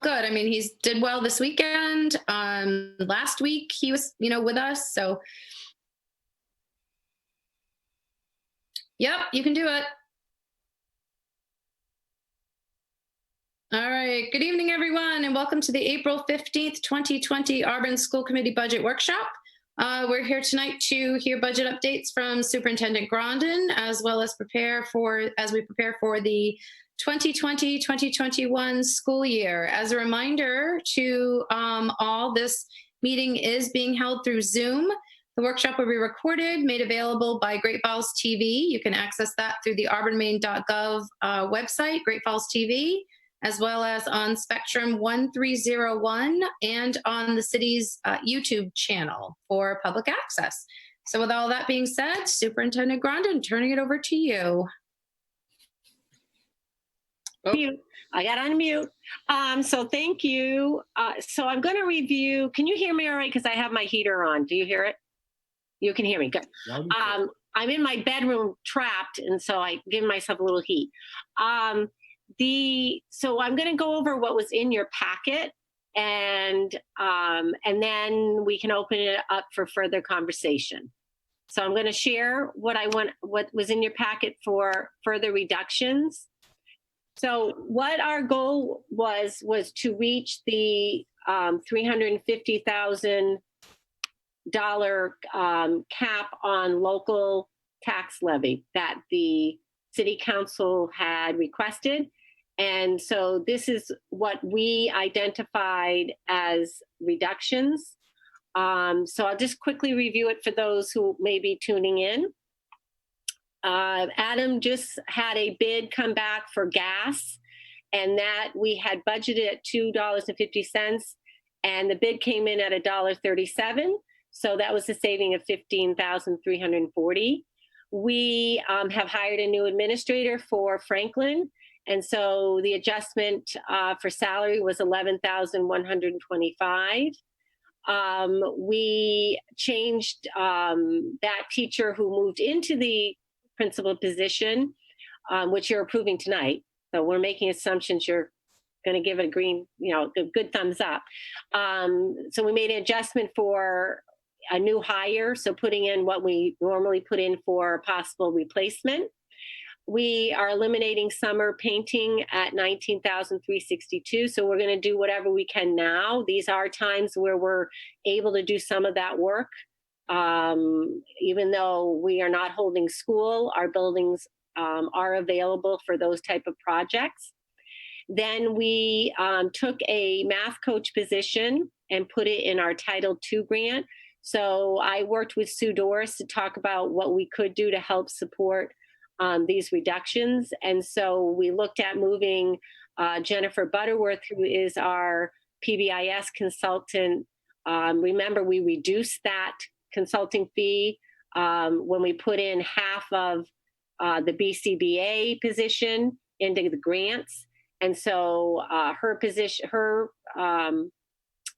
good. I mean, he's did well this weekend. Last week he was, with us. So, yep, you can do it. All right. Good evening, everyone, and welcome to the April 15th, 2020 Auburn School Committee Budget Workshop. We're here tonight to hear budget updates from Superintendent Grondin, as well as as we prepare for the 2020-2021 school year. As a reminder to all, this meeting is being held through Zoom. The workshop will be recorded, made available by Great Falls TV. You can access that through the auburnmaine.gov website, Great Falls TV, as well as on Spectrum 1301 and on the city's YouTube channel for public access. So with all that being said, Superintendent Grondin, turning it over to you. Mute. I got on mute. So thank you. So I'm going to review. Can you hear me all right? Because I have my heater on. Do you hear it? You can hear me. Good. I'm in my bedroom trapped, and so I give myself a little heat. So I'm going to go over what was in your packet, and then we can open it up for further conversation. So I'm going to share what was in your packet for further reductions. So what our goal was to reach the $350,000 cap on local tax levy that the City Council had requested. And so this is what we identified as reductions. So I'll just quickly review it for those who may be tuning in. Adam just had a bid come back for gas, and that we had budgeted at $2.50, and the bid came in at $1.37. So that was a saving of $15,340. We have hired a new administrator for Franklin, and so the adjustment for salary was $11,125. We changed that teacher who moved into the principal position, which you're approving tonight. So we're making assumptions you're going to give it a green, a good thumbs up. So we made an adjustment for a new hire, so putting in what we normally put in for a possible replacement. We are eliminating summer painting at $19,362. So we're going to do whatever we can now. These are times where we're able to do some of that work. Even though we are not holding school, our buildings are available for those type of projects. Then we took a math coach position and put it in our Title II grant. So I worked with Sue Doris to talk about what we could do to help support these reductions. And so we looked at moving Jennifer Butterworth, who is our PBIS consultant. Remember, we reduced that consulting fee when we put in half of the BCBA position into the grants. And so her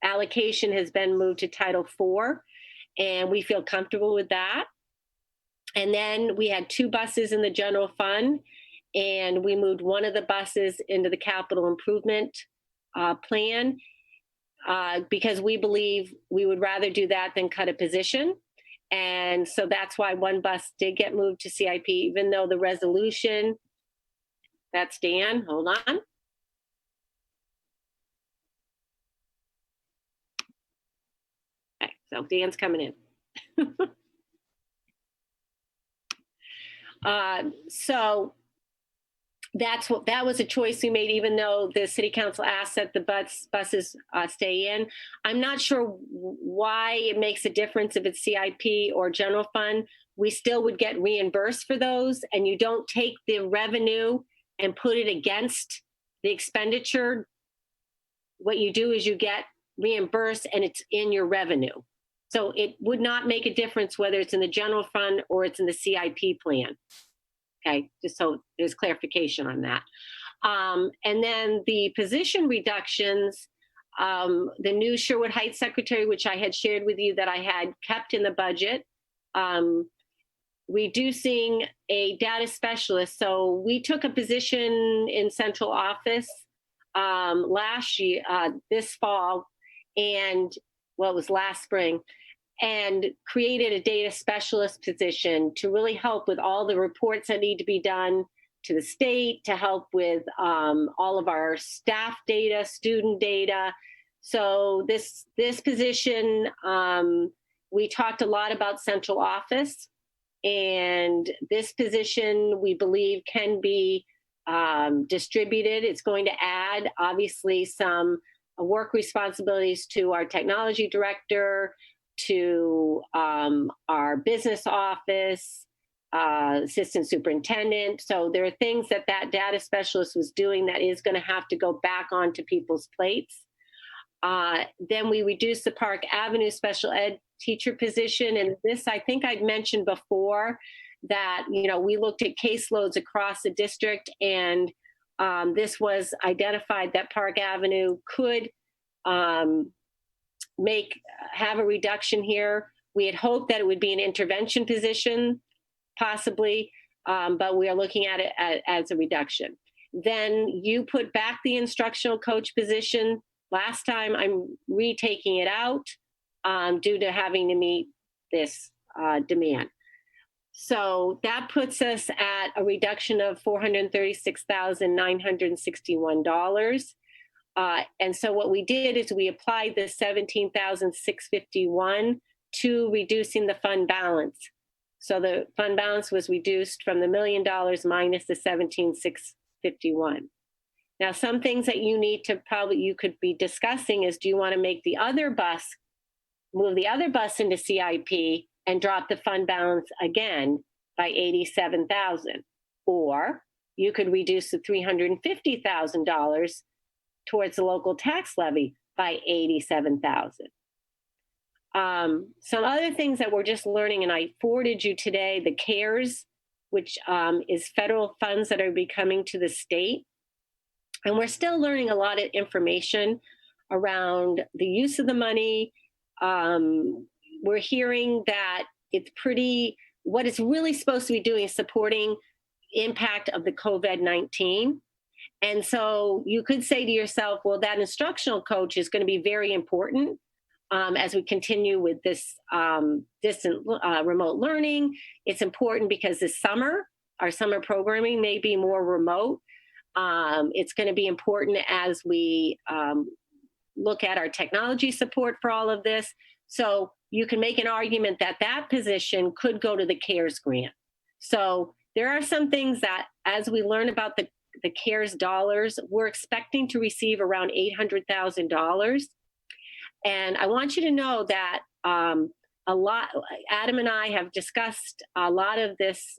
allocation has been moved to Title IV, and we feel comfortable with that. And then we had 2 buses in the general fund, and we moved one of the buses into the capital improvement plan because we believe we would rather do that than cut a position. And so that's why one bus did get moved to CIP, even though the resolution, that's Dan, hold on. Okay, so Dan's coming in. So that was a choice we made, even though the City Council asked that the buses stay in. I'm not sure why it makes a difference if it's CIP or general fund. We still would get reimbursed for those, and you don't take the revenue and put it against the expenditure. What you do is you get reimbursed, and it's in your revenue. So it would not make a difference whether it's in the general fund or it's in the CIP plan. Okay, just so there's clarification on that. And then the position reductions, the new Sherwood Heights secretary, which I had shared with you that I had kept in the budget, reducing a data specialist. So we took a position in central office this fall, and well, it was last spring, and created a data specialist position to really help with all the reports that need to be done to the state, to help with all of our staff data, student data. So this position, we talked a lot about central office, and this position we believe can be distributed. It's going to add obviously some work responsibilities to our technology director, to our business office, assistant superintendent. So there are things that data specialist was doing that is going to have to go back onto people's plates. Then we reduced the Park Avenue special ed teacher position. And this, I think I'd mentioned before that, we looked at caseloads across the district, and this was identified that Park Avenue could have a reduction here. We had hoped that it would be an intervention position, possibly, but we are looking at it as a reduction. Then you put back the instructional coach position. Last time, I'm retaking it out due to having to meet this demand. So that puts us at a reduction of $436,961. And so what we did is we applied the $17,651 to reducing the fund balance. So the fund balance was reduced from the $1 million minus the $17,651. Now, some things that you could be discussing is, do you want to make move the other bus into CIP and drop the fund balance again by $87,000? Or you could reduce the $350,000 towards the local tax levy by $87,000. Some other things that we're just learning, and I forwarded you today, the CARES, which is federal funds that are coming to the state. And we're still learning a lot of information around the use of the money. We're hearing that what it's really supposed to be doing is supporting impact of the COVID-19. And so you could say to yourself, well, that instructional coach is going to be very important as we continue with this distant remote learning. It's important because this summer, our summer programming may be more remote. It's going to be important as we look at our technology support for all of this. So you can make an argument that position could go to the CARES grant. So there are some things that, as we learn about the CARES dollars, we're expecting to receive around $800,000. And I want you to know that Adam and I have discussed a lot of this,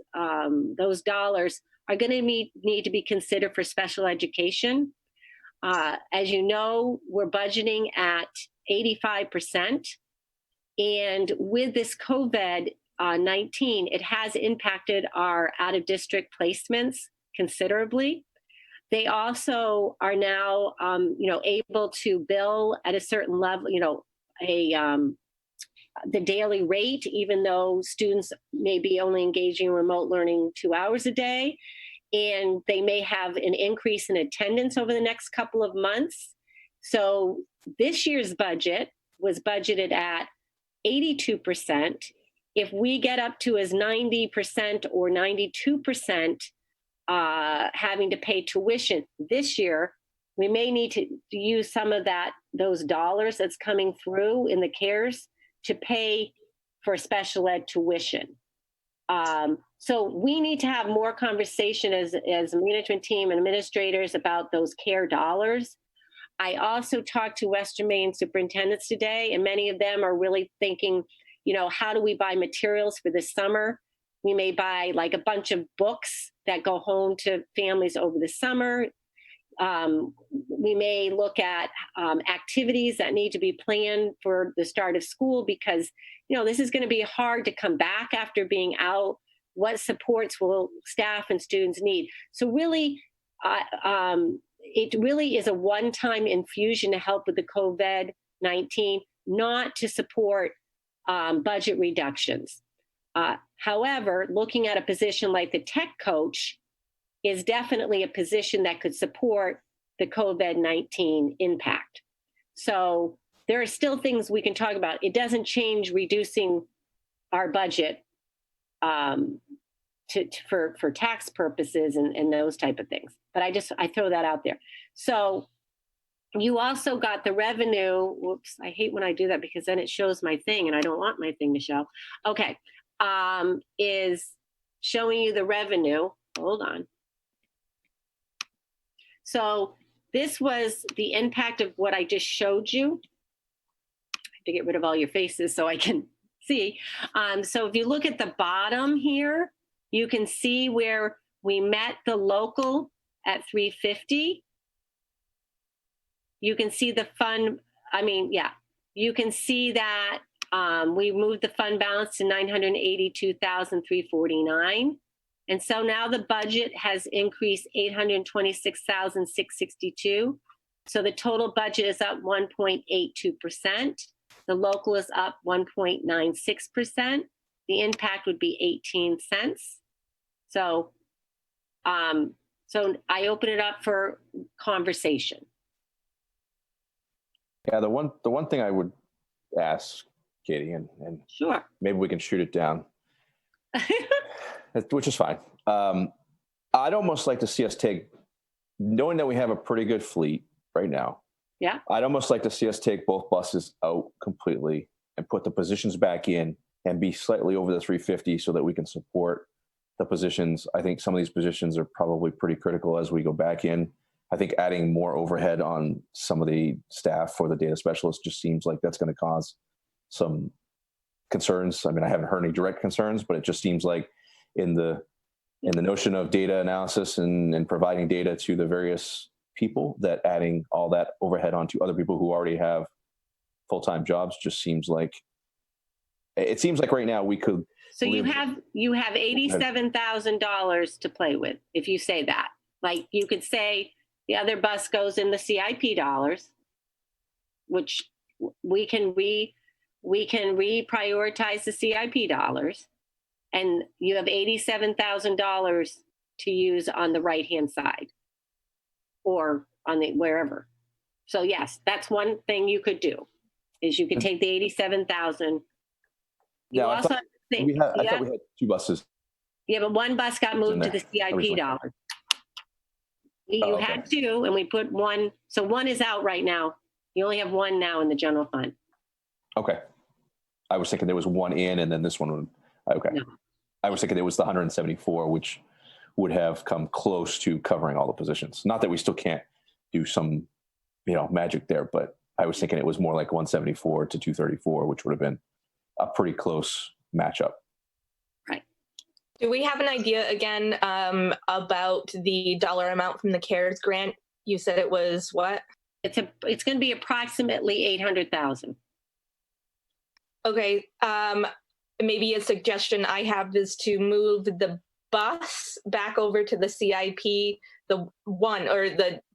those dollars are going to need to be considered for special education. As you know, we're budgeting at 85%. And with this COVID-19, it has impacted our out-of-district placements considerably. They also are now, able to bill at a certain level, the daily rate, even though students may be only engaging in remote learning 2 hours a day, and they may have an increase in attendance over the next couple of months. So this year's budget was budgeted at 82%. If we get up to as 90% or 92% having to pay tuition this year, we may need to use some of those dollars that's coming through in the CARES to pay for special ed tuition. So we need to have more conversation as a management team and administrators about those CARE dollars. I also talked to Western Maine superintendents today, and many of them are really thinking, how do we buy materials for this summer? We may buy like a bunch of books that go home to families over the summer. We may look at activities that need to be planned for the start of school because, this is going to be hard to come back after being out. What supports will staff and students need? So really, it really is a one-time infusion to help with the COVID-19, not to support budget reductions. However, looking at a position like the tech coach is definitely a position that could support the COVID-19 impact. So there are still things we can talk about. It doesn't change reducing our budget for tax purposes and those type of things. But I throw that out there. So you also got the revenue. Whoops, I hate when I do that because then it shows my thing and I don't want my thing to show. Okay, is showing you the revenue. Hold on. So this was the impact of what I just showed you. I have to get rid of all your faces so I can see. So if you look at the bottom here, you can see where we met the local at 350. You can see the fund, you can see that we moved the fund balance to 982,349. And so now the budget has increased 826,662. So the total budget is up 1.82%. The local is up 1.96%. The impact would be 18 cents. So I open it up for conversation. Yeah, the one thing I would ask, Katie, and sure, maybe we can shoot it down, which is fine. I'd almost like to see us take, knowing that we have a pretty good fleet right now. Yeah. I'd almost like to see us take both buses out completely and put the positions back in and be slightly over the 350 so that we can support the positions. I think some of these positions are probably pretty critical as we go back in. I think adding more overhead on some of the staff for the data specialists just seems like that's going to cause some concerns. I mean, I haven't heard any direct concerns, but it just seems like in the notion of data analysis and providing data to the various people, that adding all that overhead onto other people who already have full-time jobs just seems like, it seems like right now we could. So you have $87,000 to play with if you say that. Like you could say the other bus goes in the CIP dollars, which we can reprioritize the CIP dollars, and you have $87,000 to use on the right-hand side or on the wherever. So yes, that's one thing you could do, is you could take the $87,000. Yeah, I thought we had two buses. Yeah, but one bus got moved to the CIP dollars. You had two, and we put one. So one is out right now. You only have one now in the general fund. Okay. I was thinking there was one in, and then this one would. Okay. No. I was thinking it was the 174, which would have come close to covering all the positions. Not that we still can't do some, magic there, but I was thinking it was more like 174 to 234, which would have been a pretty close matchup. Right. Do we have an idea again about the dollar amount from the CARES grant? You said it was what? It's going to be approximately 800,000. Okay. Maybe a suggestion I have is to move the bus back over to the CIP,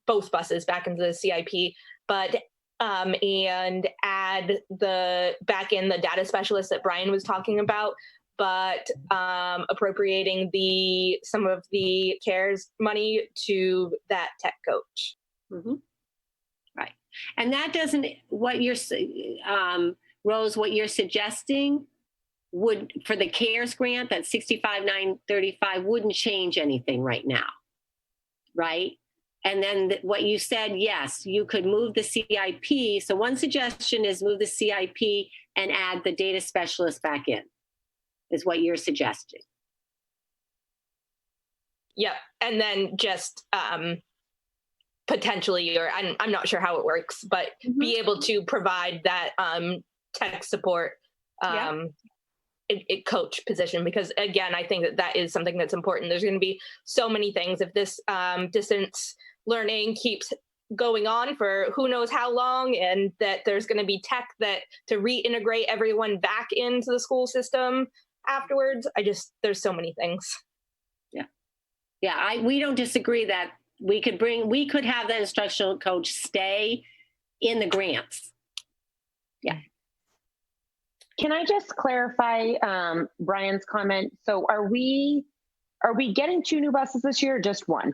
both buses back into the CIP, but and add back in the data specialist that Brian was talking about, but appropriating some of the CARES money to that tech coach. Mm-hmm. Right. And that doesn't, Rose, what you're suggesting would, for the CARES grant, that 65,935 wouldn't change anything right now, right? And then what you said, yes, you could move the CIP. So one suggestion is move the CIP and add the data specialist back in, is what you're suggesting. Yep. And then just potentially, or I'm not sure how it works, but be able to provide that tech support coach position, because again, I think that is something that's important. There's going to be so many things if this distance learning keeps going on for who knows how long, and that there's going to be tech that to reintegrate everyone back into the school system afterwards. There's so many things. We don't disagree that we could have that instructional coach stay in the grants. Yeah. Can I just clarify Brian's comment? So are we getting 2 new buses this year or just one?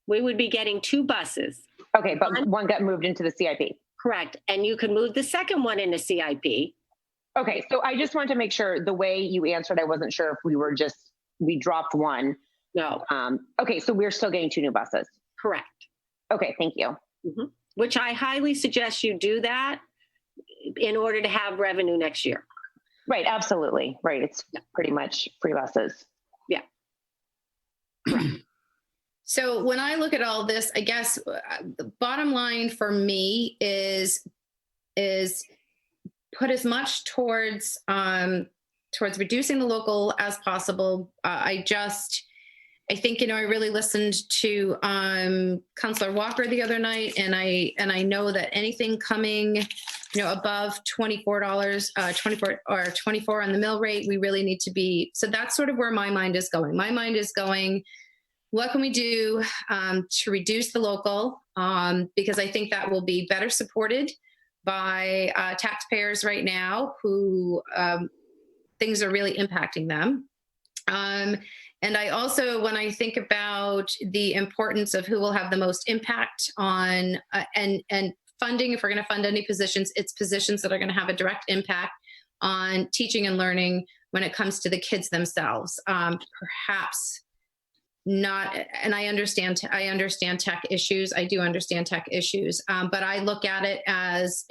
We would be getting 2 buses. Okay, but one got moved into the CIP. Correct. And you could move the second one into CIP. Okay, so I just wanted to make sure the way you answered, I wasn't sure if we dropped one. No, Okay, so we're still getting 2 new buses. correct. Okay, thank you. Which I highly suggest you do that in order to have revenue next year. Right, absolutely. Right, it's pretty much free buses. So when I look at all this, I guess the bottom line for me is put as much towards reducing the local as possible. I think, I really listened to Councillor Walker the other night, and I know that anything coming, above $24, 24 on the mill rate, we really need to be. So that's sort of where my mind is going. My mind is going, what can we do to reduce the local? Because I think that will be better supported by taxpayers right now who things are really impacting them. And I also, when I think about the importance of who will have the most impact on and funding, if we're going to fund any positions, it's positions that are going to have a direct impact on teaching and learning when it comes to the kids themselves. Perhaps not, and I understand tech issues. I do understand tech issues, but I look at it as,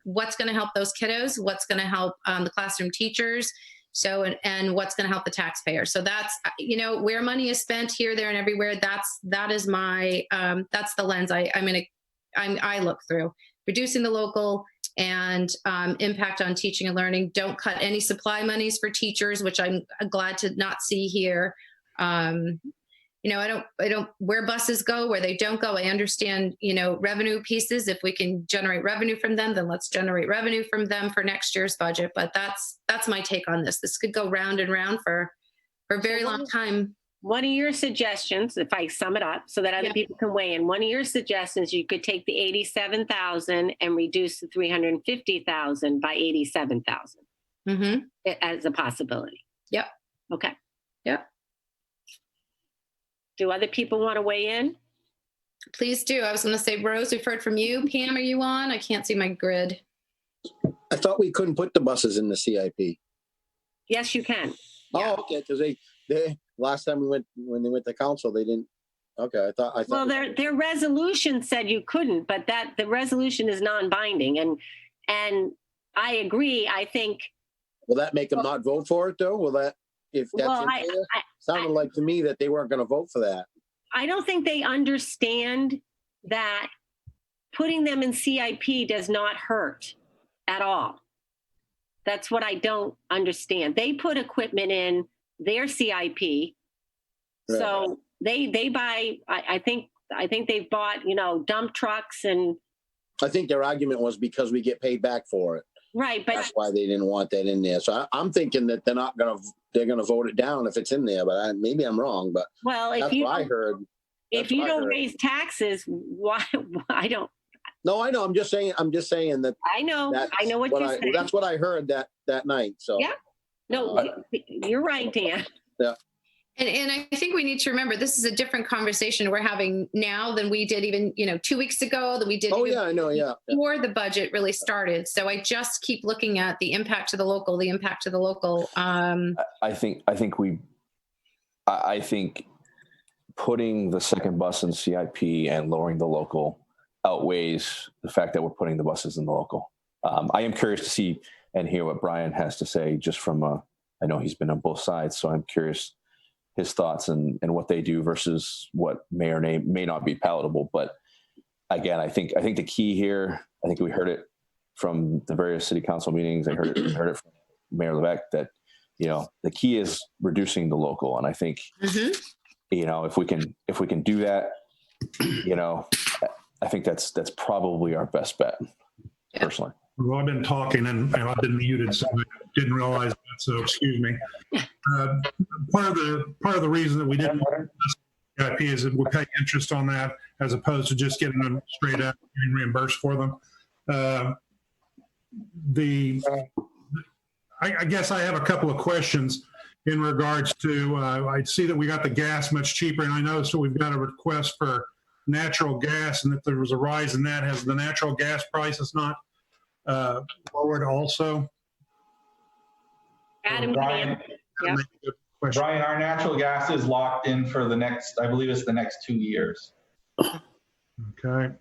what's going to help those kiddos, what's going to help the classroom teachers. So, and what's going to help the taxpayer. So that's, where money is spent here, there, and everywhere. That is my, that's the lens I look through. Reducing the local and impact on teaching and learning. Don't cut any supply monies for teachers, which I'm glad to not see here. I don't, where buses go, where they don't go. I understand, revenue pieces. If we can generate revenue from them, then let's generate revenue from them for next year's budget. But that's my take on this. This could go round and round for a very long time. One of your suggestions, if I sum it up so that other people can weigh in, one of your suggestions, you could take the 87,000 and reduce the 350,000 by 87,000 as a possibility. Yep. Okay. Yep. Do other people want to weigh in? Please do. I was going to say, Rose, we've heard from you. Pam, are you on? I can't see my grid. I thought we couldn't put the buses in the CIP. Yes, you can. Oh, okay, because they last time when they went to council, they didn't. Okay, I thought. Well, their resolution said you couldn't, but that the resolution is non-binding, and I agree. I think. Will that make them not vote for it though? Will that, if that's well, in there? Sounded like to me that they weren't going to vote for that. I don't think they understand that putting them in CIP does not hurt at all. That's what I don't understand. They put equipment in their CIP. Right. So they buy, I think they've bought, dump trucks, and I think their argument was because we get paid back for it. Right, but that's why they didn't want that in there. So I'm thinking that they're going to vote it down if it's in there, but maybe I'm wrong, but well, that's what I heard. If you don't raise taxes, why I don't. No, I know. I'm just saying that. I know what you're saying. That's what I heard that night. So yeah, no, you're right, Dan. Yeah. And I think we need to remember this is a different conversation we're having now than we did even 2 weeks ago, that we did. Oh yeah, I know. Yeah. Before the budget really started. So I just keep looking at the impact to the local. I think putting the second bus in CIP and lowering the local outweighs the fact that we're putting the buses in the local. I am curious to see and hear what Brian has to say, just from I know he's been on both sides, so I'm curious his thoughts and what they do versus what may or may not be palatable. But again, I think the key here, I think we heard it from the various city council meetings. I heard it from Mayor Levesque that, the key is reducing the local. And I think, if we can do that, I think that's probably our best bet, personally. Well, I've been talking and I've been muted, so I didn't realize that. So excuse me. Part of the reason that we didn't want CIP is that we pay interest on that as opposed to just getting them straight out and getting reimbursed for them. I guess I have a couple of questions in regards to. I see that we got the gas much cheaper, and I noticed that we've got a request for natural gas and that there was a rise in that. Has the natural gas prices not lowered also? Adam, Brian, Yep. Question. Brian, our natural gas is locked in for the next, I believe it's the next 2 years. Okay.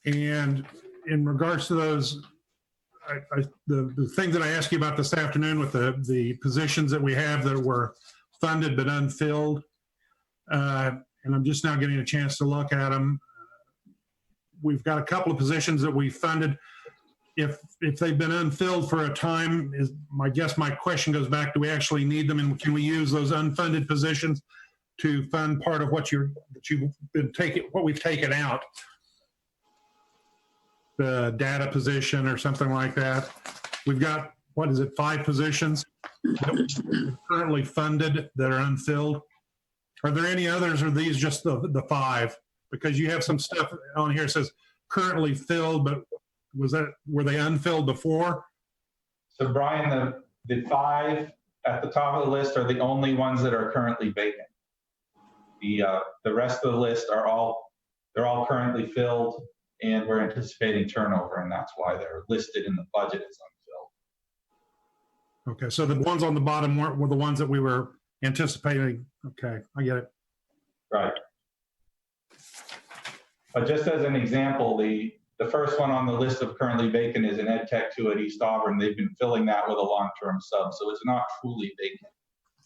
And in regards to those, the thing that I asked you about this afternoon with the positions that we have that were funded but unfilled, and I'm just now getting a chance to look at them. We've got a couple of positions that we funded. If they've been unfilled for a time, is my guess. My question goes back: do we actually need them, and can we use those unfunded positions to fund part of what you've been taking, what we've taken out? The data position or something like that. We've got, what is it, 5 positions that currently funded that are unfilled. Are there any others, or are these just the 5? Because you have some stuff on here that says currently filled, but were they unfilled before? So Brian, the 5 at the top of the list are the only ones that are currently vacant. The rest of the list they're all currently filled, and we're anticipating turnover, and that's why they're listed in the budget as unfilled. Okay, so the ones on the bottom were the ones that we were anticipating. Okay, I get it. Right. But just as an example, the first one on the list of currently vacant is an Ed Tech 2 at East Auburn. They've been filling that with a long-term sub, so it's not truly vacant.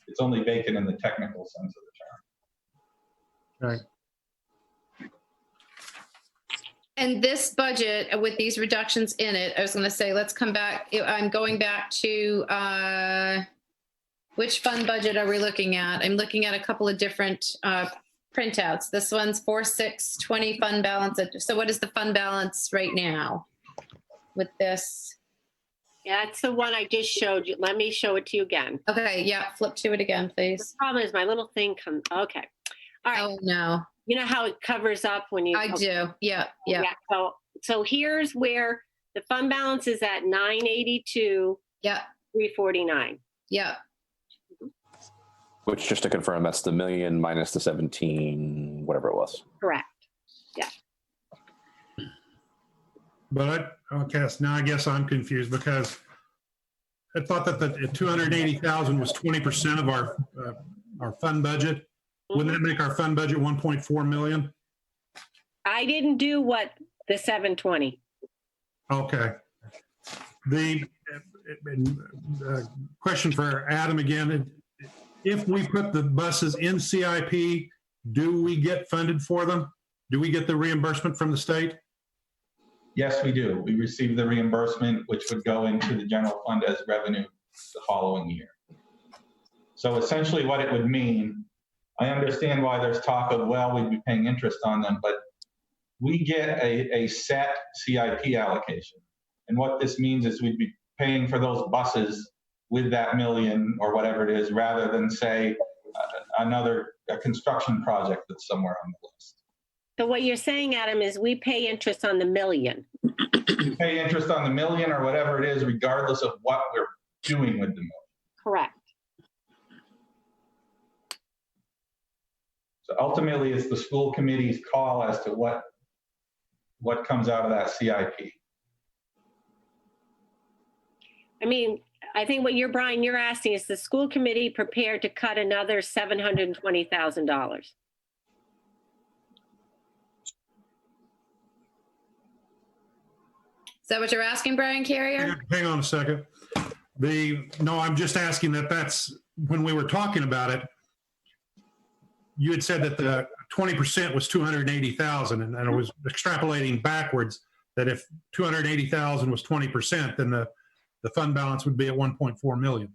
It's only vacant in the technical sense of the term. Okay. And this budget with these reductions in it, I was going to say, let's come back. I'm going back to which fund budget are we looking at? I'm looking at a couple of different printouts. This one's 4620 fund balance. So what is the fund balance right now with this? Yeah, that's the one I just showed you. Let me show it to you again. Okay, yeah, flip to it again, The please. problem is my little thing comes, okay. All right, Oh, no, you know how it covers up when you. I do. Yeah, yeah, So here's where the fund balance is at 982, yeah, 349. yeah. Which, just to confirm, that's the million minus the 17, whatever it was. Correct. But okay, so now I guess I'm confused because I thought that the 280,000 was 20% of our fund budget. Wouldn't that make our fund budget 1.4 million? I didn't do what the 720. Okay. The question for Adam again: if we put the buses in CIP, do we get funded for them? Do we get the reimbursement from the state? Yes, we do. We receive the reimbursement, which would go into the general fund as revenue the following year. So essentially what it would mean, I understand why there's talk of, well, we'd be paying interest on them, but we get a set CIP allocation. And what this means is we'd be paying for those buses with that million or whatever it is, rather than say a construction project that's somewhere on the list. So what you're saying, Adam, is we pay interest on the million. We pay interest on the million or whatever it is, regardless of what we're doing with the million. Correct. So ultimately, it's the school committee's call as to what comes out of that CIP. I mean, I think what Brian, you're asking, is the school committee prepared to cut another $720,000? Is that what you're asking, Brian Carrier? Hang on a second. No, I'm just asking that's when we were talking about it, you had said that the 20% was 280,000, and I was extrapolating backwards that if 280,000 was 20%, then the fund balance would be at 1.4 million.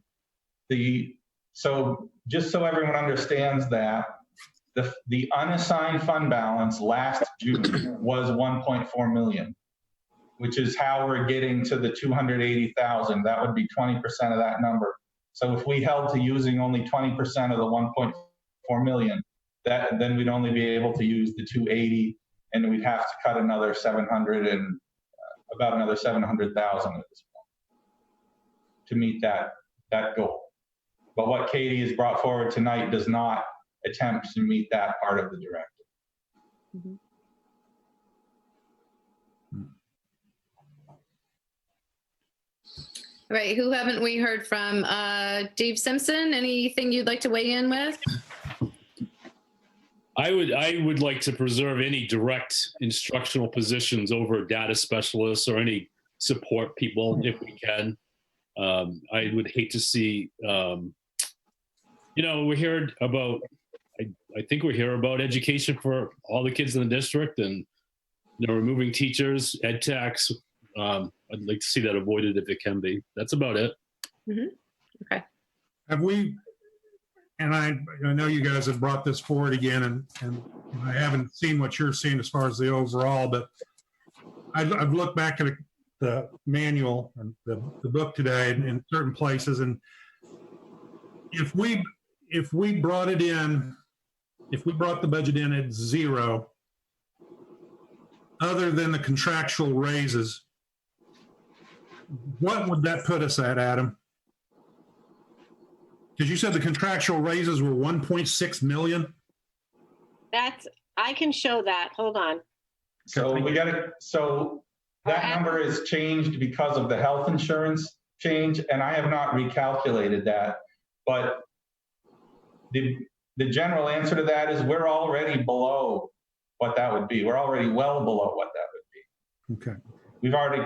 So just so everyone understands that, the unassigned fund balance last June was 1.4 million, which is how we're getting to the 280,000. That would be 20% of that number. So if we held to using only 20% of the 1.4 million, then we'd only be able to use the 280, and we'd have to cut another 700 and about another 700,000 at this point to meet that goal. But what Katie has brought forward tonight does not attempt to meet that part of the directive. All right, who haven't we heard from? Dave Simpson, anything you'd like to weigh in with? I would like to preserve any direct instructional positions over data specialists or any support people if we can. I would hate to see, we hear about, I think we hear about education for all the kids in the district and, removing teachers, ed techs. I'd like to see that avoided if it can be. That's about it. Okay. Have we, and I know you guys have brought this forward again, and I haven't seen what you're seeing as far as the overall, but I've looked back at the manual and the book today in certain places, and if we brought it in, if we brought the budget in at zero, other than the contractual raises, what would that put us at, Adam? Because you said the contractual raises were 1.6 million. I can show that. Hold on. So that number is changed because of the health insurance change, and I have not recalculated that. But the general answer to that is we're already below what that would be. We're already well below what that would be. Okay. We've already,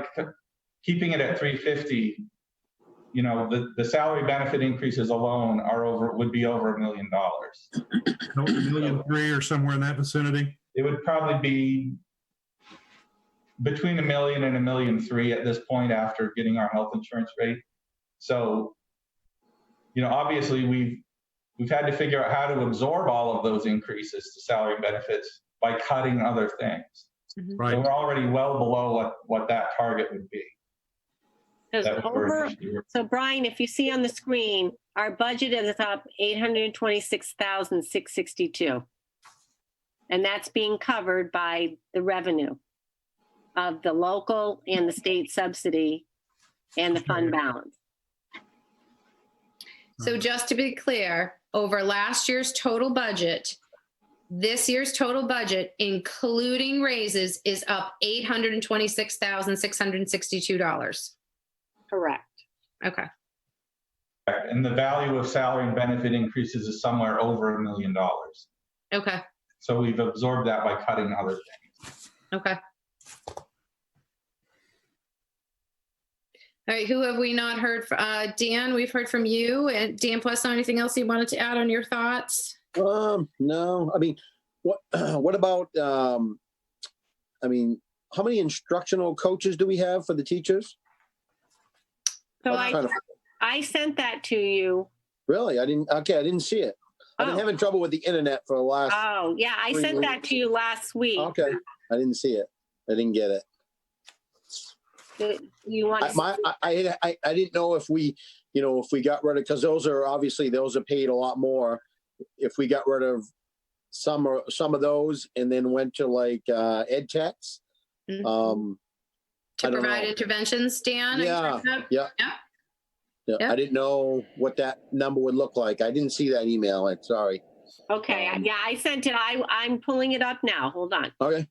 keeping it at 350, the salary benefit increases alone would be over $1 million. $1.3 million or somewhere in that vicinity. It would probably be between $1 million and $1.3 million at this point after getting our health insurance rate. So, obviously we've had to figure out how to absorb all of those increases to salary benefits by cutting other things. Right. So we're already well below what that target would be. So Brian, if you see on the screen, our budget is up $826,662. And that's being covered by the revenue of the local and the state subsidy and the fund balance. So just to be clear, over last year's total budget, this year's total budget, including raises, is up $826,662. Correct. Okay. And the value of salary and benefit increases is somewhere over $1 million. Okay. So we've absorbed that by cutting other things. Okay. All right, who have we not heard from? Dan, we've heard from you. And Dan Plesson, anything else you wanted to add on your thoughts? No. I mean, what about, how many instructional coaches do we have for the teachers? So I sent that to you. Really? I didn't see it. I've been having trouble with the internet for the last. Oh, yeah, I sent that to you last week. Okay, I didn't see it. I didn't get it. You want? I didn't know if we, if we got rid of, because those are paid a lot more. If we got rid of some of those and then went to like ed techs. To provide interventions, Dan? Yeah. Yep. I didn't know what that number would look like. I didn't see that email. I'm sorry. Okay. Yeah, I sent it. I'm pulling it up now. Hold on. Okay.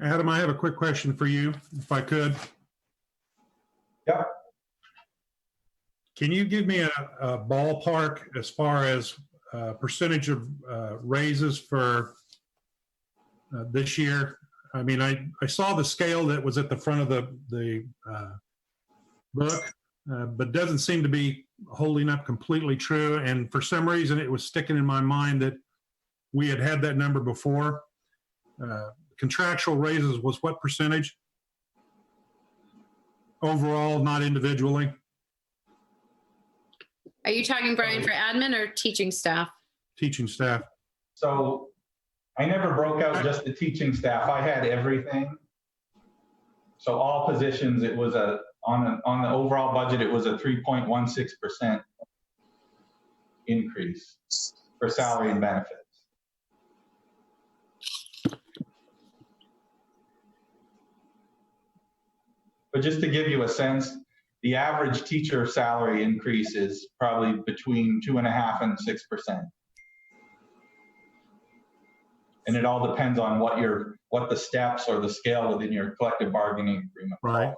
Adam, I have a quick question for you, if I could. Yep. Can you give me a ballpark as far as percentage of raises for this year? I mean, I saw the scale that was at the front of the book, but doesn't seem to be holding up completely true. And for some reason, it was sticking in my mind that we had that number before. Contractual raises was what percentage? Overall, not individually. Are you talking, Brian, for admin or teaching staff? Teaching staff. So I never broke out just the teaching staff. I had everything. So all positions, it was on the overall budget, it was a 3.16% increase for salary and benefits. But just to give you a sense, the average teacher salary increase is probably between 2.5% and 6%. And it all depends on what the steps or the scale within your collective bargaining agreement. Right.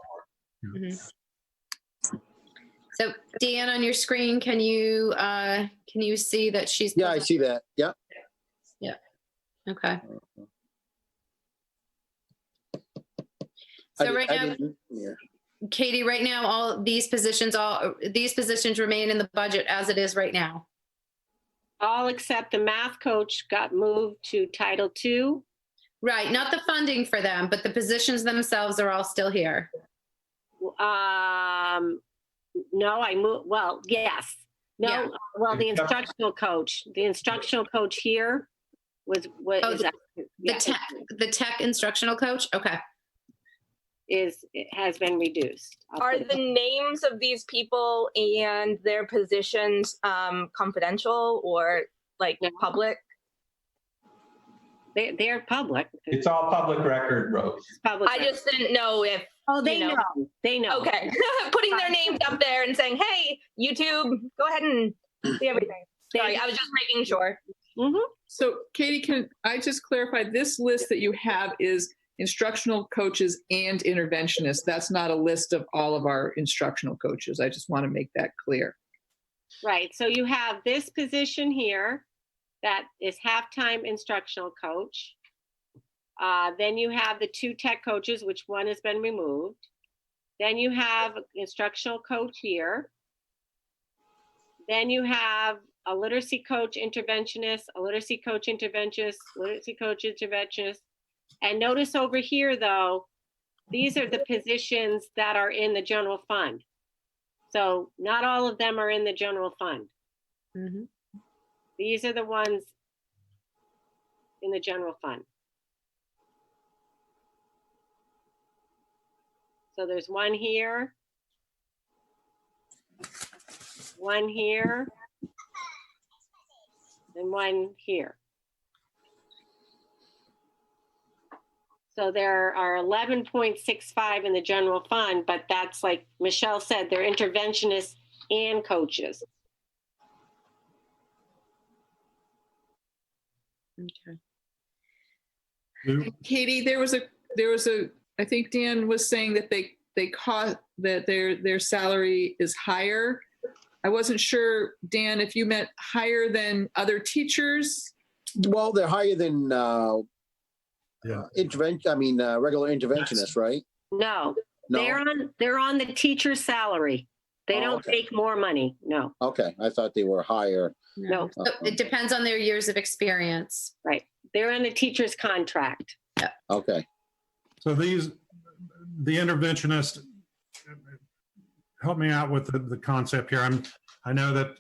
So Dan, on your screen, can you see that she's? Yeah, I see that. Yeah. Okay. So right now, Katie, right now, all these positions remain in the budget as it is right now. All except the math coach got moved to Title II. Right, not the funding for them, but the positions themselves are all still here. No, I moved, well, yes. No, Yeah. well, the instructional coach here was what Oh, is the- that? The tech instructional coach. Okay. It has been reduced. Are the names of these people and their positions confidential or like No. public? They're public. It's all public record, Rose. It's public. I just didn't know if, Oh, they you know. know. They know. okay, putting their names up there and saying, hey, YouTube, go ahead and see everything. Sorry, I was just making sure. Mhm. So Katie, can I just clarify, this list that you have is instructional coaches and interventionists. That's not a list of all of our instructional coaches. I just want to make that clear. Right. So you have this position here that is halftime instructional coach. Then you have the 2 tech coaches, which one has been removed. Then you have instructional coach here. Then you have a literacy coach interventionist, a literacy coach interventionist, literacy coach interventionist. And notice over here, though, these are the positions that are in the general fund. So not all of them are in the general fund. Mhm. These are the ones in the general fund. So there's one here, one here, and one here. So there are 11.65 in the general fund, but that's like Michelle said, they're interventionists and coaches. Okay. Katie, there was a, I think Dan was saying that they caught that their salary is higher. I wasn't sure, Dan, if you meant higher than other teachers. Well, they're higher than Yeah. regular interventionists, right? No, No. they're on the teacher's salary. They Oh, don't okay. take more money. No, Okay, I thought they were higher. no, So it depends on their years of experience. right. They're in the teacher's contract. Okay. So the interventionist, help me out with the concept here. I know that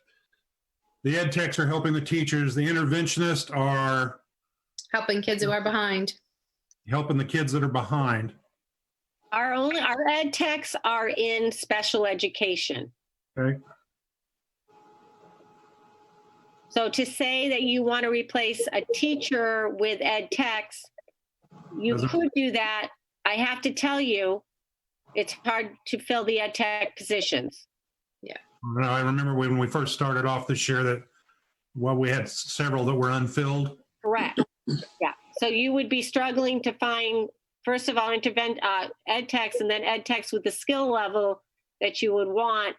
the ed techs are helping the teachers. The interventionists are Helping kids who are behind. helping the kids that are behind. Our ed techs are in special education. Okay. So to say that you want to replace a teacher with ed techs, you Doesn't- could do that. I have to tell you, it's hard to fill the ed tech positions. No, I remember when we first started off this year that, well, we had several that were unfilled. Correct. Yeah. So you would be struggling to find, first of all, ed techs, and then ed techs with the skill level that you would want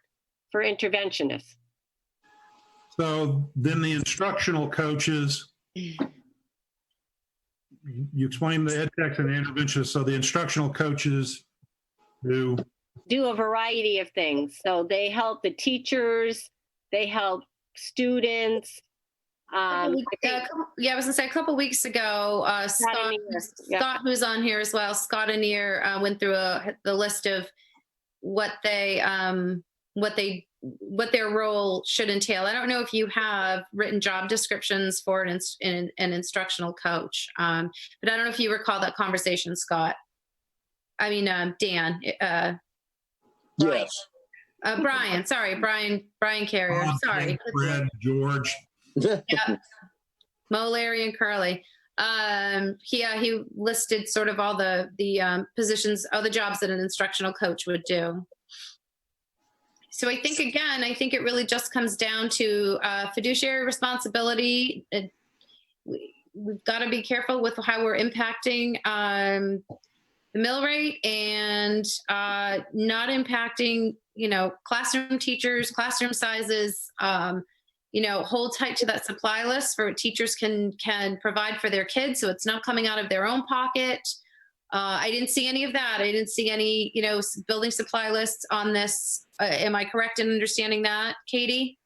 for interventionists. So then the instructional coaches, you explained the ed techs and the interventionists. So the instructional coaches who, Do a variety of things. So they help the teachers, they help students. I was gonna say a couple weeks ago, Scott, Anir, yeah. Scott, who's on here as well, Scott Anir went through the list of what they what their role should entail. I don't know if you have written job descriptions for an instructional coach, but I don't know if you recall that conversation, Scott. I mean, Dan. Yes. Brian. Sorry, Brian Carrier. Sorry. Fred, George. Yeah. Mo, Larry, and Curly. He listed sort of all the positions, all the jobs that an instructional coach would do. So I think it really just comes down to fiduciary responsibility. We've got to be careful with how we're impacting the mill rate and not impacting, classroom teachers, classroom sizes. Hold tight to that supply list for what teachers can provide for their kids, so it's not coming out of their own pocket. I didn't see any of that. I didn't see any, building supply lists on this. Am I correct in understanding that, Katie?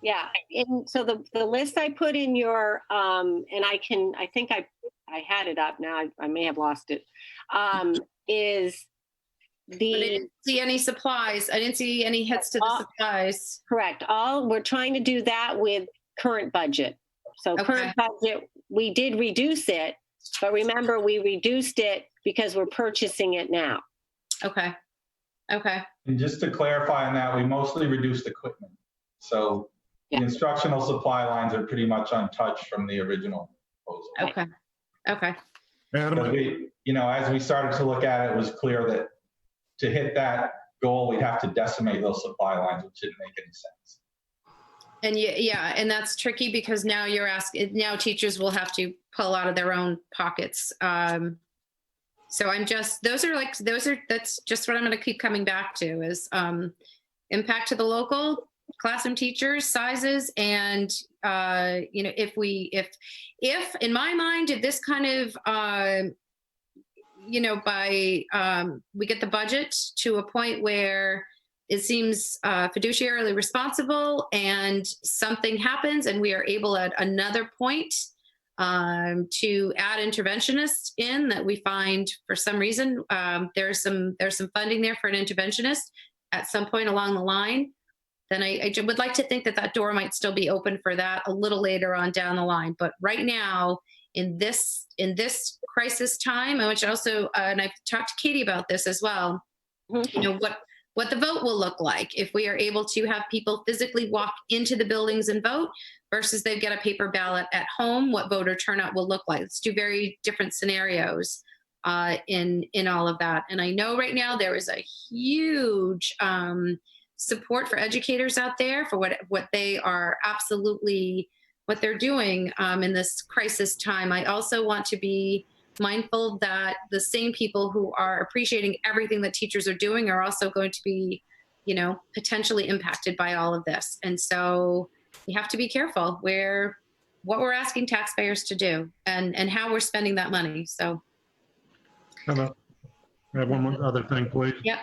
Yeah. And so the list I put in your, and I think I had it up now. I may have lost it. Is But I didn't see any supplies. I didn't see any hits to the supplies. Correct. We're trying to do that with current budget. So current budget, we did reduce it, but remember we reduced it because we're purchasing it now. Okay. And just to clarify on that, we mostly reduced equipment. So the instructional supply lines are pretty much untouched from the original proposal. Okay. Because as we started to look at it, it was clear that to hit that goal, we'd have to decimate those supply lines, which didn't make any sense. And and that's tricky because now now teachers will have to pull out of their own pockets. So that's just what I'm going to keep coming back to is impact to the local classroom teachers, sizes, and if in my mind, if this kind of we get the budget to a point where it seems fiduciarily responsible and something happens and we are able at another point to add interventionists in that we find for some reason there's some funding there for an interventionist at some point along the line, then I would like to think that door might still be open for that a little later on down the line. But right now, in this crisis time, which also, and I've talked to Katie about this as well, what the vote will look like if we are able to have people physically walk into the buildings and vote versus they get a paper ballot at home, what voter turnout will look like. It's two very different scenarios in all of that. And I know right now there is a huge support for educators out there for what they are absolutely what they're doing in this crisis time. I also want to be mindful that the same people who are appreciating everything that teachers are doing are also going to be, potentially impacted by all of this. And so we have to be careful what we're asking taxpayers to do and how we're spending that money. So. I have one more other thing, please. Yep.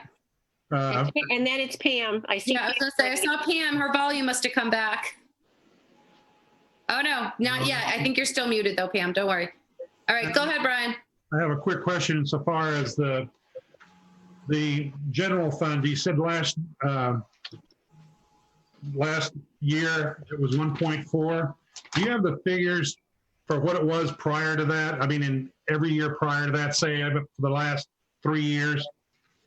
And then it's Pam. I see. Yeah, I was going to say, I saw Pam. Her volume must have come back. Oh, no, not yet. I think you're still muted, though, Pam. Don't worry. All right, go ahead, Brian. I have a quick question so far as the general fund. You said last year it was 1.4. Do you have the figures for what it was prior to that? I mean, in every year prior to that, say for the last 3 years,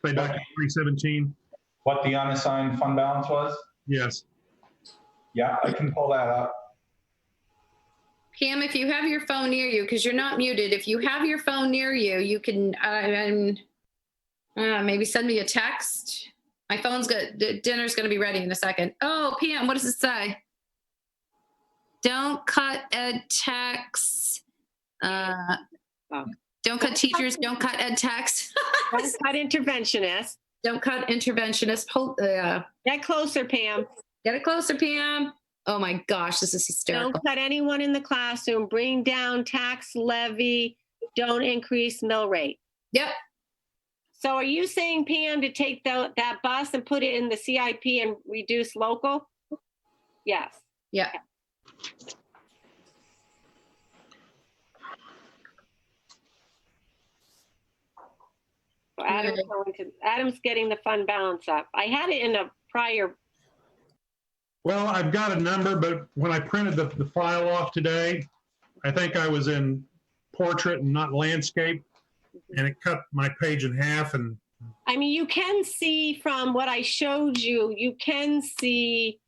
say back in 2017? What the unassigned fund balance was? Yes. Yeah, I can pull that up. Pam, if you have your phone near you, because you're not muted, if you have your phone near you, you can maybe send me a text. My phone's good. Dinner's going to be ready in a second. Oh, Pam, what does it say? Don't cut ed techs. Don't cut teachers. Don't cut ed techs. Don't cut interventionists. Don't cut interventionists. Get closer, Pam. Get it closer, Pam. Oh my gosh, this is hysterical. Don't cut anyone in the classroom. Bring down tax levy. Don't increase mill rate. Yep. So are you saying, Pam, to take that bus and put it in the CIP and reduce local? Yes. Yeah. So Adam's getting the fund balance up. I had it in a prior Well, I've got a number, but when I printed the file off today, I think I was in portrait and not landscape, and it cut my page in half. And I mean, you can see from what I showed you, you can see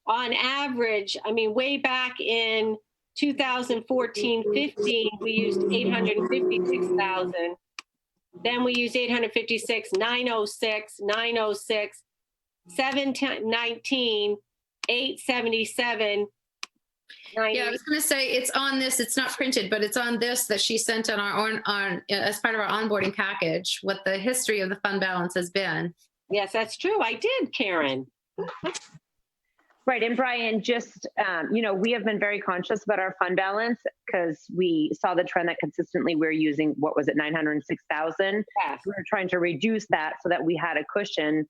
on average, I mean, way back in 2014-15, we used 856,000. Then we used 856, 906, 906, 719, 877. Yeah, I was going to say it's on this. It's not printed, but it's on this that she sent on our as part of our onboarding package. What the history of the fund balance has been. Yes, that's true. I did, Karen. Right. And Brian, just, we have been very conscious about our fund balance because we saw the trend that consistently we're using, what was it, 906,000? Yes. We're trying to reduce that so that we had a cushion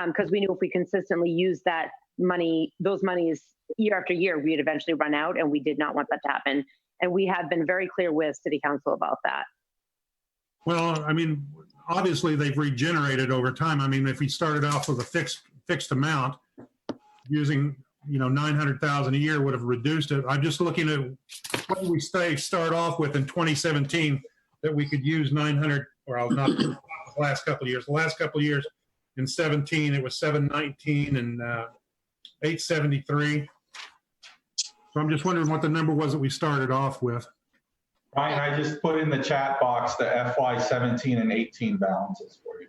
because we knew if we consistently use that money, those monies year after year, we'd eventually run out, and we did not want that to happen. And we have been very clear with City Council about that. well, I mean, obviously they've regenerated over time. I mean, if we started off with a fixed amount, using 900,000 a year would have reduced it. I'm just looking at what we start off with in 2017 that we could use 900, or not the last couple of years. The last couple of years in 17, it was 719 and 873. So I'm just wondering what the number was that we started off with. Ryan, I just put in the chat box the FY 17 and 18 balances for you.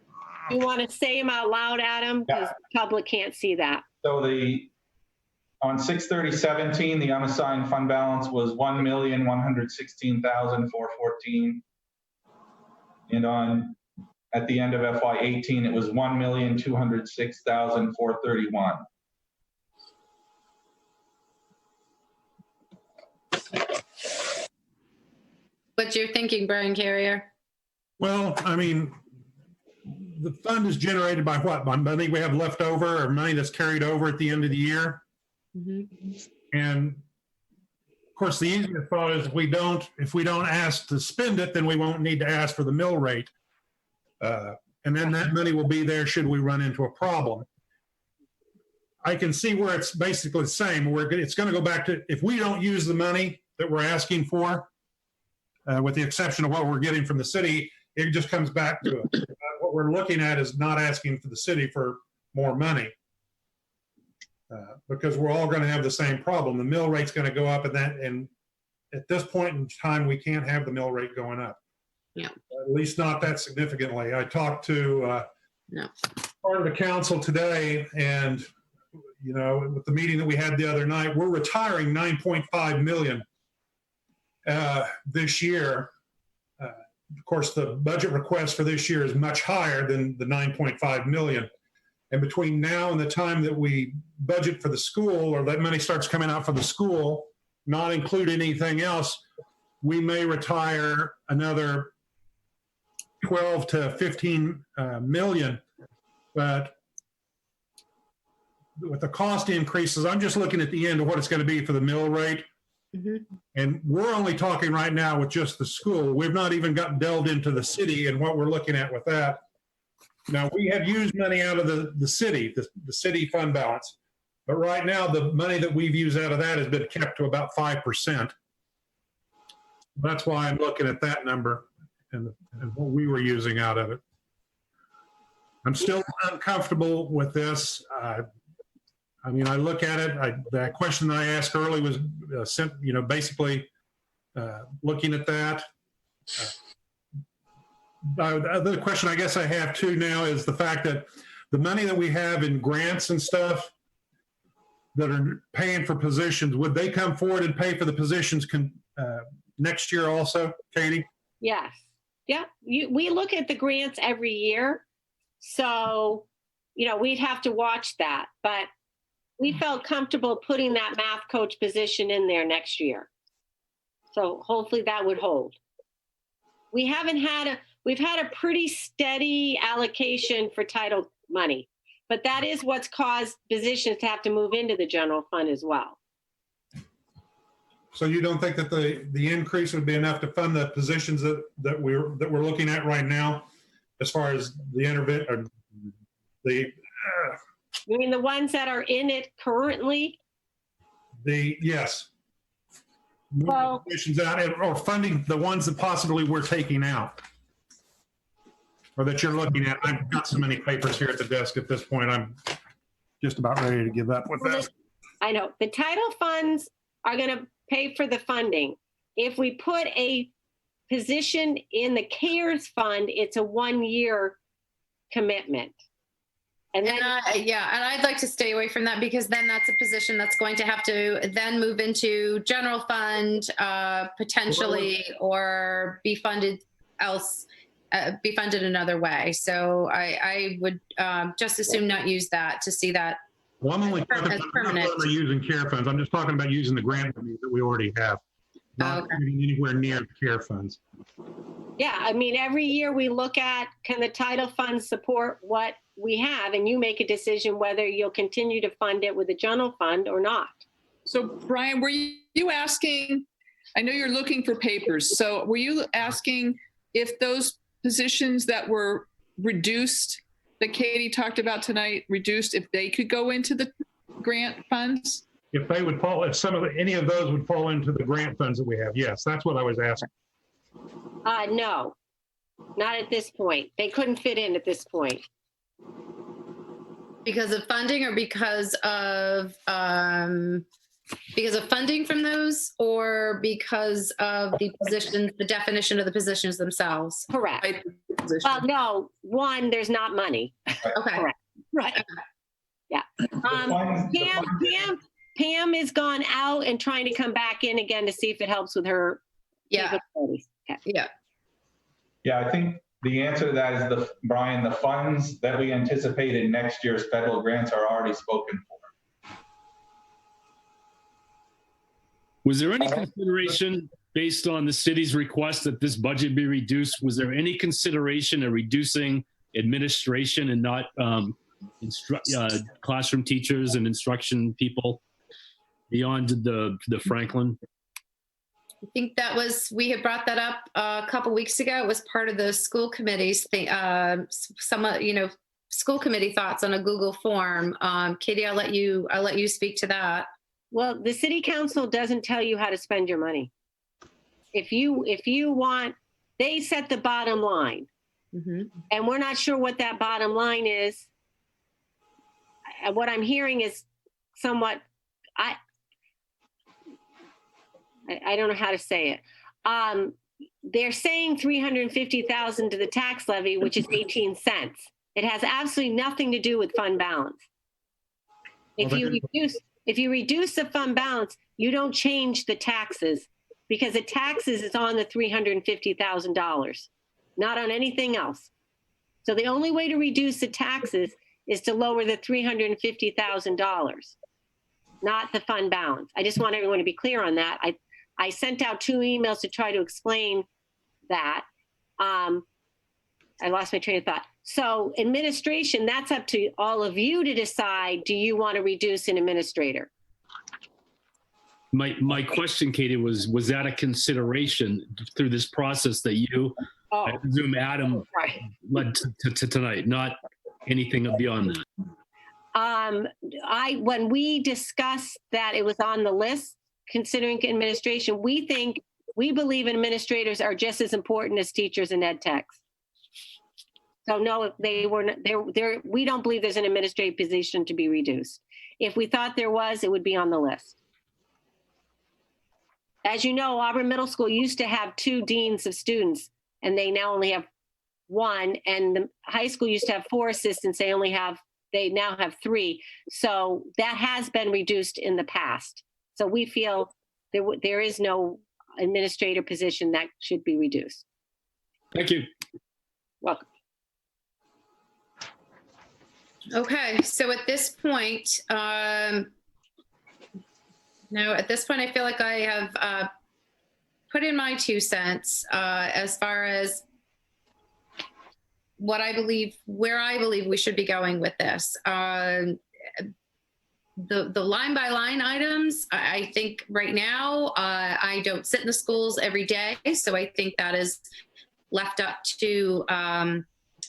You want to say them out loud, Adam? Because the public can't see that. So on 6/30/17, the unassigned fund balance was 1,116,414. And at the end of FY 18, it was 1,206,431. What's your thinking, Brian Carrier? Well, I mean, the fund is generated by what? By money we have left over or money that's carried over at the end of the year. Mm-hmm. And of course, the easiest thought is if we don't ask to spend it, then we won't need to ask for the mill rate. And then that money will be there should we run into a problem. I can see where it's basically the same. It's going to go back to, if we don't use the money that we're asking for, with the exception of what we're getting from the city, it just comes back to it. What we're looking at is not asking for the city for more money, because we're all going to have the same problem. The mill rate's going to go up, and at this point in time, we can't have the mill rate going up. Yeah. At least not that significantly. I talked to part of the council today, and with the meeting that we had the other night, we're retiring 9.5 million this year. Of course, the budget request for this year is much higher than the 9.5 million. And between now and the time that we budget for the school, or that money starts coming out for the school, not include anything else, we may retire another 12 to 15 million. But with the cost increases, I'm just looking at the end of what it's going to be for the mill rate. Mm-hmm. And we're only talking right now with just the school. We've not even gotten delved into the city and what we're looking at with that. Now, we have used money out of the city, the city fund balance. But right now, the money that we've used out of that has been kept to about 5%. That's why I'm looking at that number and what we were using out of it. I'm still uncomfortable with this. I mean, I look at it, that question that I asked early was basically looking at that. The other question I guess I have too now is the fact that the money that we have in grants and stuff that are paying for positions, would they come forward and pay for the positions next year also, Katie? Yes. Yeah. We look at the grants every year. So, we'd have to watch that. But we felt comfortable putting that math coach position in there next year. So hopefully that would hold. We've had a pretty steady allocation for title money, but that is what's caused positions to have to move into the general fund as well. So you don't think that the increase would be enough to fund the positions that we're looking at right now, as far as the You mean the ones that are in it currently? Yes. Well- Positions out, or funding the ones that possibly we're taking out. Or that you're looking at. I've got so many papers here at the desk at this point, I'm just about ready to give up with that. I know. The title funds are going to pay for the funding. If we put a position in the CARES fund, it's a 1-year commitment. And then, And I'd like to stay away from that because then that's a position that's going to have to then move into general fund, potentially, or be funded another way. So I would just as soon not use that to see that. Well, I'm only talking As about permanent. using care funds. I'm just talking about using the grant money that we already have. Not Okay. getting anywhere near the care funds. yeah, I mean, every year we look at, can the title fund support what we have? And you make a decision whether you'll continue to fund it with the general fund or not. So Brian, were you asking, I know you're looking for papers, so were you asking if those positions that were reduced, that Katie talked about tonight, reduced, if they could go into the grant funds? If they would fall, if any of those would fall into the grant funds that we have, yes, that's what I was asking. No, not at this point. They couldn't fit in at this point. Because of funding or because of funding from those, or because of the positions, the definition of the positions themselves? Correct. Right, position. Well, no, one, there's not money. Okay. Correct. Right. Yeah. Pam is gone out and trying to come back in again to see if it helps with her Yeah. capabilities. Okay. Yeah. Yeah, I think the answer to that is Brian, the funds that we anticipate in next year's federal grants are already spoken for. Was there any consideration based on the city's request that this budget be reduced? Was there any consideration of reducing administration and not classroom teachers and instruction people beyond the Franklin? I think we had brought that up a couple weeks ago. It was part of the school committee's thing, school committee thoughts on a Google form. Katie, I'll let you speak to that. Well, the city council doesn't tell you how to spend your money. If you want, they set the bottom line. Mm-hmm. And we're not sure what that bottom line is. What I'm hearing is somewhat, I don't know how to say it. They're saying 350,000 to the tax levy, which is 18 cents. It has absolutely nothing to do with fund balance. If you reduce the fund balance, you don't change the taxes, because the taxes is on the $350,000, not on anything else. So the only way to reduce the taxes is to lower the $350,000, not the fund balance. I just want everyone to be clear on that. I sent out 2 emails to try to explain that. I lost my train of thought. So administration, that's up to all of you to decide. Do you want to reduce an administrator? My question, Katie, was that a consideration through this process that you, I presume Adam Right. led to tonight, not anything beyond that? When we discussed that it was on the list, considering administration, we believe administrators are just as important as teachers and ed techs. So no, they were not, we don't believe there's an administrative position to be reduced. If we thought there was, it would be on the list. As you know, Auburn Middle School used to have 2 deans of students, and they now only have 1. And the high school used to have 4 assistants. They now have 3. So that has been reduced in the past. So we feel there is no administrator position that should be reduced. Thank you. Welcome. Okay, so at this point, I feel like I have put in my 2 cents as far as where I believe we should be going with this. The line by line items, I think right now, I don't sit in the schools every day. So I think that is left up to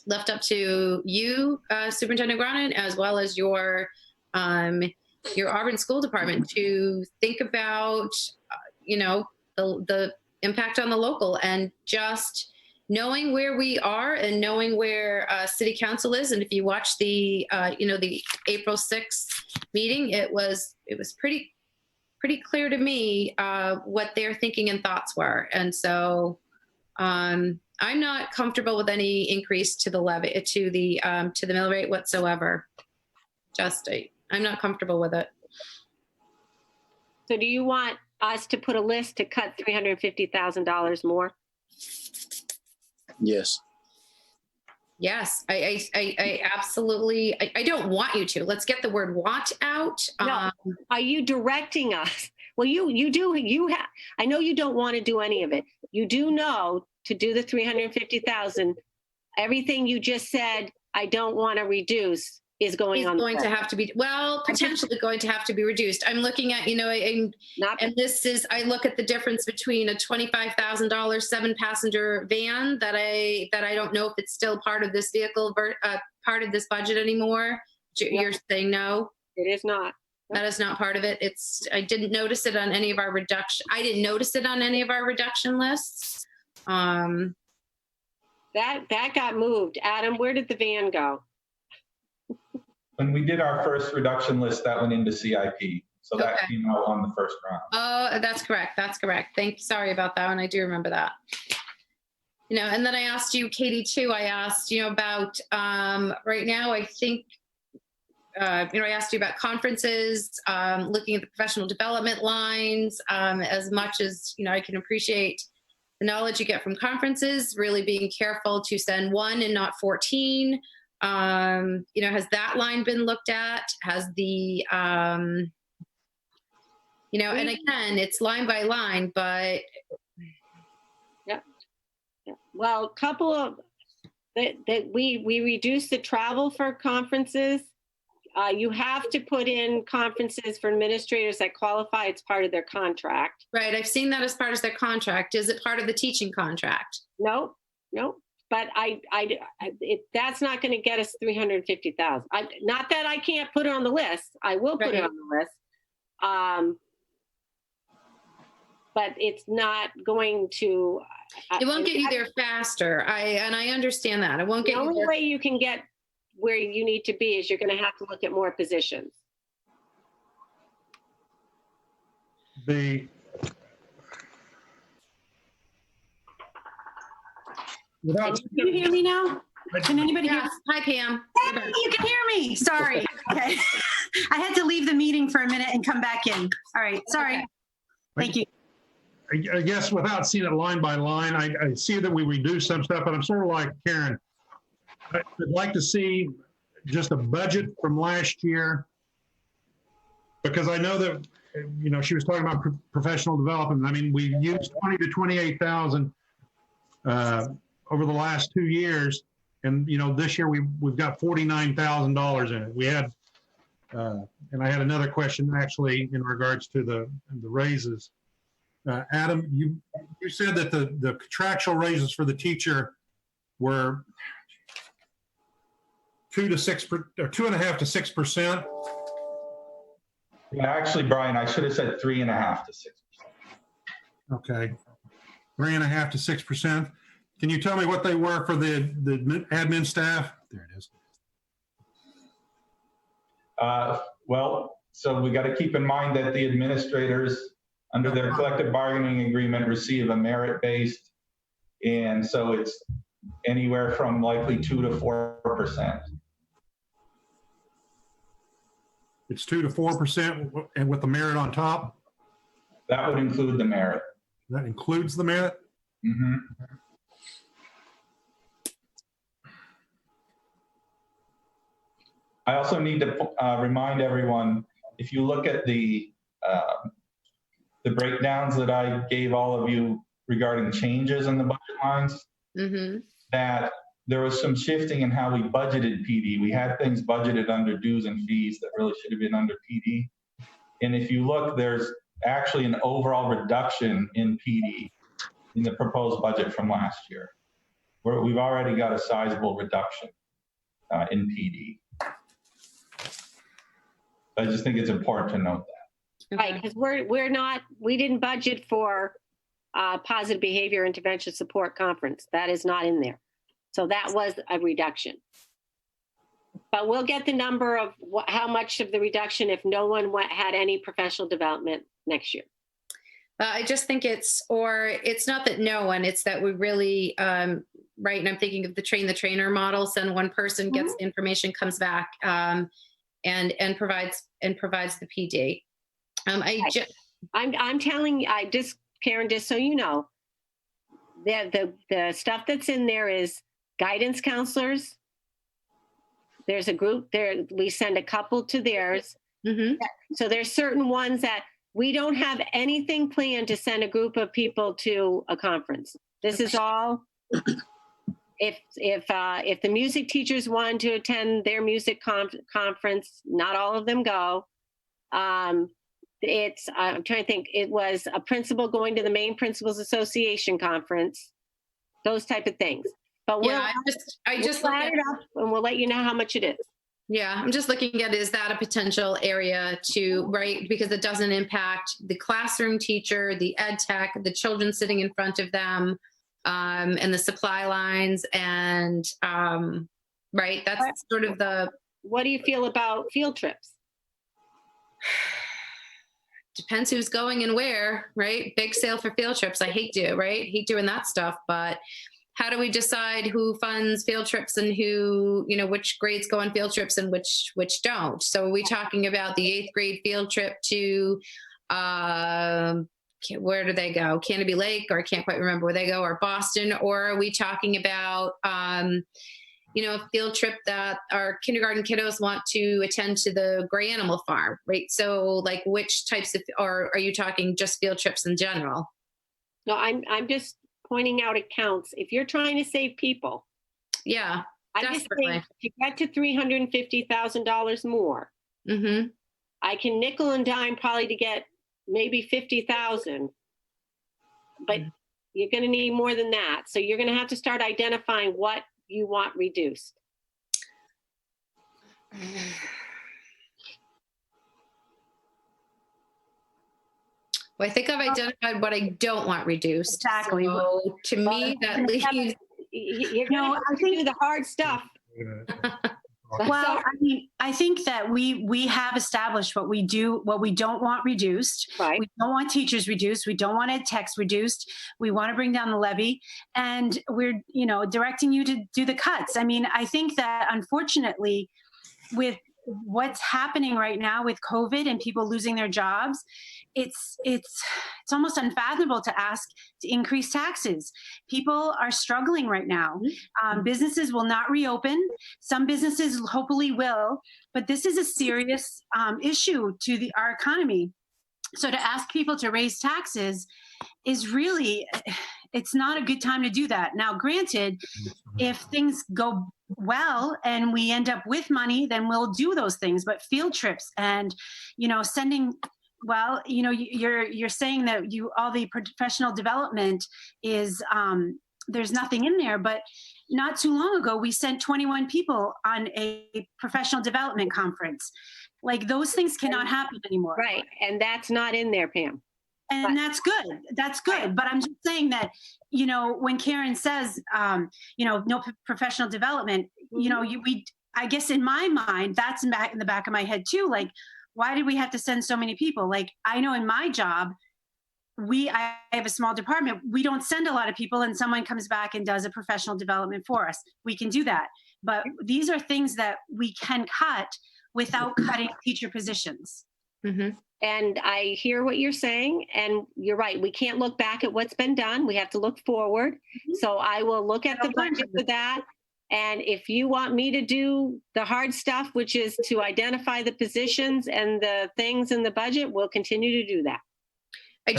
left up to you, Superintendent Gronin, as well as your Auburn School Department to think about, the impact on the local, and just knowing where we are and knowing where City Council is. And if you watch the April 6th meeting, it was pretty clear to me what their thinking and thoughts were. And so I'm not comfortable with any increase to the levy, to the mill rate whatsoever. I'm not comfortable with it. So do you want us to put a list to cut $350,000 more? Yes. Yes, I absolutely, I don't want you to. Let's get the word want out. No. Are you directing us? Well, I know you don't want to do any of it. You do know to do the 350,000, everything you just said, I don't want to reduce, is going on. It's going to have to be, potentially going to have to be reduced. I'm looking at, and this is, I look at the difference between a $25,000 7-passenger van that I don't know if it's still part of this vehicle, part of this budget anymore. You're saying no? It is not. That is not part of it. I didn't notice it on any of our reduction. I didn't notice it on any of our reduction lists. That got moved. Adam, where did the van go? When we did our first reduction list, that went into CIP. So that came out on the first round. Oh, that's correct. That's correct. Sorry about that one. I do remember that. And then I asked you, Katie, too. I asked, about right now, I think, I asked you about conferences, looking at the professional development lines, as much as, I can appreciate the knowledge you get from conferences, really being careful to send 1 and not 14. Has that line been looked at? Has the, and again, it's line by line, but. Yeah. Well, a couple of, that we reduced the travel for conferences. You have to put in conferences for administrators that qualify. It's part of their contract. Right. I've seen that as part of their contract. Is it part of the teaching contract? No. But that's not going to get us 350,000. Not that I can't put it on the list. I will put it on the list. But it's not going to. It won't get you there faster. I understand that. It won't get you there. The only way you can get where you need to be is you're going to have to look at more positions. Can you hear me now? Can anybody hear me? Hi, Pam. Hey, you can hear me. Sorry. Okay. I had to leave the meeting for a minute and come back in. All right. Sorry. Okay. Thank you. I guess without seeing it line by line, I see that we reduced some stuff, but I'm sort of like Karen. I'd like to see just a budget from last year, because I know that, she was talking about professional development. I mean, we used 20 to 28,000 over the last 2 years. And, this year we've got $49,000 in it. We had, and I had another question actually in regards to the raises. Adam, you said that the contractual raises for the teacher were 2.5 to 6%. Yeah, actually, Brian, I should have said 3.5 to 6%. Okay, 3.5 to 6%. Can you tell me what they were for the admin staff? There it is. Well, so we got to keep in mind that the administrators, under their collective bargaining agreement, receive a merit-based, and so it's anywhere from likely 2 to 4%. It's 2 to 4%, and with the merit on top? That would include the merit. That includes the merit? Mm-hmm. I also need to remind everyone, if you look at the breakdowns that I gave all of you regarding changes in the budget lines, that there was some shifting in how we budgeted PD. We had things budgeted under dues and fees that really should have been under PD. And if you look, there's actually an overall reduction in PD in the proposed budget from last year. we've already got a sizable reduction in PD. I just think it's important to note that. Right, because we didn't budget for positive behavior intervention support conference. That is not in there. So that was a reduction. But we'll get the number of how much of the reduction if no one had any professional development next year. I just think it's not that no one, it's that we really, right, and I'm thinking of the train the trainer model, send one person, gets the information, comes back, and provides the PD. I'm telling you, Karen, just so you know, the stuff that's in there is guidance counselors. There's a group there, we send a couple to theirs. So there's certain ones that we don't have anything planned to send a group of people to a conference. This is all, if the music teachers want to attend their music conference, not all of them go. I'm trying to think, it was a principal going to the Maine Principals Association conference, those type of things. But we'll add it up and we'll let you know how much it is. Yeah, I'm just looking at, is that a potential area to, right? Because it doesn't impact the classroom teacher, the ed tech, the children sitting in front of them, and the supply lines, and right, that's sort of the. What do you feel about field trips? Depends who's going and where, right? Big sale for field trips. I hate doing that stuff, but how do we decide who funds field trips and who, which grades go on field trips and which don't? So are we talking about the 8th grade field trip to, where do they go? Canopy Lake, or I can't quite remember where they go, or Boston? Or are we talking about, a field trip that our kindergarten kiddos want to attend to the Gray Animal Farm, right? So like which types of, or are you talking just field trips in general? No, I'm just pointing out accounts. If you're trying to save people. Yeah, I just think to get to $350,000 more, I can nickel and dime probably to get maybe 50,000, but you're going to need more than that. So you're going to have to start identifying what you want reduced. Well, I think I've identified what I don't want reduced. Exactly. So to me, that leaves. You're going to have to do the hard stuff. Well, I think that we have established what we don't want reduced. Right. We don't want teachers reduced. We don't want ed techs reduced. We want to bring down the levy, and we're, directing you to do the cuts. I think that unfortunately, with what's happening right now with COVID and people losing their jobs, it's almost unfathomable to ask to increase taxes. People are struggling right now. Businesses will not reopen. Some businesses hopefully will, but this is a serious issue to our economy. So to ask people to raise taxes is really, it's not a good time to do that. Now, granted, if things go well and we end up with money, then we'll do those things. But field trips and, sending, well, you're saying that all the professional development is, there's nothing in there, but not too long ago, we sent 21 people on a professional development conference. Like those things cannot happen anymore. Right. And that's not in there, Pam. And that's good. That's good. Right. But I'm just saying that, when Karen says, no professional development, I guess in my mind, that's in the back of my head too. Like, why did we have to send so many people? Like, I know in my job, I have a small department. We don't send a lot of people and someone comes back and does a professional development for us. We can do that. But these are things that we can cut without cutting teacher positions. And I hear what you're saying, and you're right. We can't look back at what's been done. We have to look forward. So I will look at the budget for that. And if you want me to do the hard stuff, which is to identify the positions and the things in the budget, we'll continue to do that. I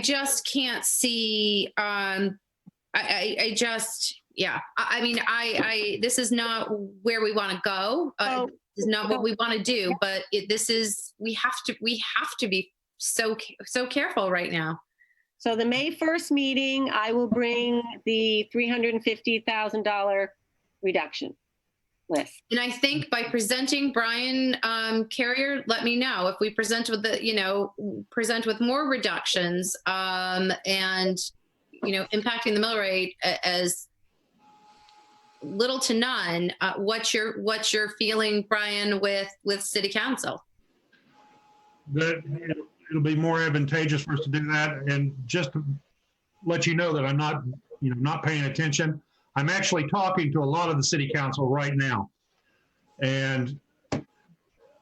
just can't see, this is not where we want to go. This is not what we want to do, but we have to be so careful right now. So the May 1st meeting, I will bring the $350,000 reduction list. And I think by presenting Brian Carrier, let me know if we present with present with more reductions and, impacting the mill rate as little to none. What's your feeling, Brian, with city council? That it'll be more advantageous for us to do that. And just to let you know that I'm not paying attention. I'm actually talking to a lot of the city council right now. And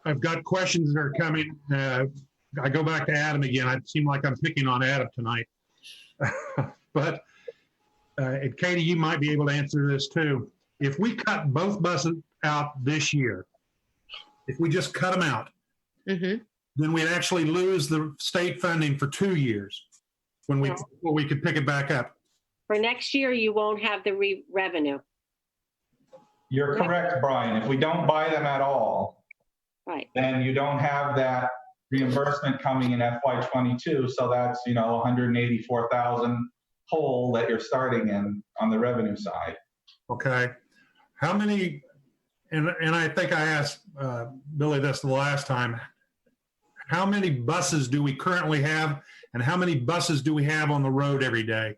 I've got questions that are coming. I go back to Adam again. I seem like I'm picking on Adam tonight. But and Katie, you might be able to answer this too. If we cut both buses out this year, if we just cut them out, then we'd actually lose the state funding for 2 years when we could pick it back up. For next year, you won't have the revenue. You're correct, Brian. If we don't buy them at all, Right. then you don't have that reimbursement coming in FY22. So that's, 184,000 hole that you're starting in on the revenue side. Okay. How many, and I think I asked Billy this the last time, how many buses do we currently have and how many buses do we have on the road every day?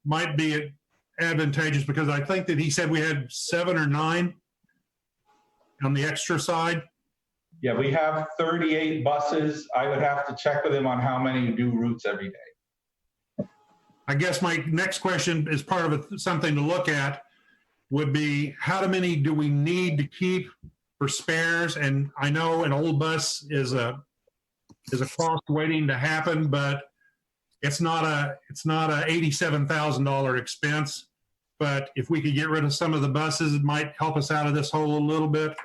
Might be advantageous because I think that he said we had 7 or 9 on the extra side. Yeah, we have 38 buses. I would have to check with him on how many do routes every day. I guess my next question is part of something to look at would be how many do we need to keep for spares? And I know an old bus is a cost waiting to happen, but it's not a $87,000 expense. But if we could get rid of some of the buses, it might help us out of this hole a little bit.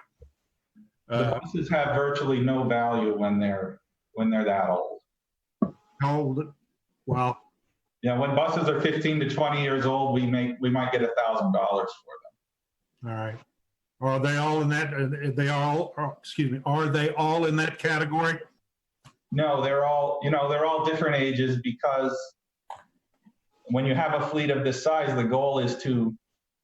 The buses have virtually no value when they're that old. How old? Well, yeah, when buses are 15 to 20 years old, we might get $1,000 for them. All right. Are they all in that? Are they all in that category? No, they're all different ages because when you have a fleet of this size, the goal is to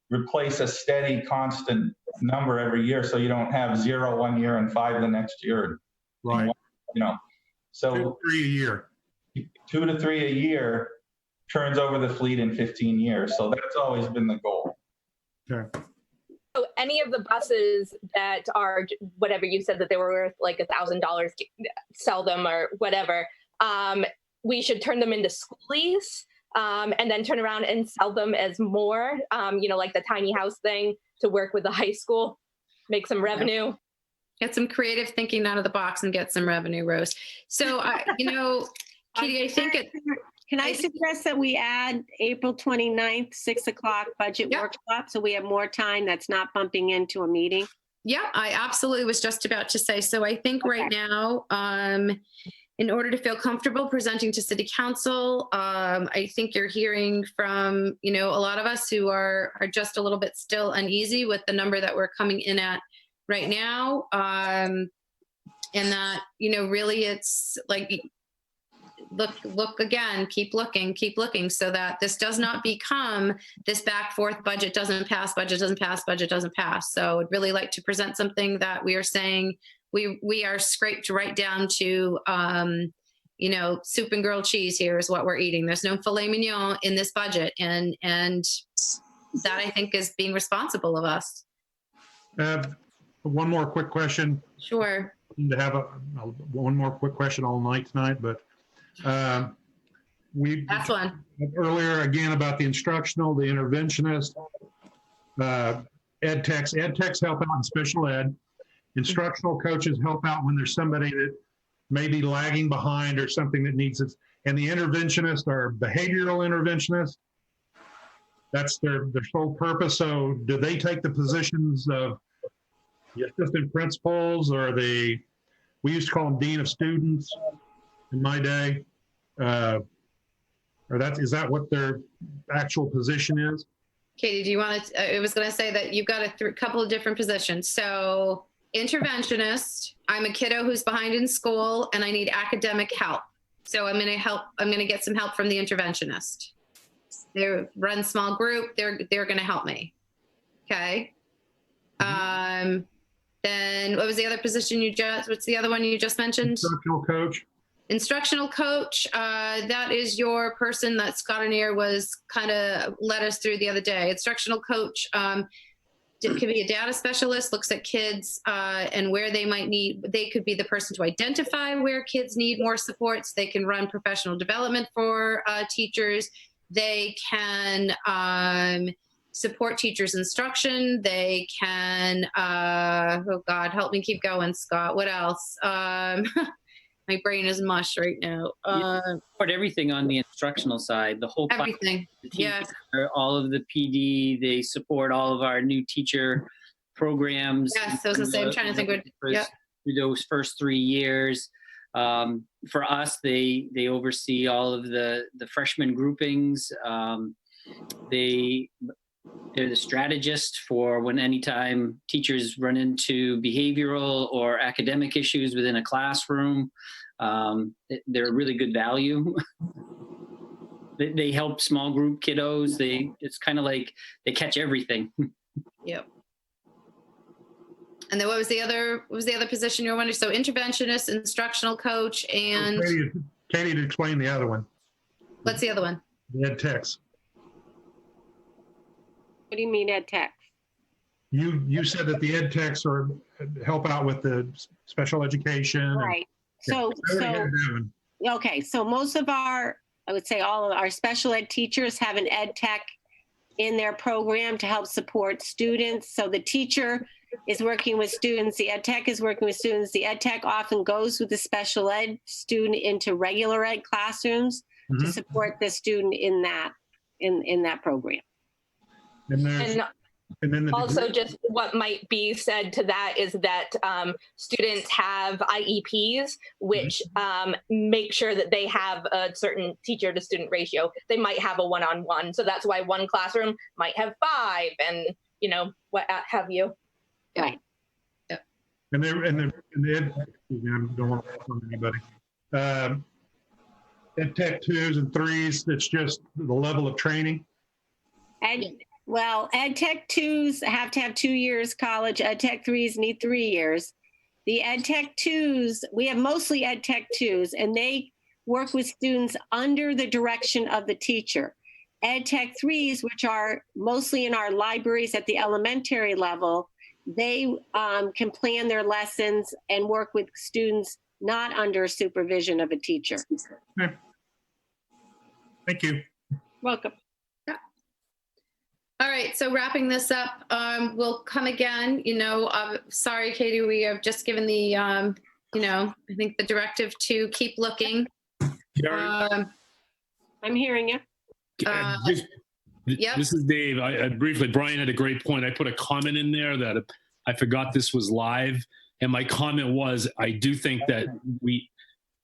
replace a steady, constant number every year, so you don't have 0 one year and 5 the next year. Right. So 2 to 3 a year. 2 to 3 a year turns over the fleet in 15 years. So that's always been the goal. Okay. So any of the buses that are whatever you said that they were worth like $1,000, sell them or whatever. We should turn them into schoolies and then turn around and sell them as more. Like the tiny house thing to work with the high school, make some revenue. Get some creative thinking out of the box and get some revenue, Rose. So, Katie, I think Can I suggest that we add April 29th, 6 o'clock budget workshop so we have more time that's not bumping into a meeting? Yeah, I absolutely was just about to say. So I think right now, in order to feel comfortable presenting to City Council, I think you're hearing from, a lot of us who are just a little bit still uneasy with the number that we're coming in at right now. And that, really it's like, look again, keep looking so that this does not become this back forth budget doesn't pass. So I'd really like to present something that we are saying we are scraped right down to, soup and grilled cheese here is what we're eating. There's no filet mignon in this budget. And that I think is being responsible of us. One more quick question. Sure. To have one more quick question all night tonight, but we that's one earlier again about the instructional, the interventionist, ed techs help out in special ed. Instructional coaches help out when there's somebody that may be lagging behind or something that needs it. And the interventionists are behavioral interventionists. That's their sole purpose. So do they take the positions of the assistant principals or we used to call them dean of students in my day? Is that what their actual position is? Katie, do you want to, I was going to say that you've got a couple of different positions. So interventionist, I'm a kiddo who's behind in school and I need academic help. So I'm going to get some help from the interventionist. They run small group. They're going to help me. Okay. Then what was the other position what's the other one you just mentioned? Instructional coach. Instructional coach. That is your person that Scott Anier was kind of led us through the other day. Instructional coach could be a data specialist, looks at kids and where they might need, they could be the person to identify where kids need more supports. They can run professional development for teachers. They can support teachers' instruction. They can, oh God, help me keep going, Scott. What else? My brain is mush right now. Support everything on the instructional side, the whole Everything. Yeah. All of the PD, they support all of our new teacher programs. Yes, I was gonna say, I'm trying to think through those first 3 years. For us, they oversee all of the freshman groupings. They're the strategist for when anytime teachers run into behavioral or academic issues within a classroom. They're a really good value. They help small group kiddos. It's kind of like they catch everything. Yep. And then what was the other position you were wondering? So interventionist, instructional coach, and Katie to explain the other one. What's the other one? The ed techs. What do you mean ed tech? You said that the ed techs help out with the special education. Right. So most of I would say all of our special ed teachers have an ed tech in their program to help support students. So the teacher is working with students, the ed tech is working with students. The ed tech often goes with the special ed student into regular ed classrooms to support the student in that program. And then also just what might be said to that is that students have IEPs, which make sure that they have a certain teacher to student ratio. They might have a one-on-one. So that's why one classroom might have 5 and, what have you. Right. Yep. And the ed, excuse me, I don't want to call on anybody. Ed tech 2s and 3s, it's just the level of training. Well, Ed Tech 2s have to have 2 years college. Ed Tech 3s need 3 years. The Ed Tech 2s, we have mostly Ed Tech 2s, and they work with students under the direction of the teacher. Ed Tech 3s, which are mostly in our libraries at the elementary level, they can plan their lessons and work with students not under supervision of a teacher. Okay. Thank you. Welcome. All right, so wrapping this up, we'll come again. Sorry, Katie, we have just given the, I think the directive to keep looking. I'm hearing you. Yep. This is Dave. I briefly, Brian had a great point. I put a comment in there that I forgot this was live. And my comment was, I do think that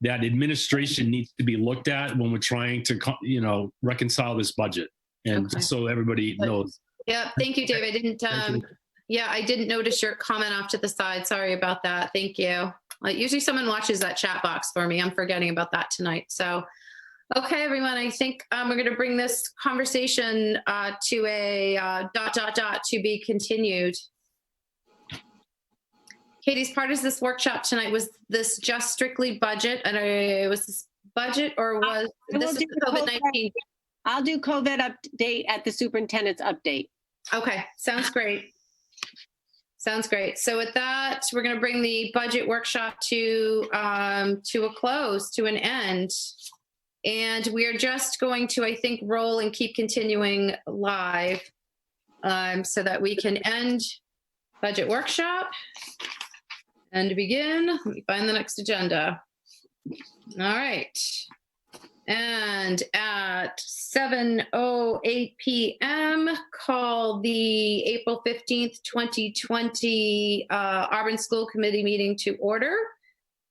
that administration needs to be looked at when we're trying to, reconcile this budget. And just so everybody knows. Yeah, thank you, Dave. I didn't, I didn't notice your comment off to the side. Sorry about that. Thank you. Usually someone watches that chat box for me. I'm forgetting about that tonight. So, okay, everyone, I think we're going to bring this conversation to a ... to be continued. Katie's part of this workshop tonight, was this just strictly budget? And was this budget or was this COVID-19? I'll do COVID update at the superintendent's update. Okay, sounds great. Sounds great. So with that, we're going to bring the budget workshop to a close, to an end. And we are just going to, I think, roll and keep continuing live so that we can end budget workshop and begin. Let me find the next agenda. All right. And at 7:08 p.m., call the April 15th, 2020 Auburn School Committee meeting to order.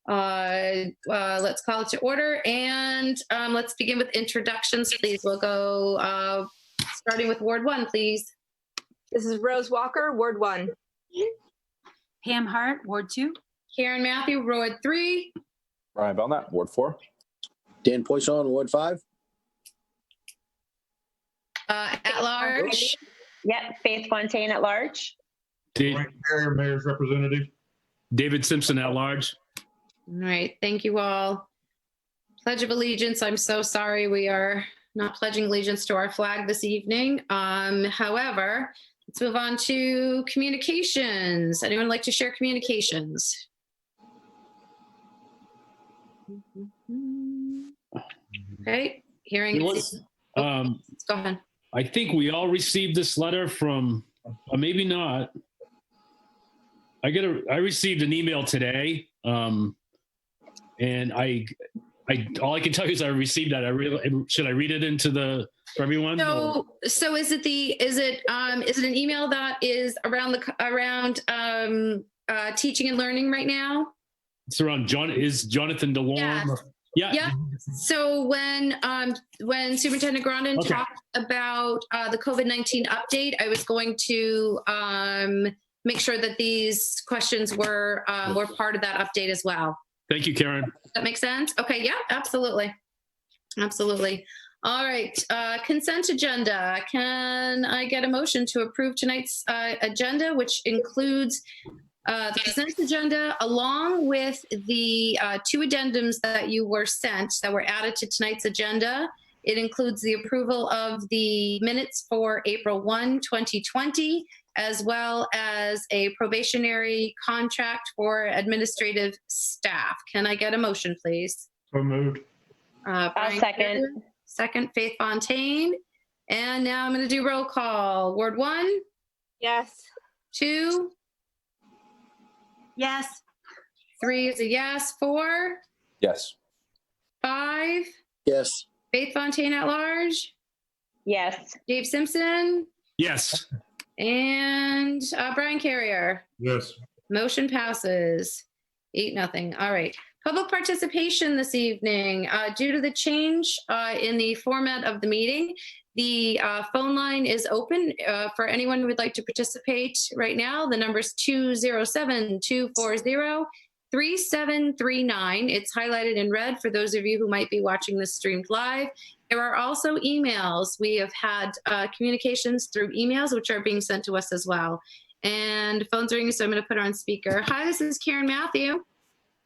Let's call it to order, and let's begin with introductions, please. We'll go starting with Ward 1, please. This is Rose Walker, Ward 1. Pam Hart, Ward 2. Karen Matthew, Ward 3. Brian Belknap, Ward 4. Dan Poisson, Ward 5. At large. Yep, Faith Fontaine at large. Frank Carrier, Mayor's Representative. David Simpson at large. All right, thank you all. Pledge of Allegiance, I'm so sorry we are not pledging allegiance to our flag this evening. However, let's move on to communications. Anyone like to share communications? Okay, hearing. There was, Go ahead. I think we all received this letter from, maybe not. I received an email today, and all I can tell you is I received that. Should I read it for everyone? So is it an email that is around teaching and learning right now? It's around Jonathan DeLorme? Yeah. Yeah. So when Superintendent Grondin talked about the COVID-19 update, I was going to make sure that these questions were part of that update as well. Thank you, Karen. Does that make sense? Okay. Yeah, absolutely. Absolutely. All right. Consent agenda. Can I get a motion to approve tonight's agenda, which includes the consent agenda, along with the two addendums that you were sent that were added to tonight's agenda. It includes the approval of the minutes for April 1, 2020, as well as a probationary contract for administrative staff. Can I get a motion, please? So moved. I'll second. Second, Faith Fontaine. And now I'm going to do roll call. Ward 1, Yes. 2, Yes. 3 is a yes, 4, Yes. 5, Yes. Faith Fontaine at large, Yes. Dave Simpson, Yes. and Brian Carrier. Yes. Motion passes 8-0. All right. Public participation this evening. Due to the change in the format of the meeting, the phone line is open for anyone who would like to participate right now. The number is 207-240-3739. It's highlighted in red for those of you who might be watching this streamed live. There are also emails. We have had communications through emails, which are being sent to us as well. And the phone's ringing, so I'm going to put her on speaker. Hi, this is Karen Matthew.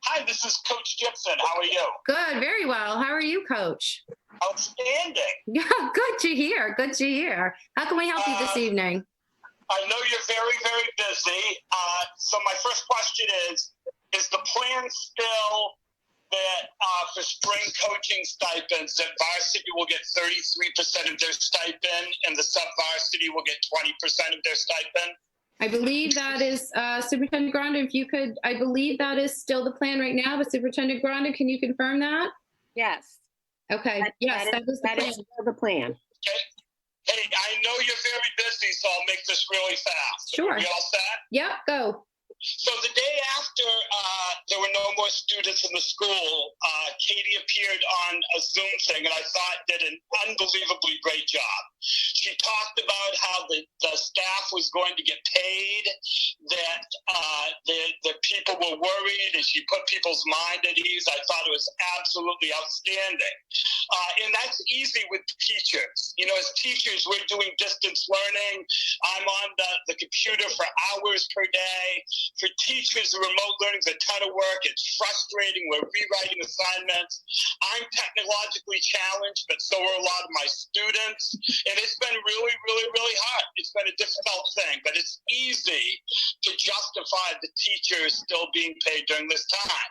Hi, this is Coach Gibson. How are you? Good, very well. How are you, Coach? Outstanding. Yeah, good to hear. Good to hear. How can we help you this evening? I know you're very, very busy. So my first question is the plan still that for spring coaching stipends that varsity will get 33% of their stipend and the sub-varsity will get 20% of their stipend? I believe that is Superintendent Grondin. If you could, I believe that is still the plan right now. But Superintendent Grondin, can you confirm that? Yes. Okay. Yes, that is the plan. still the plan. Okay. Hey, I know you're very busy, so I'll make this really fast. Sure. Are we all set? Yep. Go. So the day after there were no more students in the school, Katie appeared on a Zoom thing, and I thought did an unbelievably great job. She talked about how the staff was going to get paid, that the people were worried, and she put people's mind at ease. I thought it was absolutely outstanding. And that's easy with teachers. You know, as teachers, we're doing distance learning. I'm on the computer for hours per day. For teachers, the remote learning is a ton of work. It's frustrating. We're rewriting assignments. I'm technologically challenged, but so are a lot of my students. And it's been really, really, really hard. It's been a difficult thing, but it's easy to justify the teachers still being paid during this time.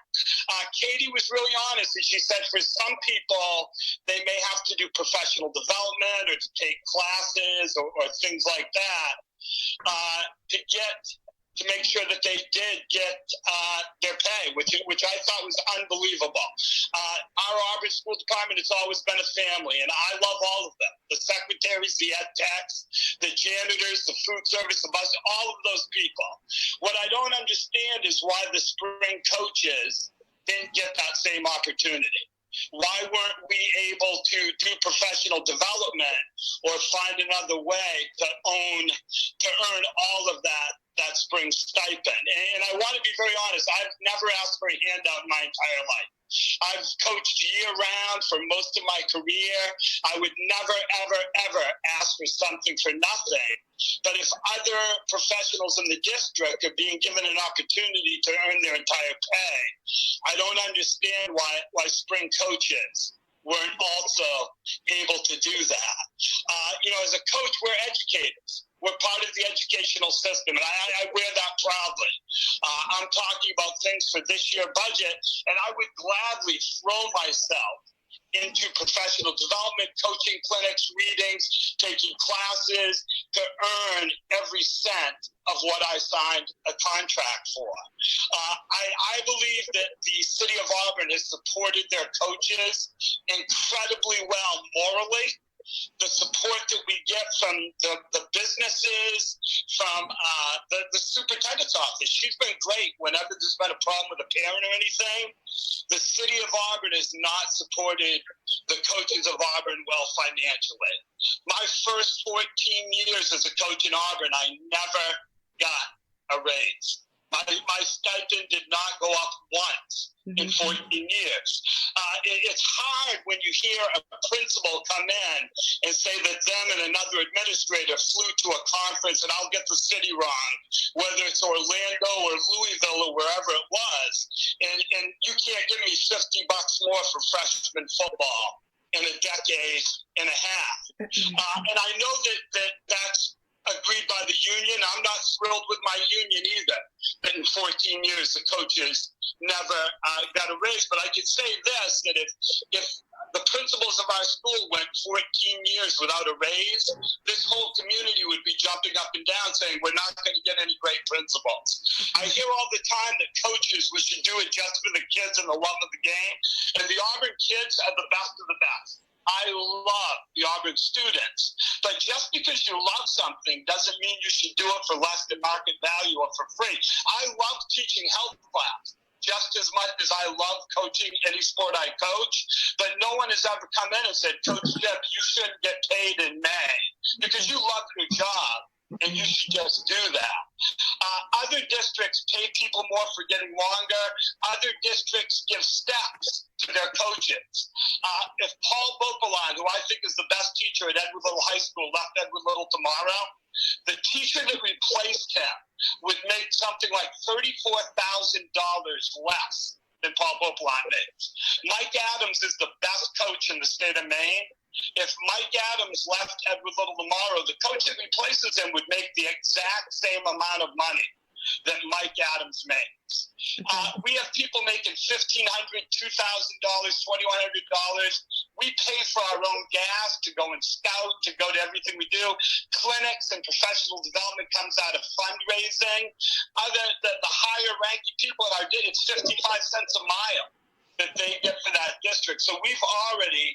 Katie was really honest, and she said for some people, they may have to do professional development or to take classes or things like that to make sure that they did get their pay, which I thought was unbelievable. Our Auburn School Department has always been a family, and I love all of them. The secretaries, the ed techs, the janitors, the food service, the bus, all of those people. What I don't understand is why the spring coaches didn't get that same opportunity. Why weren't we able to do professional development or find another way to earn all of that that spring stipend. And I want to be very honest, I've never asked for a handout in my entire life. I've coached year round for most of my career. I would never, ever, ever ask for something for nothing. But if other professionals in the district are being given an opportunity to earn their entire pay, I don't understand why spring coaches weren't also able to do that. As a coach, we're educators. We're part of the educational system, and I wear that proudly. I'm talking about things for this year budget, and I would gladly throw myself into professional development, coaching clinics, readings, taking classes to earn every cent of what I signed a contract for. I believe that the city of Auburn has supported their coaches incredibly well morally. The support that we get from the businesses, from the superintendent's office. She's been great whenever there's been a problem with a parent or anything. The city of Auburn has not supported the coaches of Auburn well financially. My first 14 years as a coach in Auburn, I never got a raise. My stipend did not go up once in 14 years. It's hard when you hear a principal come in and say that them and another administrator flew to a conference, and I'll get the city wrong, whether it's Orlando or Louisville or wherever it was, and you can't give me $50 more for freshman football in a decade and a half. And I know that's agreed by the union. I'm not thrilled with my union either, that in 14 years the coaches never got a raise. But I can say this, that if the principals of our school went 14 years without a raise, this whole community would be jumping up and down saying, we're not going to get any great principals. I hear all the time that coaches, we should do it just for the kids and the love of the game. And the Auburn kids are the best of the best. I love the Auburn students, but just because you love something doesn't mean you should do it for less than market value or for free. I love teaching health class just as much as I love coaching any sport I coach, but no one has ever come in and said, Coach Jeb, you shouldn't get paid in May because you love your job and you should just do that. Other districts pay people more for getting longer. Other districts give steps to their coaches. If Paul Bopalan, who I think is the best teacher at Edward Little High School, left Edward Little tomorrow, the teacher that replaced him would make something like $34,000 less than Paul Bopalan makes. Mike Adams is the best coach in the state of Maine. If Mike Adams left Edward Little tomorrow, the coach that replaces him would make the exact same amount of money that Mike Adams makes. We have people making $1,500, $2,000, $2,100. We pay for our own gas to go and scout, to go to everything we do. Clinics and professional development comes out of fundraising. The higher ranking people in our it's 55 cents a mile that they get for that district. So we've already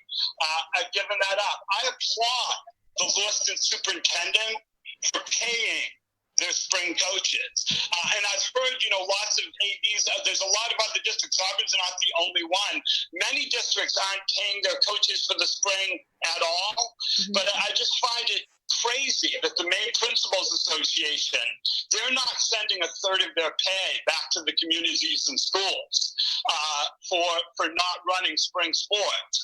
given that up. I applaud the Lewiston superintendent for paying their spring coaches. And I've heard, lots of ADs, there's a lot of other districts. Auburn's not the only one. Many districts aren't paying their coaches for the spring at all. But I just find it crazy that the Maine Principals Association, they're not sending a third of their pay back to the communities and schools for not running spring sports.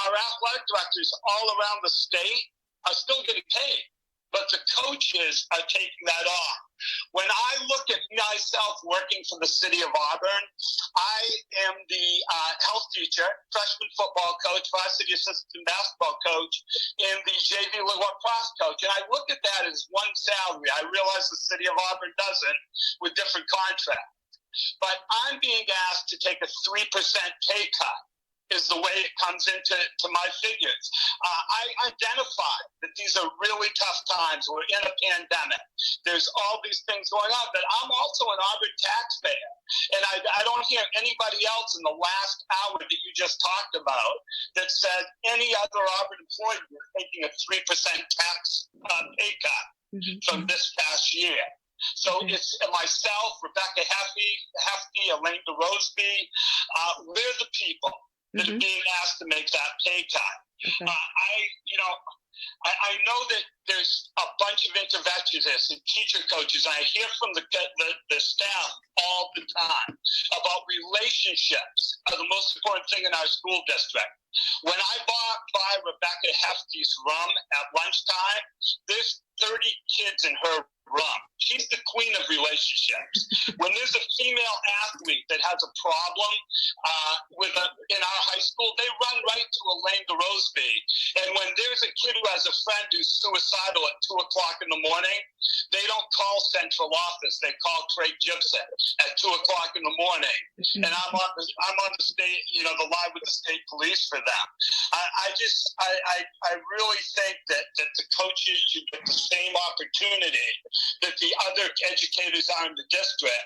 Our athletic directors all around the state are still getting paid, but the coaches are taking that off. When I look at myself working for the city of Auburn, I am the health teacher, freshman football coach, varsity assistant basketball coach, and the JV lacrosse coach. And I look at that as one salary. I realize the city of Auburn doesn't with different contracts. But I'm being asked to take a 3% pay cut is the way it comes into my figures. I identify that these are really tough times. We're in a pandemic. There's all these things going on, but I'm also an Auburn taxpayer. And I don't hear anybody else in the last hour that you just talked about that said any other Auburn employee is taking a 3% tax pay cut from this past year. So it's myself, Rebecca Hefty, Elaine DeRoseby, we're the people that are being asked to make that pay cut. I know that there's a bunch of interventionists and teacher coaches. I hear from the staff all the time about relationships are the most important thing in our school district. When I walk by Rebecca Hefty's room at lunchtime, there's 30 kids in her room. She's the queen of relationships. When there's a female athlete that has a problem in our high school, they run right to Elaine DeRoseby. And when there's a kid who has a friend who's suicidal at 2 o'clock in the morning, they don't call central office. They call Craig Gibson at 2 o'clock in the morning. And I'm on the state, the line with the state police for them. I really think that the coaches should get the same opportunity that the other educators are in the district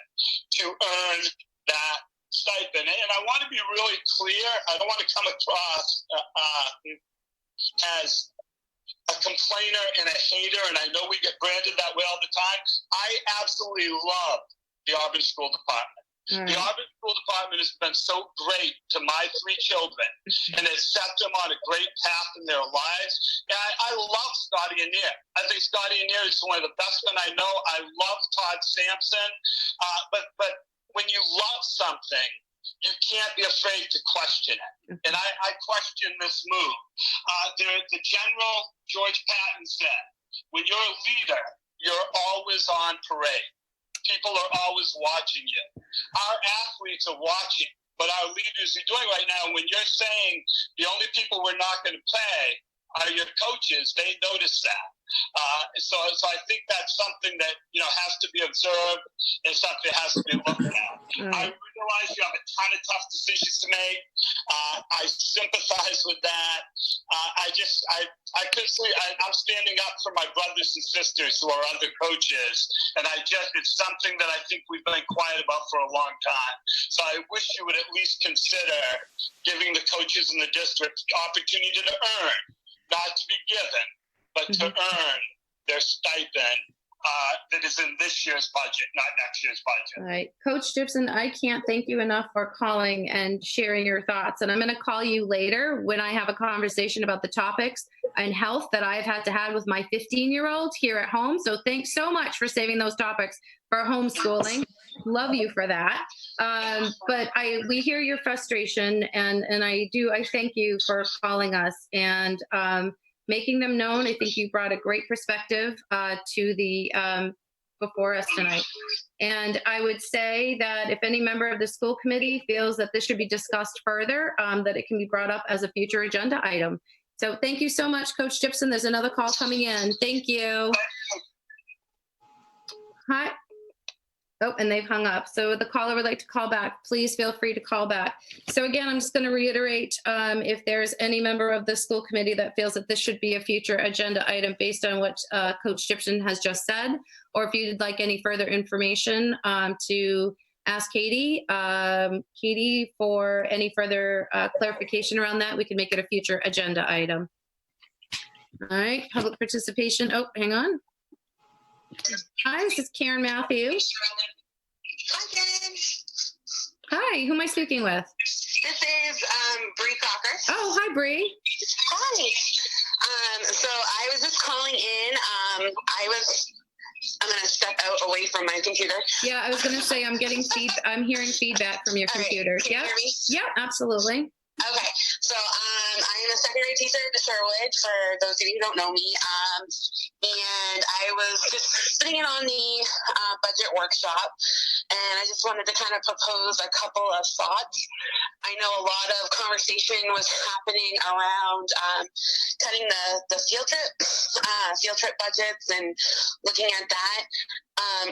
to earn that stipend. And I want to be really clear. I don't want to come across as a complainer and a hater, and I know we get branded that way all the time. I absolutely love the Auburn School Department. Right. The Auburn School Department has been so great to my 3 children and has set them on a great path in their lives. And I love Scotty Anir. I think Scotty Anir is one of the best men I know. I love Todd Sampson. But when you love something, you can't be afraid to question it. And I question this move. The General George Patton said, when you're a leader, you're always on parade. People are always watching you. Our athletes are watching, but our leaders are doing right now. When you're saying the only people we're not going to play are your coaches, they notice that. So I think that's something that has to be observed and something that has to be looked at. I realize you have a ton of tough decisions to make. I sympathize with that. I'm standing up for my brothers and sisters who are other coaches, and it's something that I think we've been quiet about for a long time. So I wish you would at least consider giving the coaches in the district the opportunity to earn, not to be given, but to earn their stipend that is in this year's budget, not next year's budget. All right. Coach Gibson, I can't thank you enough for calling and sharing your thoughts. And I'm going to call you later when I have a conversation about the topics and health that I've had to have with my 15-year-old here at home. So thanks so much for saving those topics for homeschooling. Love you for that. But we hear your frustration, and I thank you for calling us and making them known. I think you brought a great perspective to the before us tonight. And I would say that if any member of the school committee feels that this should be discussed further, that it can be brought up as a future agenda item. So thank you so much, Coach Gibson. There's another call coming in. Thank you. Hi. Oh, and they've hung up. So the caller would like to call back. Please feel free to call back. So again, I'm just going to reiterate, if there's any member of the school committee that feels that this should be a future agenda item based on what Coach Gibson has just said, or if you'd like any further information to ask Katie for any further clarification around that, we can make it a future agenda item. All right, public participation. Oh, hang on. Hi, this is Karen Matthews. Hi, Karen. Hi, who am I speaking with? This is Bree Cocker. Oh, hi, Bree. Hi. So I was just calling in. I'm going to step out away from my computer. Yeah, I was going to say I'm hearing feedback from your computer. Right. Can you hear me? Yeah, absolutely. Okay, so I am a second grade teacher at Sherwood, for those of you who don't know me, and I was just sitting in on the budget workshop, and I just wanted to kind of propose a couple of thoughts. I know a lot of conversation was happening around cutting the field trip budgets and looking at that.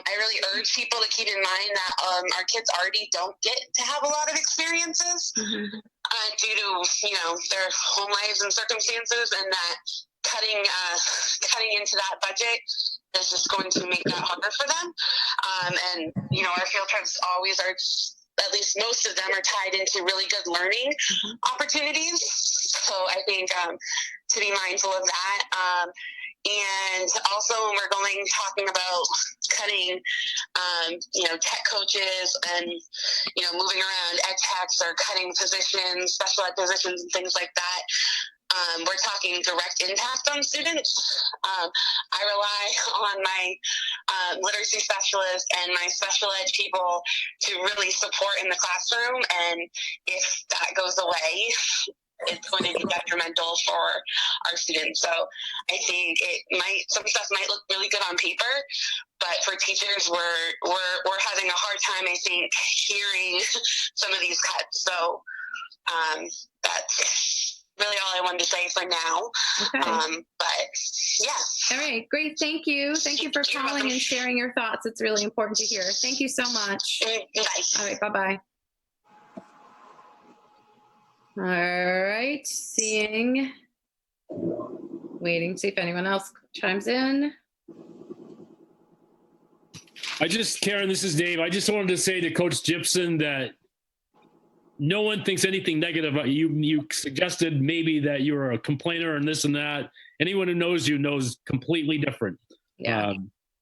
I really urge people to keep in mind that our kids already don't get to have a lot of experiences due to their home lives and circumstances, and that cutting into that budget is just going to make that harder for them. And our field trips always are, at least most of them are tied into really good learning opportunities. So I think to be mindful of that. And also when we're talking about cutting, tech coaches and, moving around ed techs or cutting positions, special ed positions and things like that. we're talking direct impact on students. I rely on my literacy specialist and my special ed people to really support in the classroom. And if that goes away, it's going to be detrimental for our students. So I think some stuff might look really good on paper, but for teachers, we're having a hard time, I think, hearing some of these cuts. So that's really all I wanted to say for now. Okay. But yeah. All right, great. Thank you. Thank you for calling and sharing your thoughts. It's really important to hear. Thank you so much. Bye. All right, bye-bye. All right, waiting to see if anyone else chimes in. Karen, this is Dave. I just wanted to say to Coach Gibson that no one thinks anything negative about you. You suggested maybe that you're a complainer and this and that. Anyone who knows you knows completely different. Yeah.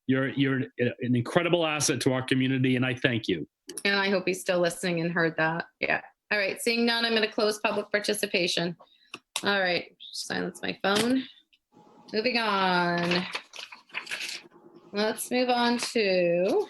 You're an incredible asset to our community, and I thank you. And I hope he's still listening and heard that. Yeah. All right, seeing none, I'm going to close public participation. All right, silence my phone. Moving on. Let's move on to.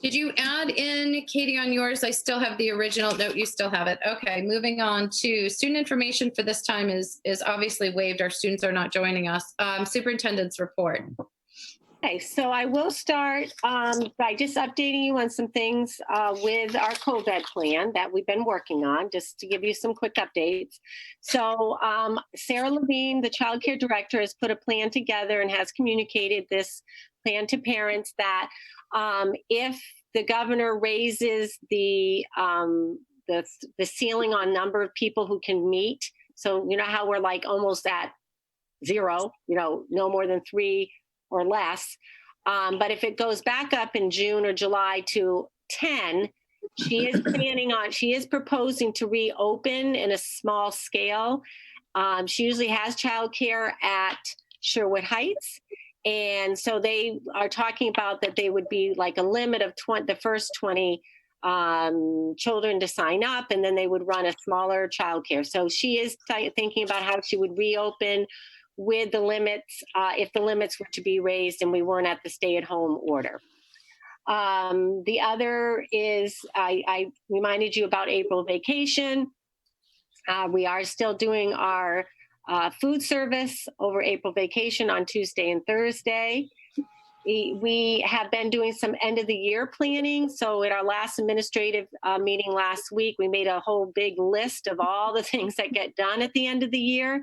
Did you add in, Katie, on yours? I still have the original. No, you still have it. Okay, moving on to student information for this time is obviously waived. Our students are not joining us. Superintendent's report. Okay, so I will start by just updating you on some things with our COVID plan that we've been working on, just to give you some quick updates. So Sarah Levine, the child care director, has put a plan together and has communicated this plan to parents that if the governor raises the ceiling on number of people who can meet, so you know how we're like almost at 0, no more than 3 or less. But if it goes back up in June or July to 10, she is proposing to reopen in a small scale. She usually has childcare at Sherwood Heights. And so they are talking about that they would be like a limit of the first 20 children to sign up, and then they would run a smaller childcare. So she is thinking about how she would reopen with the limits, if the limits were to be raised and we weren't at the stay-at-home order. The other is, I reminded you about April vacation. We are still doing our food service over April vacation on Tuesday and Thursday. We have been doing some end of the year planning. So at our last administrative meeting last week, we made a whole big list of all the things that get done at the end of the year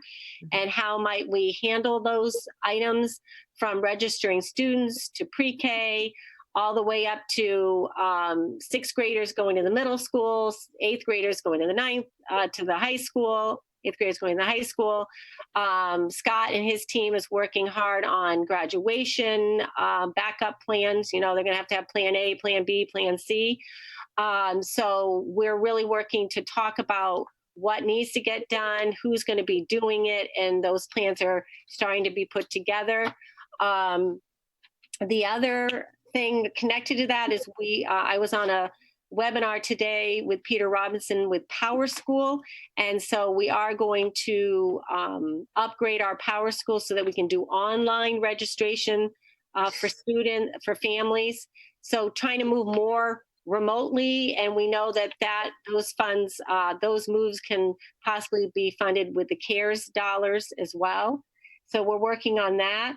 and how might we handle those items, from registering students to pre-K, all the way up to 6th graders going to the middle school, 8th graders going to the 9th, to the high school, 8th graders going to high school. Scott and his team is working hard on graduation, backup plans. They're going to have plan A, plan B, plan C. So we're really working to talk about what needs to get done, who's going to be doing it, and those plans are starting to be put together. The other thing connected to that is I was on a webinar today with Peter Robinson with Power School. And so we are going to upgrade our Power School so that we can do online registration for families. So trying to move more remotely. And we know that those funds, those moves can possibly be funded with the CARES dollars as well. So we're working on that.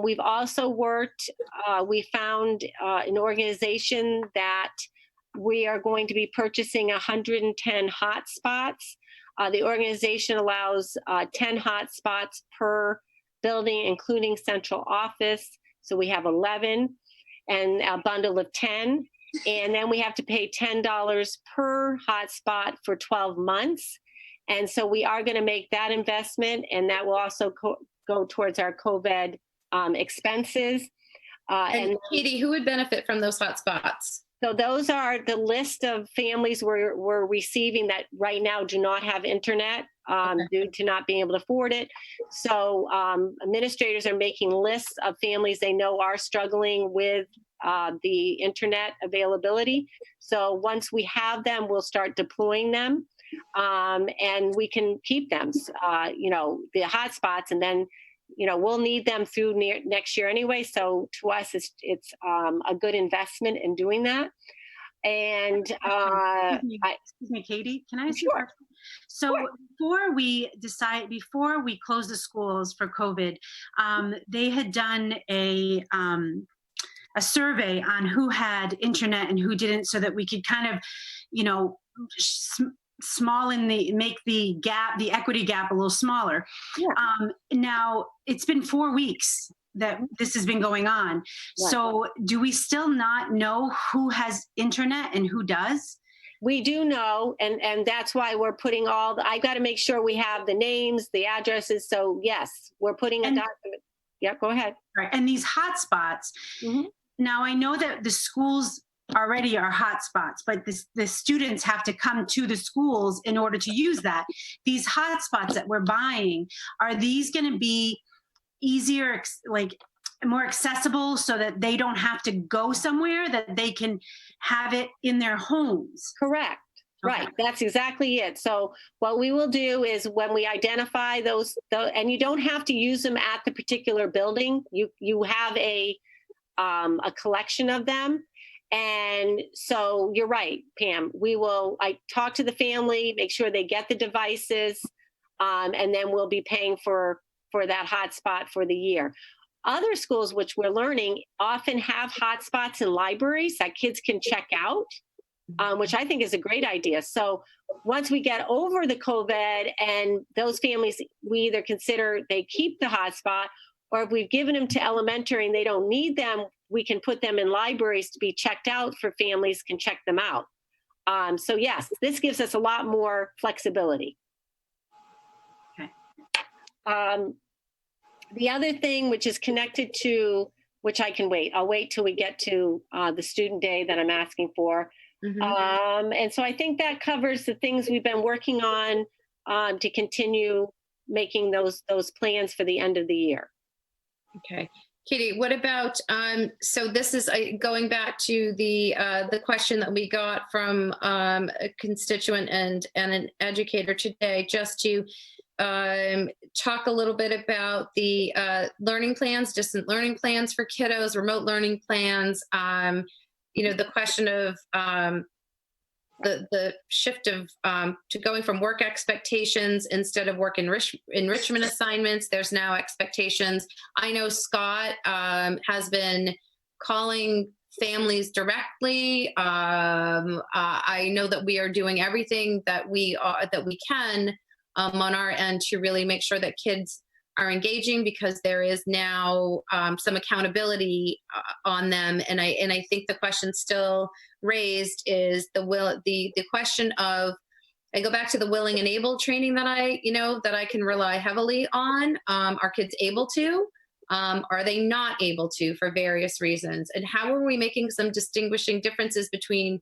We've also worked, we found an organization that we are going to be purchasing 110 hotspots. The organization allows 10 hotspots per building, including central office. So we have 11 and a bundle of 10. And then we have to pay $10 per hotspot for 12 months. And so we are going to make that investment, and that will also go towards our COVID expenses. And Katie, who would benefit from those hotspots? So those are the list of families we're receiving that right now do not have internet due to not being able to afford it. So administrators are making lists of families they know are struggling with the internet availability. So once we have them, we'll start deploying them. and we can keep them, the hot spots, and then, we'll need them through next year anyway. So to us, it's a good investment in doing that. And excuse me, Katie, can I ask you a question? So before we closed the schools for COVID, they had done a survey on who had internet and who didn't, so that we could kind of, make the equity gap a little smaller. Yeah. Now it's been 4 weeks that this has been going on. Right. So do we still not know who has internet and who does? We do know, and that's why we're putting I got to make sure we have the names, the addresses. So yes, we're putting a document. Yeah, go ahead. Right. And these hotspots. Mm-hmm. Now I know that the schools already are hotspots, but the students have to come to the schools in order to use that. These hotspots that we're buying, are these going to be easier, more accessible, so that they don't have to go somewhere, that they can have it in their homes? Correct. Okay. Right. That's exactly it. So what we will do is, when we identify those, and you don't have to use them at the particular building, you have a collection of them. And so you're right, Pam, I talk to the family, make sure they get the devices, and then we'll be paying for that hotspot for the year. Other schools, which we're learning, often have hotspots in libraries that kids can check out, which I think is a great idea. So once we get over the COVID, and those families, we either consider they keep the hotspot, or if we've given them to elementary and they don't need them, we can put them in libraries to be checked out, for families can check them out. So yes, this gives us a lot more flexibility. Okay. The other thing, which is connected to, which I'll wait till we get to the student day that I'm asking for. Mm-hmm. And so I think that covers the things we've been working on to continue making those plans for the end of the year. Okay. Katie, what about, so this is going back to the question that we got from a constituent and an educator today, just to talk a little bit about the learning plans, distant learning plans for kiddos, remote learning plans, the question of the shift of to going from work expectations instead of work enrichment assignments. There's now expectations. I know Scott has been calling families directly. I know that we are doing everything that we can on our end to really make sure that kids are engaging, because there is now some accountability on them. And I think the question still raised is the question of, I go back to the willing and able training that I can rely heavily on. Are kids able to? Are they not able to, for various reasons? And how are we making some distinguishing differences between,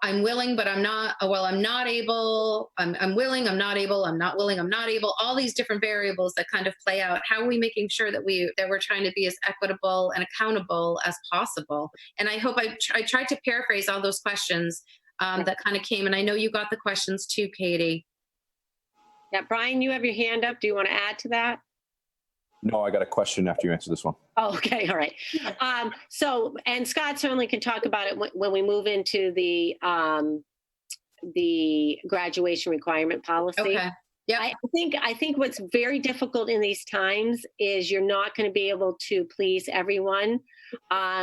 I'm willing, but I'm not, I'm not able, I'm willing, I'm not able, I'm not willing, I'm not able, all these different variables that kind of play out. How are we making sure that we're trying to be as equitable and accountable as possible? And I hope I tried to paraphrase all those questions that kind of came, and I know you got the questions too, Katie. Yeah, Brian, you have your hand up. Do you want to add to that? No, I got a question after you answer this one. Oh, okay. All right. And Scott certainly can talk about it when we move into the graduation requirement policy. Okay. Yeah. I think what's very difficult in these times is you're not going to be able to please everyone.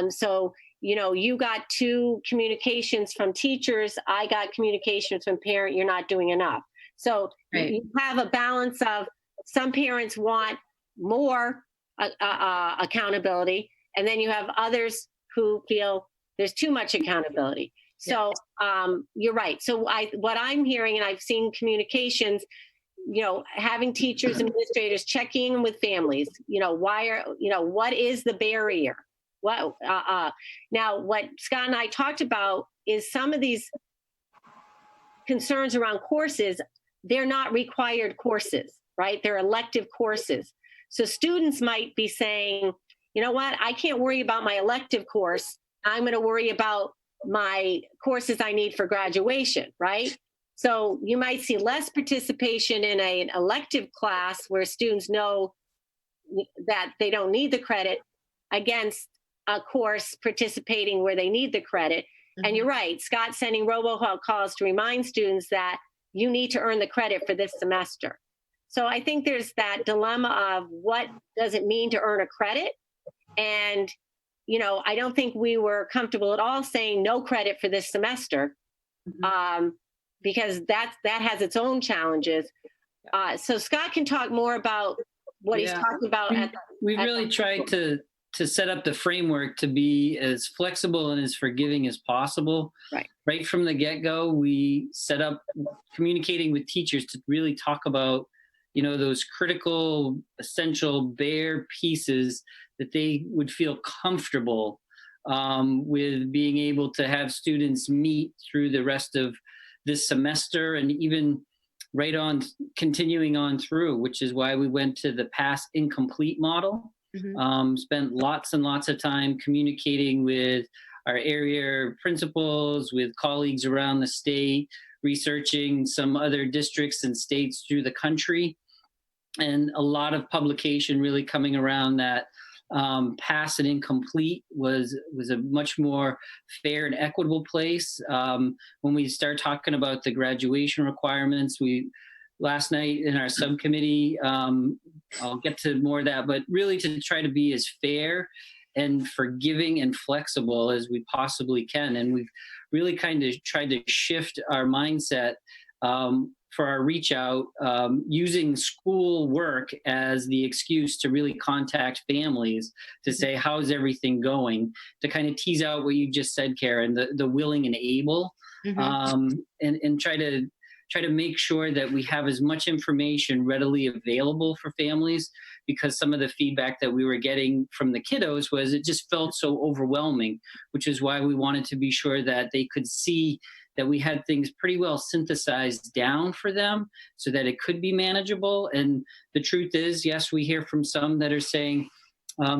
So, you got 2 communications from teachers. I got communications from parent. You're not doing enough. So right. You have a balance of, some parents want more accountability, and then you have others who feel there's too much accountability. So you're right. So what I'm hearing, and I've seen communications, having teachers and administrators checking in with families, what is the barrier? Now what Scott and I talked about is some of these concerns around courses. They're not required courses, right? They're elective courses. So students might be saying, you know what, I can't worry about my elective course. I'm going to worry about my courses I need for graduation, right? So you might see less participation in an elective class where students know that they don't need the credit against a course participating where they need the credit. And you're right, Scott's sending robocalls to remind students that you need to earn the credit for this semester. So I think there's that dilemma of what does it mean to earn a credit? And, you know, I don't think we were comfortable at all saying no credit for this semester, because that has its own challenges. So Scott can talk more about what he's talking about. We really tried to set up the framework to be as flexible and as forgiving as possible. Right from the get-go, we set up communicating with teachers to really talk about, you know, those critical, essential, bare pieces that they would feel comfortable with being able to have students meet through the rest of this semester and even right on continuing on through, which is why we went to the pass incomplete model. Spent lots and lots of time communicating with our area principals, with colleagues around the state, researching some other districts and states through the country, and a lot of publication really coming around that pass and incomplete was a much more fair and equitable place. When we start talking about the graduation requirements, last night in our subcommittee, I'll get to more of that, but really to try to be as fair and forgiving and flexible as we possibly can. And we've really kind of tried to shift our mindset for our reach out, using school work as the excuse to really contact families to say, how's everything going? To kind of tease out what you just said, Karen, the willing and able, and try to make sure that we have as much information readily available for families, because some of the feedback that we were getting from the kiddos was it just felt so overwhelming, which is why we wanted to be sure that they could see that we had things pretty well synthesized down for them so that it could be manageable. And the truth is, yes, we hear from some that are saying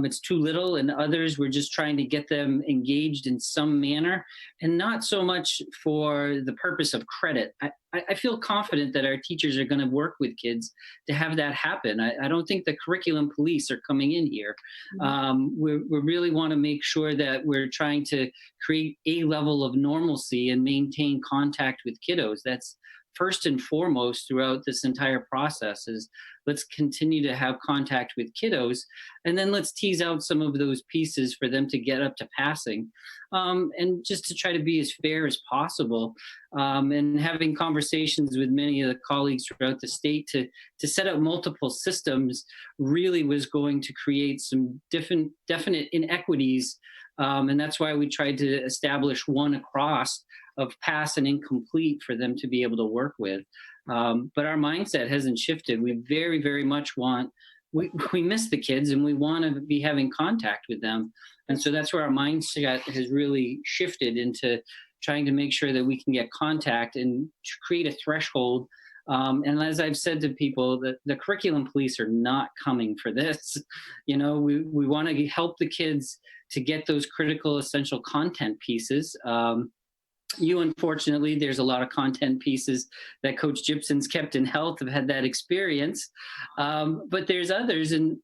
it's too little, and others we're just trying to get them engaged in some manner, and not so much for the purpose of credit. I feel confident that our teachers are going to work with kids to have that happen. I don't think the curriculum police are coming in here. We really want to make sure that we're trying to create a level of normalcy and maintain contact with kiddos. That's first and foremost throughout this entire process. Is let's continue to have contact with kiddos, and then let's tease out some of those pieces for them to get up to passing, and just to try to be as fair as possible, and having conversations with many of the colleagues throughout the state to set up multiple systems really was going to create some definite inequities, and that's why we tried to establish one across of pass and incomplete for them to be able to work with. But our mindset hasn't shifted. We very, very much we miss the kids and we want to be having contact with them. And so that's where our mindset has really shifted into trying to make sure that we can get contact and create a threshold. And as I've said to people, the curriculum police are not coming for this. You know, we want to help the kids to get those critical, essential content pieces. Unfortunately, there's a lot of content pieces that Coach Gibson's kept in health have had that experience, but there's others, and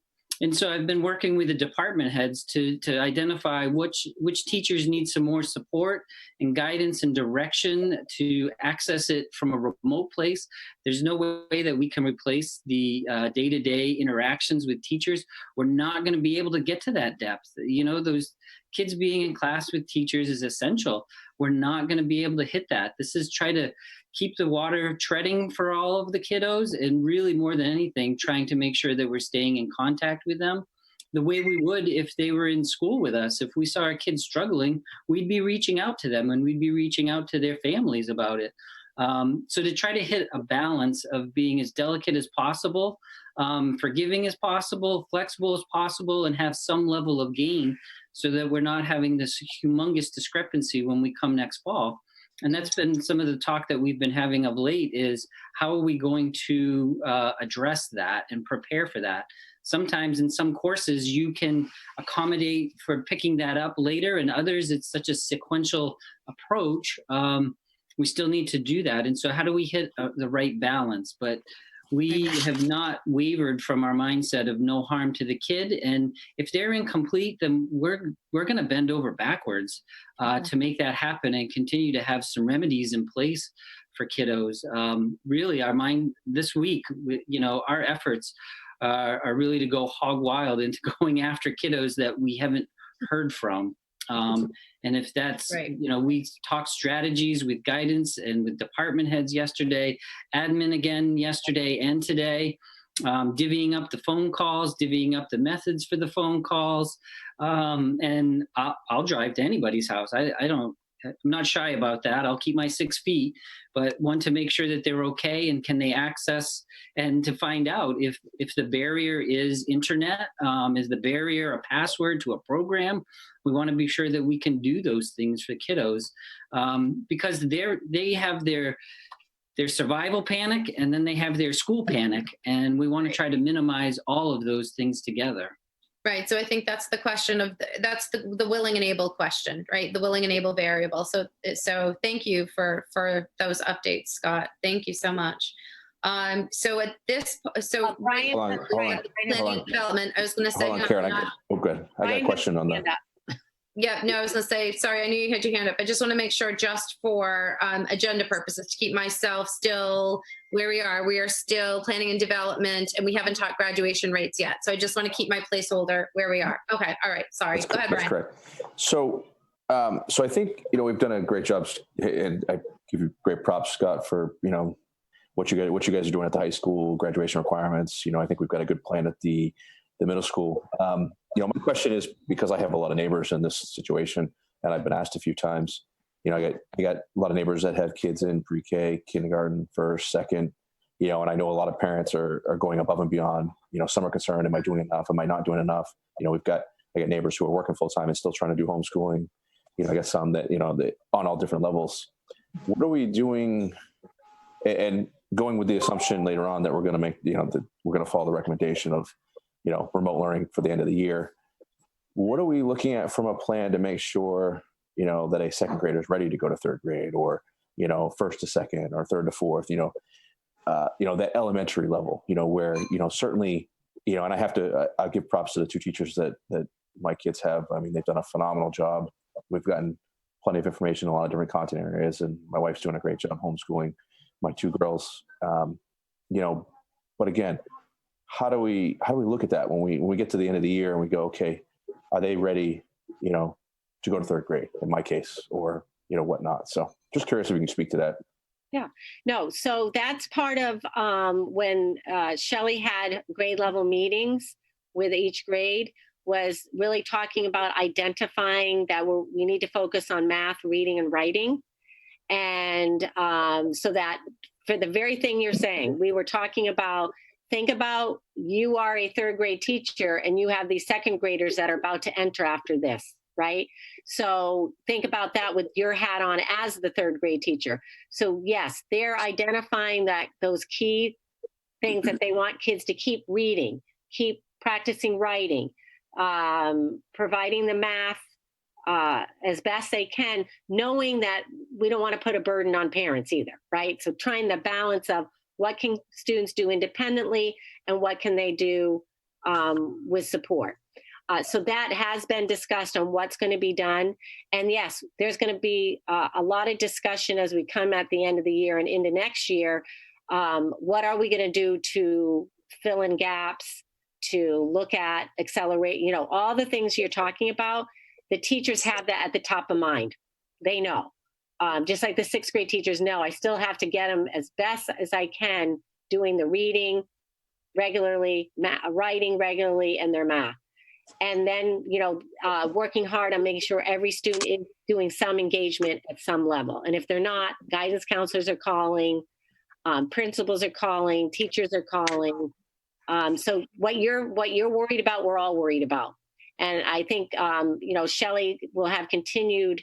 so I've been working with the department heads to identify which teachers need some more support and guidance and direction to access it from a remote place. There's no way that we can replace the day-to-day interactions with teachers. We're not going to be able to get to that depth. You know, those kids being in class with teachers is essential. We're not going to be able to hit that. This is try to keep the water treading for all of the kiddos, and really more than anything, trying to make sure that we're staying in contact with them the way we would if they were in school with us. If we saw our kids struggling, we'd be reaching out to them and we'd be reaching out to their families about it. So to try to hit a balance of being as delicate as possible, forgiving as possible, flexible as possible, and have some level of gain so that we're not having this humongous discrepancy when we come next fall. And that's been some of the talk that we've been having of late, is how are we going to address that and prepare for that? Sometimes in some courses you can accommodate for picking that up later, and others it's such a sequential approach we still need to do that. And so how do we hit the right balance? But we have not wavered from our mindset of no harm to the kid. And if they're incomplete, then we're going to bend over backwards to make that happen and continue to have some remedies in place for kiddos. Really, our mind this week, our efforts are really to go hog wild into going after kiddos that we haven't heard from. And if that's, we talked strategies with guidance and with department heads yesterday, admin again yesterday and today, divvying up the phone calls, divvying up the methods for the phone calls. And I'll drive to anybody's house. I'm not shy about that. I'll keep my 6 feet, but want to make sure that they're okay and can they access, and to find out if the barrier is internet, is the barrier a password to a program. We want to be sure that we can do those things for kiddos, because they have their survival panic and then they have their school panic, and we want to try to minimize all of those things together. Right. So I think that's the question that's the willing and able question, right? The willing and able variable. So thank you for those updates, Scott. Thank you so much. So at this, Brian, Hold on. development, I was going to say, Hold on, Karen. Good. I got a question on that. Yeah, no, I was going to say, sorry, I knew you had your hand up. I just want to make sure, just for agenda purposes, to keep myself still where we are. We are still planning and development, and we haven't talked graduation rates yet. So I just want to keep my placeholder where we are. Okay, all right, sorry. Go ahead, Brian. That's correct. So I think, we've done a great job, and I give you great props, Scott, for, what you guys are doing at the high school, graduation requirements. I think we've got a good plan at the middle school. My question is, because I have a lot of neighbors in this situation, and I've been asked a few times, I got a lot of neighbors that have kids in pre-K, kindergarten, first, second, and I know a lot of parents are going above and beyond. Some are concerned, am I doing enough? Am I not doing enough? I got neighbors who are working full time and still trying to do homeschooling. I got some that, on all different levels. What are we doing? And going with the assumption later on that we're going to make, that we're going to follow the recommendation of, remote learning for the end of the year. What are we looking at from a plan to make sure, that a second grader is ready to go to third grade, or, first to second, or third to fourth, that elementary level, where, certainly, and I give props to the two teachers that my kids have. I mean, they've done a phenomenal job. We've gotten plenty of information in a lot of different content areas, and my wife's doing a great job homeschooling my two girls. But again, how do we look at that when we get to the end of the year and we go, okay, are they ready, to go to third grade in my case, or, whatnot. So just curious if you can speak to that. Yeah, no. So that's part of when Shelley had grade level meetings with each grade, was really talking about identifying that we need to focus on math, reading, and writing. And so that for the very thing you're saying, we were talking about, think about you are a third grade teacher and you have these second graders that are about to enter after this, right? So think about that with your hat on as the third grade teacher. So yes, they're identifying those key things that they want kids to keep reading, keep practicing writing, providing the math as best they can, knowing that we don't want to put a burden on parents either, right? So trying the balance of what can students do independently and what can they do with support. So that has been discussed on what's going to be done. And yes, there's going to be a lot of discussion as we come at the end of the year and into next year. What are we going to do to fill in gaps, to look at, accelerate, all the things you're talking about? The teachers have that at the top of mind. They know. Just like the sixth grade teachers know, I still have to get them as best as I can doing the reading regularly, writing regularly, and their math. And then, working hard on making sure every student is doing some engagement at some level. And if they're not, guidance counselors are calling, principals are calling, teachers are calling. So what you're worried about, we're all worried about. And I think, Shelley will have continued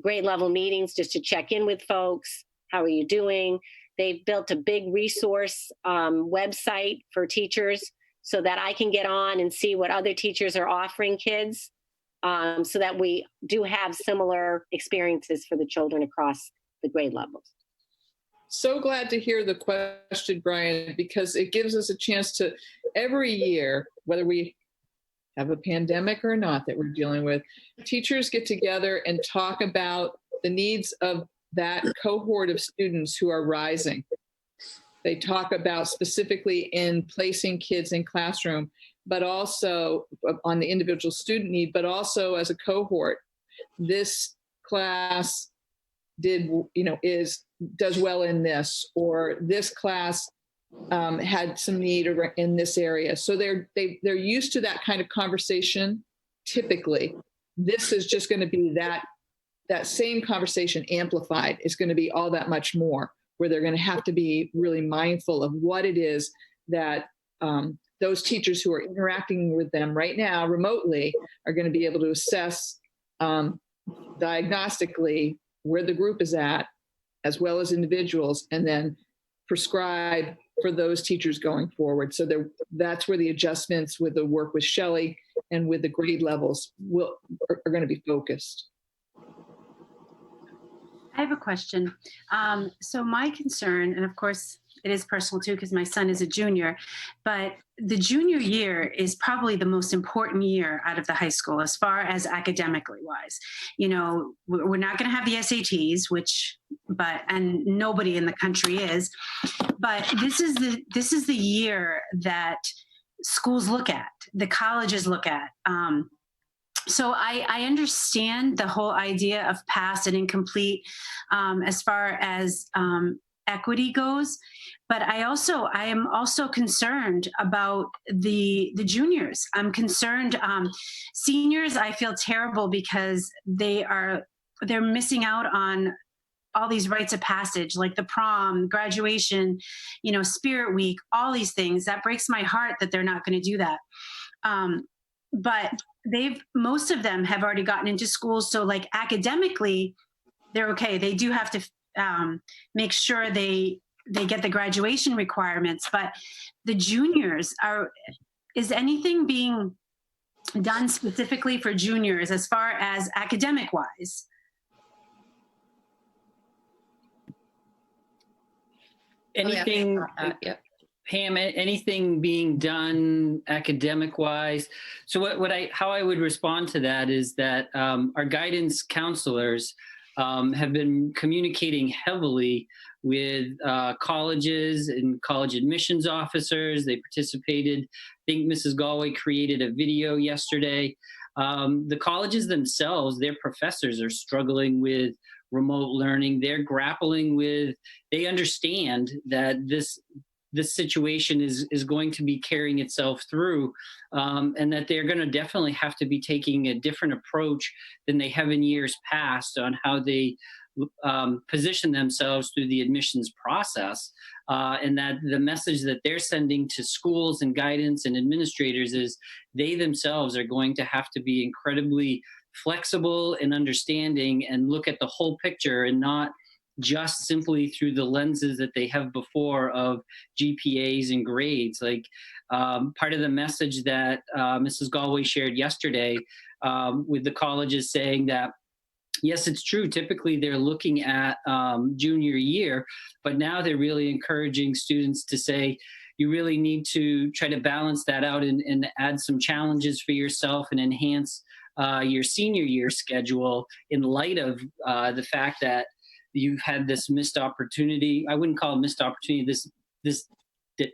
grade level meetings just to check in with folks. How are you doing? They've built a big resource website for teachers so that I can get on and see what other teachers are offering kids, so that we do have similar experiences for the children across the grade levels. So glad to hear the question, Brian, because it gives us a chance to, every year, whether we have a pandemic or not that we're dealing with, teachers get together and talk about the needs of that cohort of students who are rising. They talk about specifically in placing kids in classroom, but also on the individual student need, but also as a cohort. This class does well in this, or this class had some need in this area. So they're used to that kind of conversation. Typically, this is just going to be that same conversation amplified. Is going to be all that much more, where they're going to have to be really mindful of what it is that those teachers who are interacting with them right now remotely are going to be able to assess diagnostically where the group is at, as well as individuals, and then prescribe for those teachers going forward. So that's where the adjustments with the work with Shelley and with the grade levels are going to be focused. I have a question. So my concern, and of course it is personal too, because my son is a junior, but the junior year is probably the most important year out of the high school as far as academically wise. You know, we're not going to have the SATs, and nobody in the country is, but this is the year that schools look at, the colleges look at. So I understand the whole idea of past and incomplete as far as equity goes, but I am also concerned about the juniors. I'm concerned. Seniors, I feel terrible because they're missing out on all these rites of passage, like the prom, graduation, Spirit Week, all these things. That breaks my heart that they're not going to do that. But most of them have already gotten into schools. So like academically, they're okay. They do have to make sure they get the graduation requirements, but the juniors is anything being done specifically for juniors as far as academic wise? Anything, Yep. Pam, anything being done academic wise? So how I would respond to that is that our guidance counselors have been communicating heavily with colleges and college admissions officers. They participated. I think Mrs. Galway created a video yesterday. The colleges themselves, their professors are struggling with remote learning. They're grappling with, they understand that this situation is going to be carrying itself through, and that they're going to definitely have to be taking a different approach than they have in years past on how they position themselves through the admissions process, and that the message that they're sending to schools and guidance and administrators is they themselves are going to have to be incredibly flexible and understanding and look at the whole picture and not just simply through the lenses that they have before of GPAs and grades. Like part of the message that Mrs. Galway shared yesterday with the colleges saying that, yes, it's true. Typically, they're looking at junior year, but now they're really encouraging students to say, you really need to try to balance that out and add some challenges for yourself and enhance your senior year schedule in light of the fact that you've had this missed opportunity. I wouldn't call it missed opportunity. This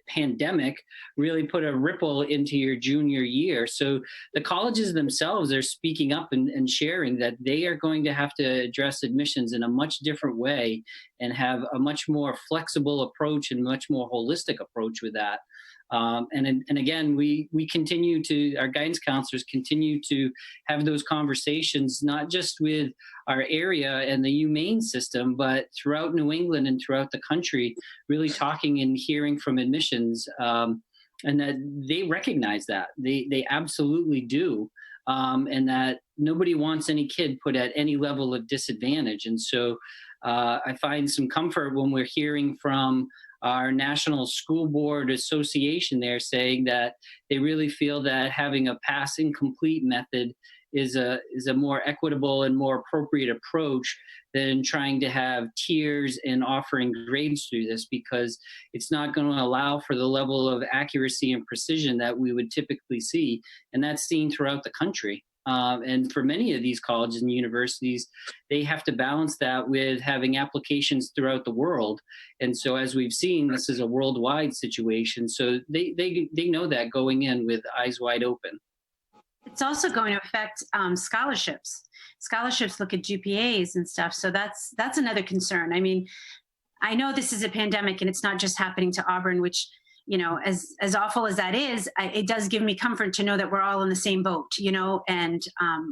pandemic really put a ripple into your junior year. So the colleges themselves are speaking up and sharing that they are going to have to address admissions in a much different way and have a much more flexible approach and much more holistic approach with that. And again, we continue to, our guidance counselors continue to have those conversations, not just with our area and the UMaine system, but throughout New England and throughout the country, really talking and hearing from admissions, and that they recognize that. They absolutely do. And that nobody wants any kid put at any level of disadvantage. And so I find some comfort when we're hearing from our National School Board Association there saying that they really feel that having a pass incomplete method is a more equitable and more appropriate approach than trying to have tiers and offering grades through this, because it's not going to allow for the level of accuracy and precision that we would typically see, and that's seen throughout the country. And for many of these colleges and universities, they have to balance that with having applications throughout the world. And so, as we've seen, this is a worldwide situation. So they know that going in with eyes wide open. It's also going to affect scholarships. Scholarships look at GPAs and stuff. So that's another concern. I mean, I know this is a pandemic and it's not just happening to Auburn, which, you know, as awful as that is, it does give me comfort to know that we're all in the same boat, you know, and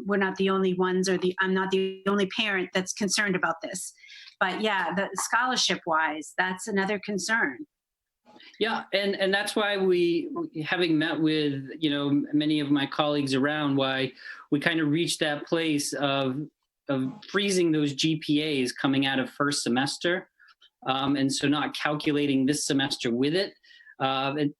we're not the only ones, I'm not the only parent that's concerned about this. But yeah, the scholarship wise, that's another concern. Yeah, and that's why we, having met with, you know, many of my colleagues around, why we kind of reached that place of freezing those GPAs coming out of first semester. And so not calculating this semester with it, and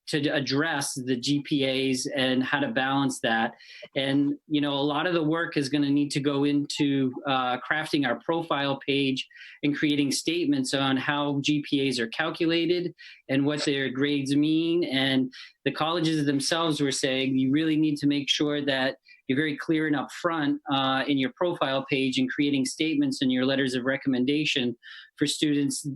to address the GPAs and how to balance that. And, you know, a lot of the work is going to need to go into crafting our profile page and creating statements on how GPAs are calculated and what their grades mean. And the colleges themselves were saying, you really need to make sure that you're very clear and upfront in your profile page and creating statements in your letters of recommendation for students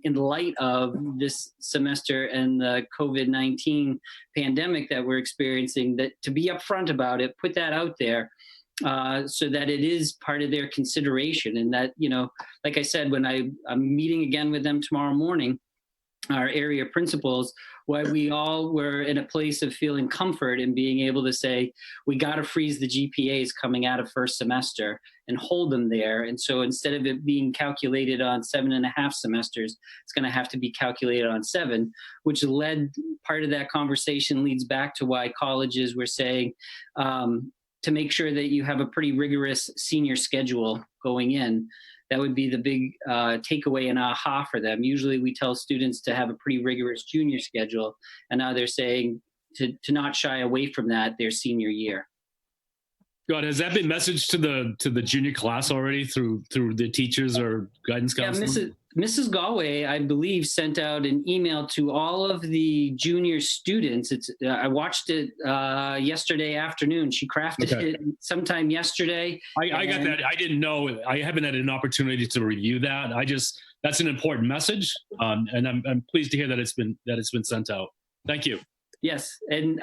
in light of this semester and the COVID-19 pandemic that we're experiencing, that to be upfront about it, put that out there so that it is part of their consideration. And that, you know, like I said, when I'm meeting again with them tomorrow morning, our area principals, why we all were in a place of feeling comfort and being able to say, we got to freeze the GPAs coming out of first semester and hold them there. And so instead of it being calculated on 7.5 semesters, it's going to have to be calculated on 7, which led, part of that conversation leads back to why colleges were saying to make sure that you have a pretty rigorous senior schedule going in. That would be the big takeaway and aha for them. Usually we tell students to have a pretty rigorous junior schedule, and now they're saying to not shy away from that their senior year. God, has that been messaged to the junior class already through the teachers or guidance counselors? Yeah, Mrs. Galway, I believe, sent out an email to all of the junior students. I watched it yesterday afternoon. She crafted it sometime yesterday. I got that. I didn't know. I haven't had an opportunity to review that. That's an important message, and I'm pleased to hear that it's been sent out. Thank you. Yes, and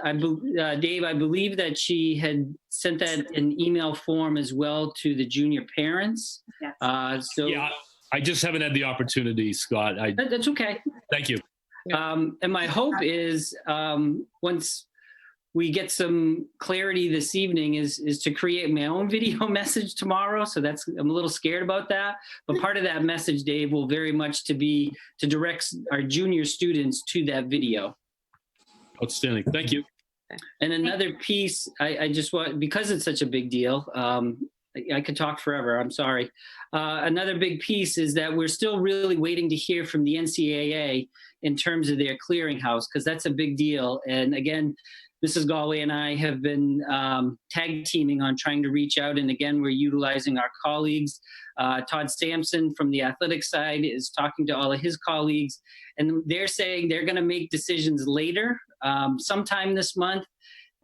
Dave, I believe that she had sent that in email form as well to the junior parents. Yes. Yeah, I just haven't had the opportunity, Scott. That's okay. Thank you. And my hope is once we get some clarity this evening is to create my own video message tomorrow. So I'm a little scared about that. But part of that message, Dave, will very much to direct our junior students to that video. Outstanding. Thank you. And another piece, I just want, because it's such a big deal, I could talk forever. I'm sorry. Another big piece is that we're still really waiting to hear from the NCAA in terms of their clearinghouse, because that's a big deal. And again, Mrs. Galway and I have been tag teaming on trying to reach out. And again, we're utilizing our colleagues. Todd Sampson from the athletic side is talking to all of his colleagues, and they're saying they're going to make decisions later, sometime this month.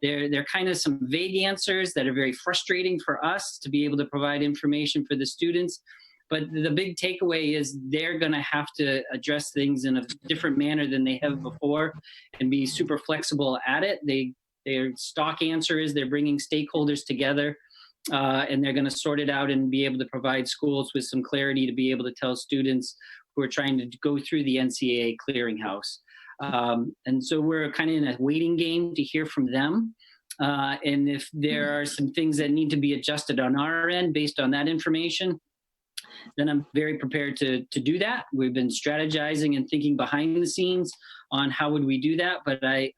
They're kind of some vague answers that are very frustrating for us to be able to provide information for the students. But the big takeaway is they're going to have to address things in a different manner than they have before and be super flexible at it. Their stock answer is they're bringing stakeholders together and they're going to sort it out and be able to provide schools with some clarity to be able to tell students who are trying to go through the NCAA clearinghouse. And so we're kind of in a waiting game to hear from them. And if there are some things that need to be adjusted on our end based on that information, then I'm very prepared to do that. We've been strategizing and thinking behind the scenes on how would we do that. But I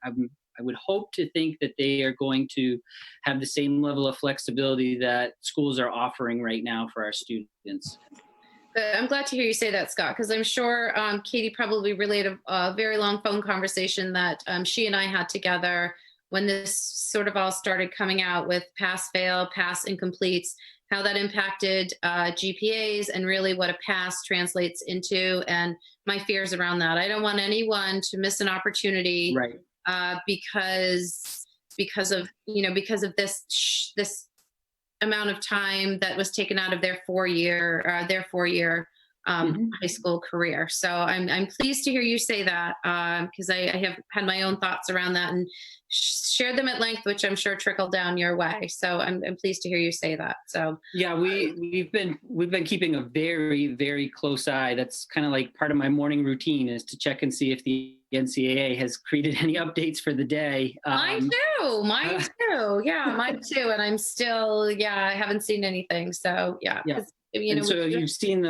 would hope to think that they are going to have the same level of flexibility that schools are offering right now for our students. I'm glad to hear you say that, Scott, because I'm sure Katie probably relayed a very long phone conversation that she and I had together when this sort of all started coming out with pass fail, pass incompletes, how that impacted GPAs and really what a pass translates into, and my fears around that. I don't want anyone to miss an opportunity Right. because of this amount of time that was taken out of their 4-year high school career. So I'm pleased to hear you say that, because I have had my own thoughts around that and shared them at length, which I'm sure trickled down your way. So I'm pleased to hear you say that. So Yeah, we've been keeping a very, very close eye. That's kind of like part of my morning routine, is to check and see if the NCAA has created any updates for the day. Mine too. Yeah, mine too. And I'm still, I haven't seen anything. So yeah. Yeah. And so you've seen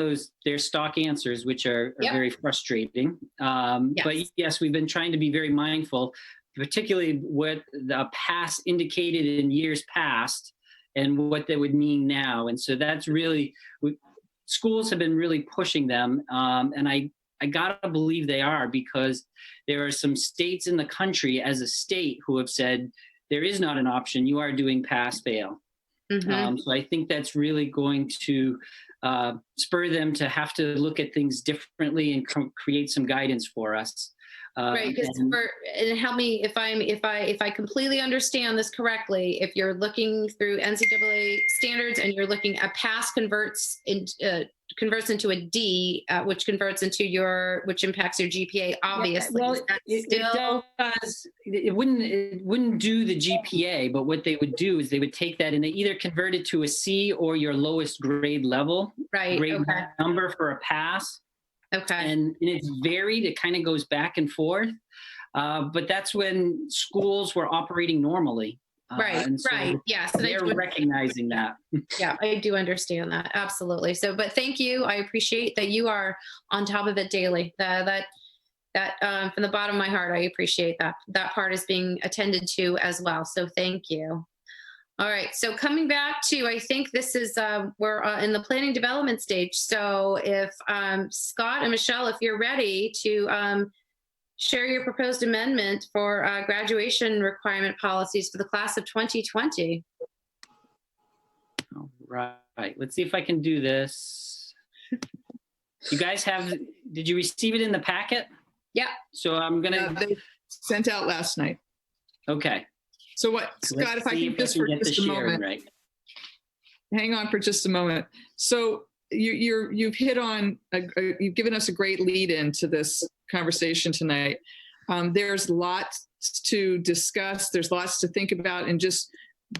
their stock answers, which are very frustrating. But yes, we've been trying to be very mindful, particularly what the past indicated in years past and what that would mean now. And so that's really, schools have been really pushing them. And I gotta believe they are, because there are some states in the country as a state who have said, there is not an option. You are doing pass fail. Mm-hmm. So I think that's really going to spur them to have to look at things differently and create some guidance for us. Right, because and help me if I completely understand this correctly. If you're looking through NCAA standards and you're looking at pass converts into a D, which impacts your GPA. Obviously, well, it wouldn't do the GPA, but what they would do is they would take that and they either convert it to a C or your lowest grade level, grade number for a pass. Okay. And it's varied. It kind of goes back and forth. But that's when schools were operating normally. Right. Yes. And they're recognizing that. Yeah, I do understand that. Absolutely. So, but thank you. I appreciate that you are on top of it daily. That from the bottom of my heart, I appreciate that. That part is being attended to as well. So thank you. All right. So coming back to, I think this is, we're in the planning development stage. So if Scott and Michelle, if you're ready to share your proposed amendment for graduation requirement policies for the class of 2020. All right. Let's see if I can do this. You guys did you receive it in the packet? Yeah. So I'm going to. They sent out last night. Okay. So what, Scott, if I can just for just a moment, right. Hang on for just a moment. So you've hit on, you've given us a great lead into this conversation tonight. There's lots to discuss. There's lots to think about, and just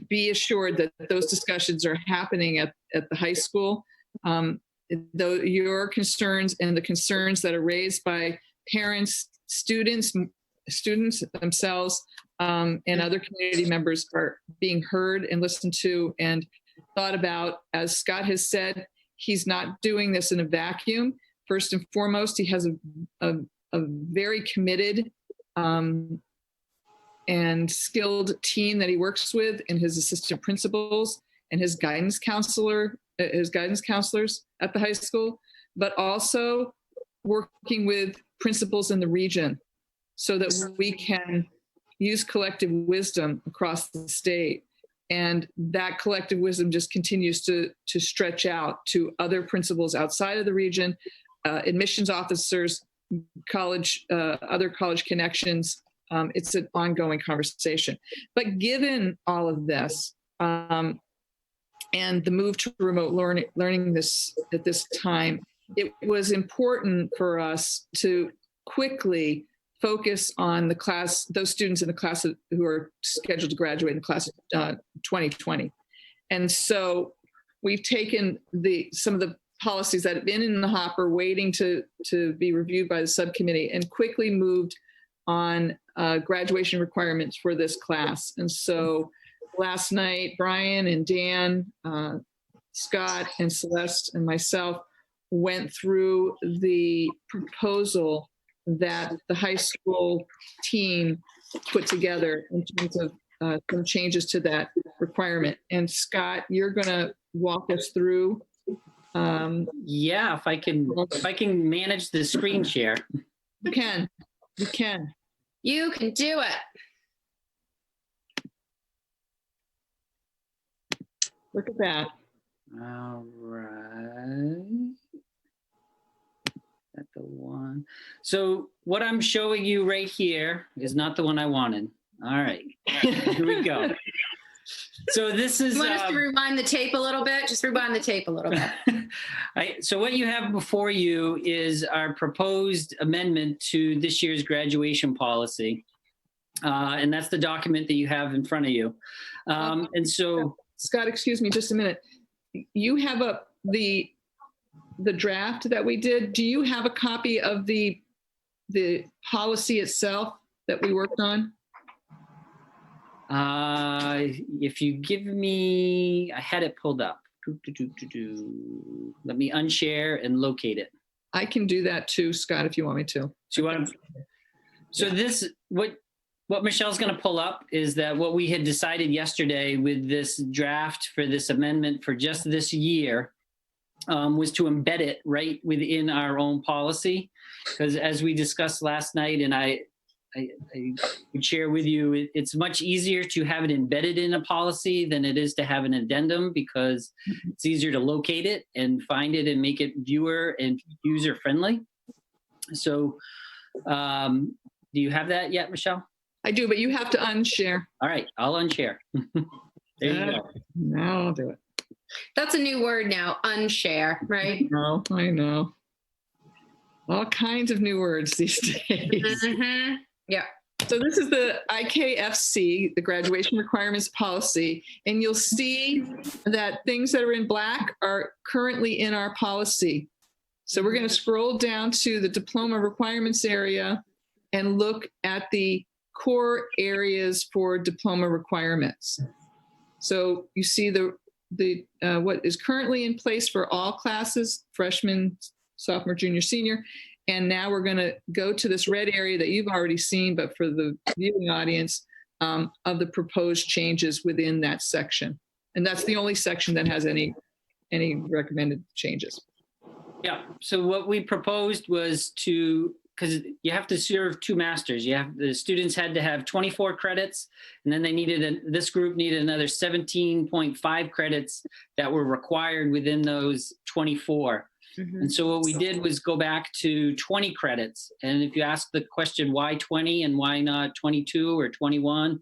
be assured that those discussions are happening at the high school. Though your concerns and the concerns that are raised by parents, students themselves, and other community members are being heard and listened to and thought about. As Scott has said, he's not doing this in a vacuum. First and foremost, he has a very committed and skilled team that he works with, and his assistant principals and his guidance counselors at the high school, but also working with principals in the region so that we can use collective wisdom across the state. And that collective wisdom just continues to stretch out to other principals outside of the region, admissions officers, other college connections. It's an ongoing conversation. But given all of this, and the move to remote learning at this time, it was important for us to quickly focus on those students in the class who are scheduled to graduate in the class of 2020. And so we've taken some of the policies that have been in the hopper waiting to be reviewed by the subcommittee and quickly moved on graduation requirements for this class. And so last night, Brian and Dan, Scott and Celeste and myself went through the proposal that the high school team put together in terms of some changes to that requirement. And Scott, you're going to walk us through. Yeah, if I can manage the screen share. You can. You can do it. Look at that. All right. That's the one. So what I'm showing you right here is not the one I wanted. All right, here we go. So this is. You want us to rewind the tape a little bit? Just rewind the tape a little bit. So what you have before you is our proposed amendment to this year's graduation policy. And that's the document that you have in front of you. And so. Scott, excuse me just a minute. You have the draft that we did. Do you have a copy of the policy itself that we worked on? If you give me, I had it pulled up. Let me unshare and locate it. I can do that too, Scott, if you want me to. So you want to? So this, what Michelle's going to pull up is that what we had decided yesterday with this draft for this amendment for just this year was to embed it right within our own policy. Because as we discussed last night, and I would share with you, it's much easier to have it embedded in a policy than it is to have an addendum, because it's easier to locate it and find it and make it viewer and user friendly. So do you have that yet, Michelle? I do, but you have to unshare. All right, I'll unshare. There you go. Now I'll do it. That's a new word now, unshare, right? I know. All kinds of new words these days. Mm-hmm. Yeah. So this is the IKFC, the graduation requirements policy, and you'll see that things that are in black are currently in our policy. So we're going to scroll down to the diploma requirements area and look at the core areas for diploma requirements. So you see the what is currently in place for all classes, freshman, sophomore, junior, senior. And now we're going to go to this red area that you've already seen, but for the viewing audience, of the proposed changes within that section. And that's the only section that has any recommended changes. Yeah. So what we proposed was to, because you have to serve two masters. The students had to have 24 credits, and then they this group needed another 17.5 credits that were required within those 24. Mm-hmm. And so what we did was go back to 20 credits. And if you ask the question, why 20 and why not 22 or 21?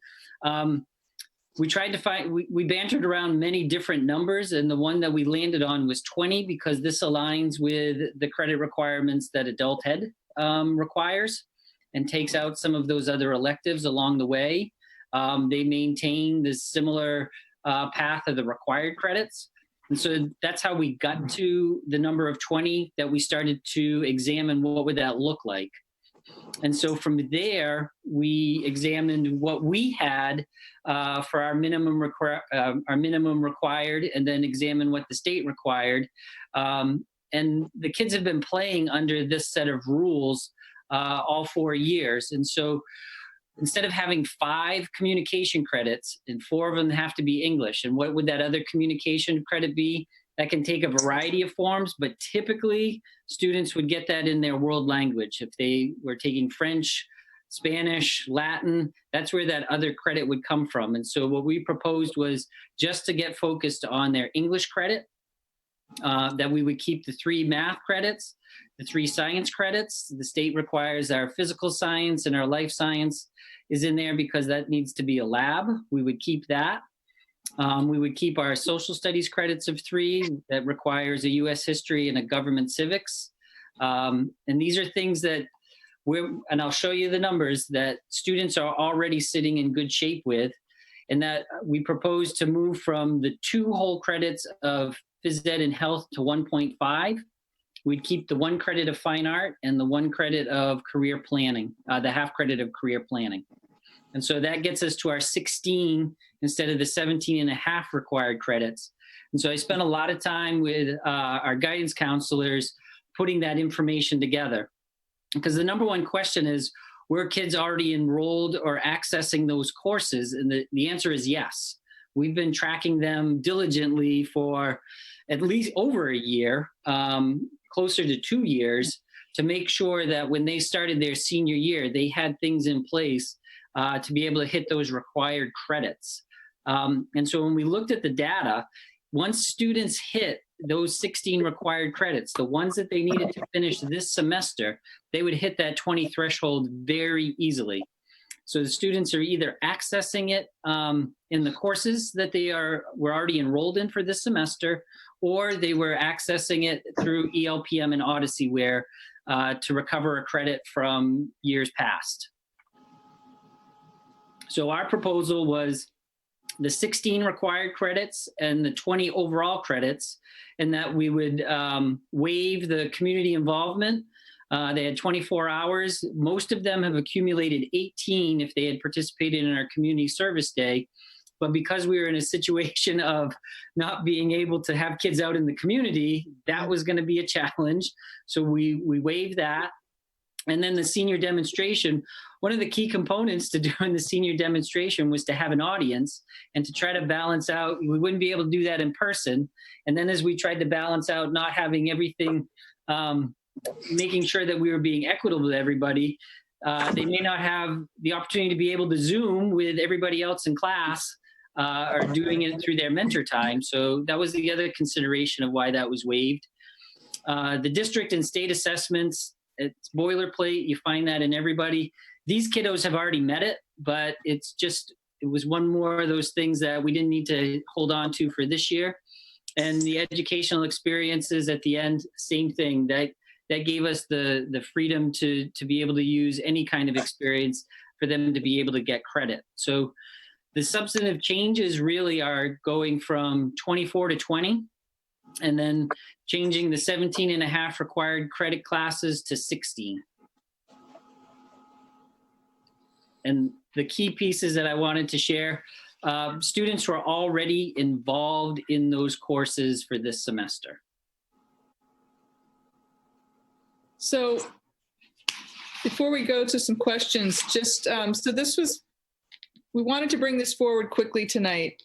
We tried to find, we bantered around many different numbers, and the one that we landed on was 20, because this aligns with the credit requirements that adult ed requires and takes out some of those other electives along the way. They maintain this similar path of the required credits. And so that's how we got to the number of 20 that we started to examine what would that look like. And so from there, we examined what we had for our minimum required, and then examined what the state required. And the kids have been playing under this set of rules all 4 years. And so instead of having 5 communication credits and 4 of them have to be English, and what would that other communication credit be? That can take a variety of forms, but typically students would get that in their world language. If they were taking French, Spanish, Latin, that's where that other credit would come from. And so what we proposed was just to get focused on their English credit, that we would keep the 3 math credits, the 3 science credits. The state requires our physical science and our life science is in there because that needs to be a lab. We would keep that. We would keep our social studies credits of 3 that requires a U.S. history and a government civics. And these are things that and I'll show you the numbers that students are already sitting in good shape with, and that we propose to move from the 2 whole credits of phys ed and health to 1.5. We'd keep the 1 credit of fine art and the 1 credit of career planning, the half credit of career planning. And so that gets us to our 16 instead of the 17 and a half required credits. And so I spent a lot of time with our guidance counselors putting that information together, because the number one question is, were kids already enrolled or accessing those courses? And the answer is yes. We've been tracking them diligently for at least over a year, closer to 2 years, to make sure that when they started their senior year, they had things in place to be able to hit those required credits. And so when we looked at the data, once students hit those 16 required credits, the ones that they needed to finish this semester, they would hit that 20 threshold very easily. So the students are either accessing it in the courses that they were already enrolled in for this semester, or they were accessing it through ELPM and Odyssey to recover a credit from years past. So our proposal was the 16 required credits and the 20 overall credits, and that we would waive the community involvement. They had 24 hours. Most of them have accumulated 18 if they had participated in our community service day. But because we were in a situation of not being able to have kids out in the community, that was going to be a challenge. So we waived that. And then the senior demonstration, one of the key components to doing the senior demonstration was to have an audience and to try to balance out, we wouldn't be able to do that in person. And then as we tried to balance out not having everything, making sure that we were being equitable to everybody, they may not have the opportunity to be able to Zoom with everybody else in class or doing it through their mentor time. So that was the other consideration of why that was waived. The district and state assessments, it's boilerplate. You find that in everybody. These kiddos have already met it, but it was one more of those things that we didn't need to hold on to for this year. And the educational experiences at the end, same thing. That gave us the freedom to be able to use any kind of experience for them to be able to get credit. So the substantive changes really are going from 24 to 20, and then changing the 17 and a half required credit classes to 16. And the key pieces that I wanted to share, students were already involved in those courses for this semester. So before we go to some questions, just so we wanted to bring this forward quickly tonight.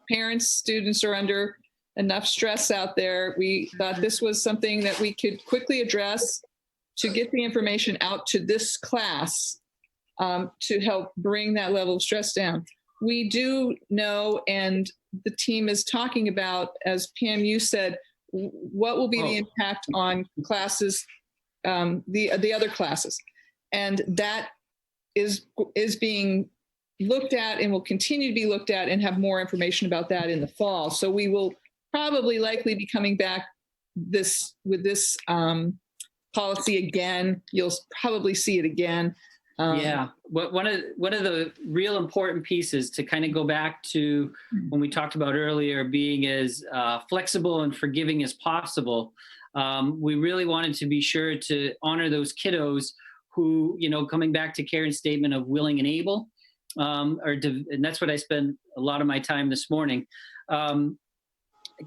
Parents, students are under enough stress out there. We thought this was something that we could quickly address to get the information out to this class to help bring that level of stress down. We do know, and the team is talking about, as Pam, you said, what will be the impact on classes, the other classes, and that is being looked at and will continue to be looked at, and have more information about that in the fall. So we will probably likely be coming back with this policy again. You'll probably see it again. Yeah, one of the real important pieces to kind of go back to when we talked about earlier, being as flexible and forgiving as possible. We really wanted to be sure to honor those kiddos who, coming back to Karen's statement of willing and able, and that's what I spent a lot of my time this morning,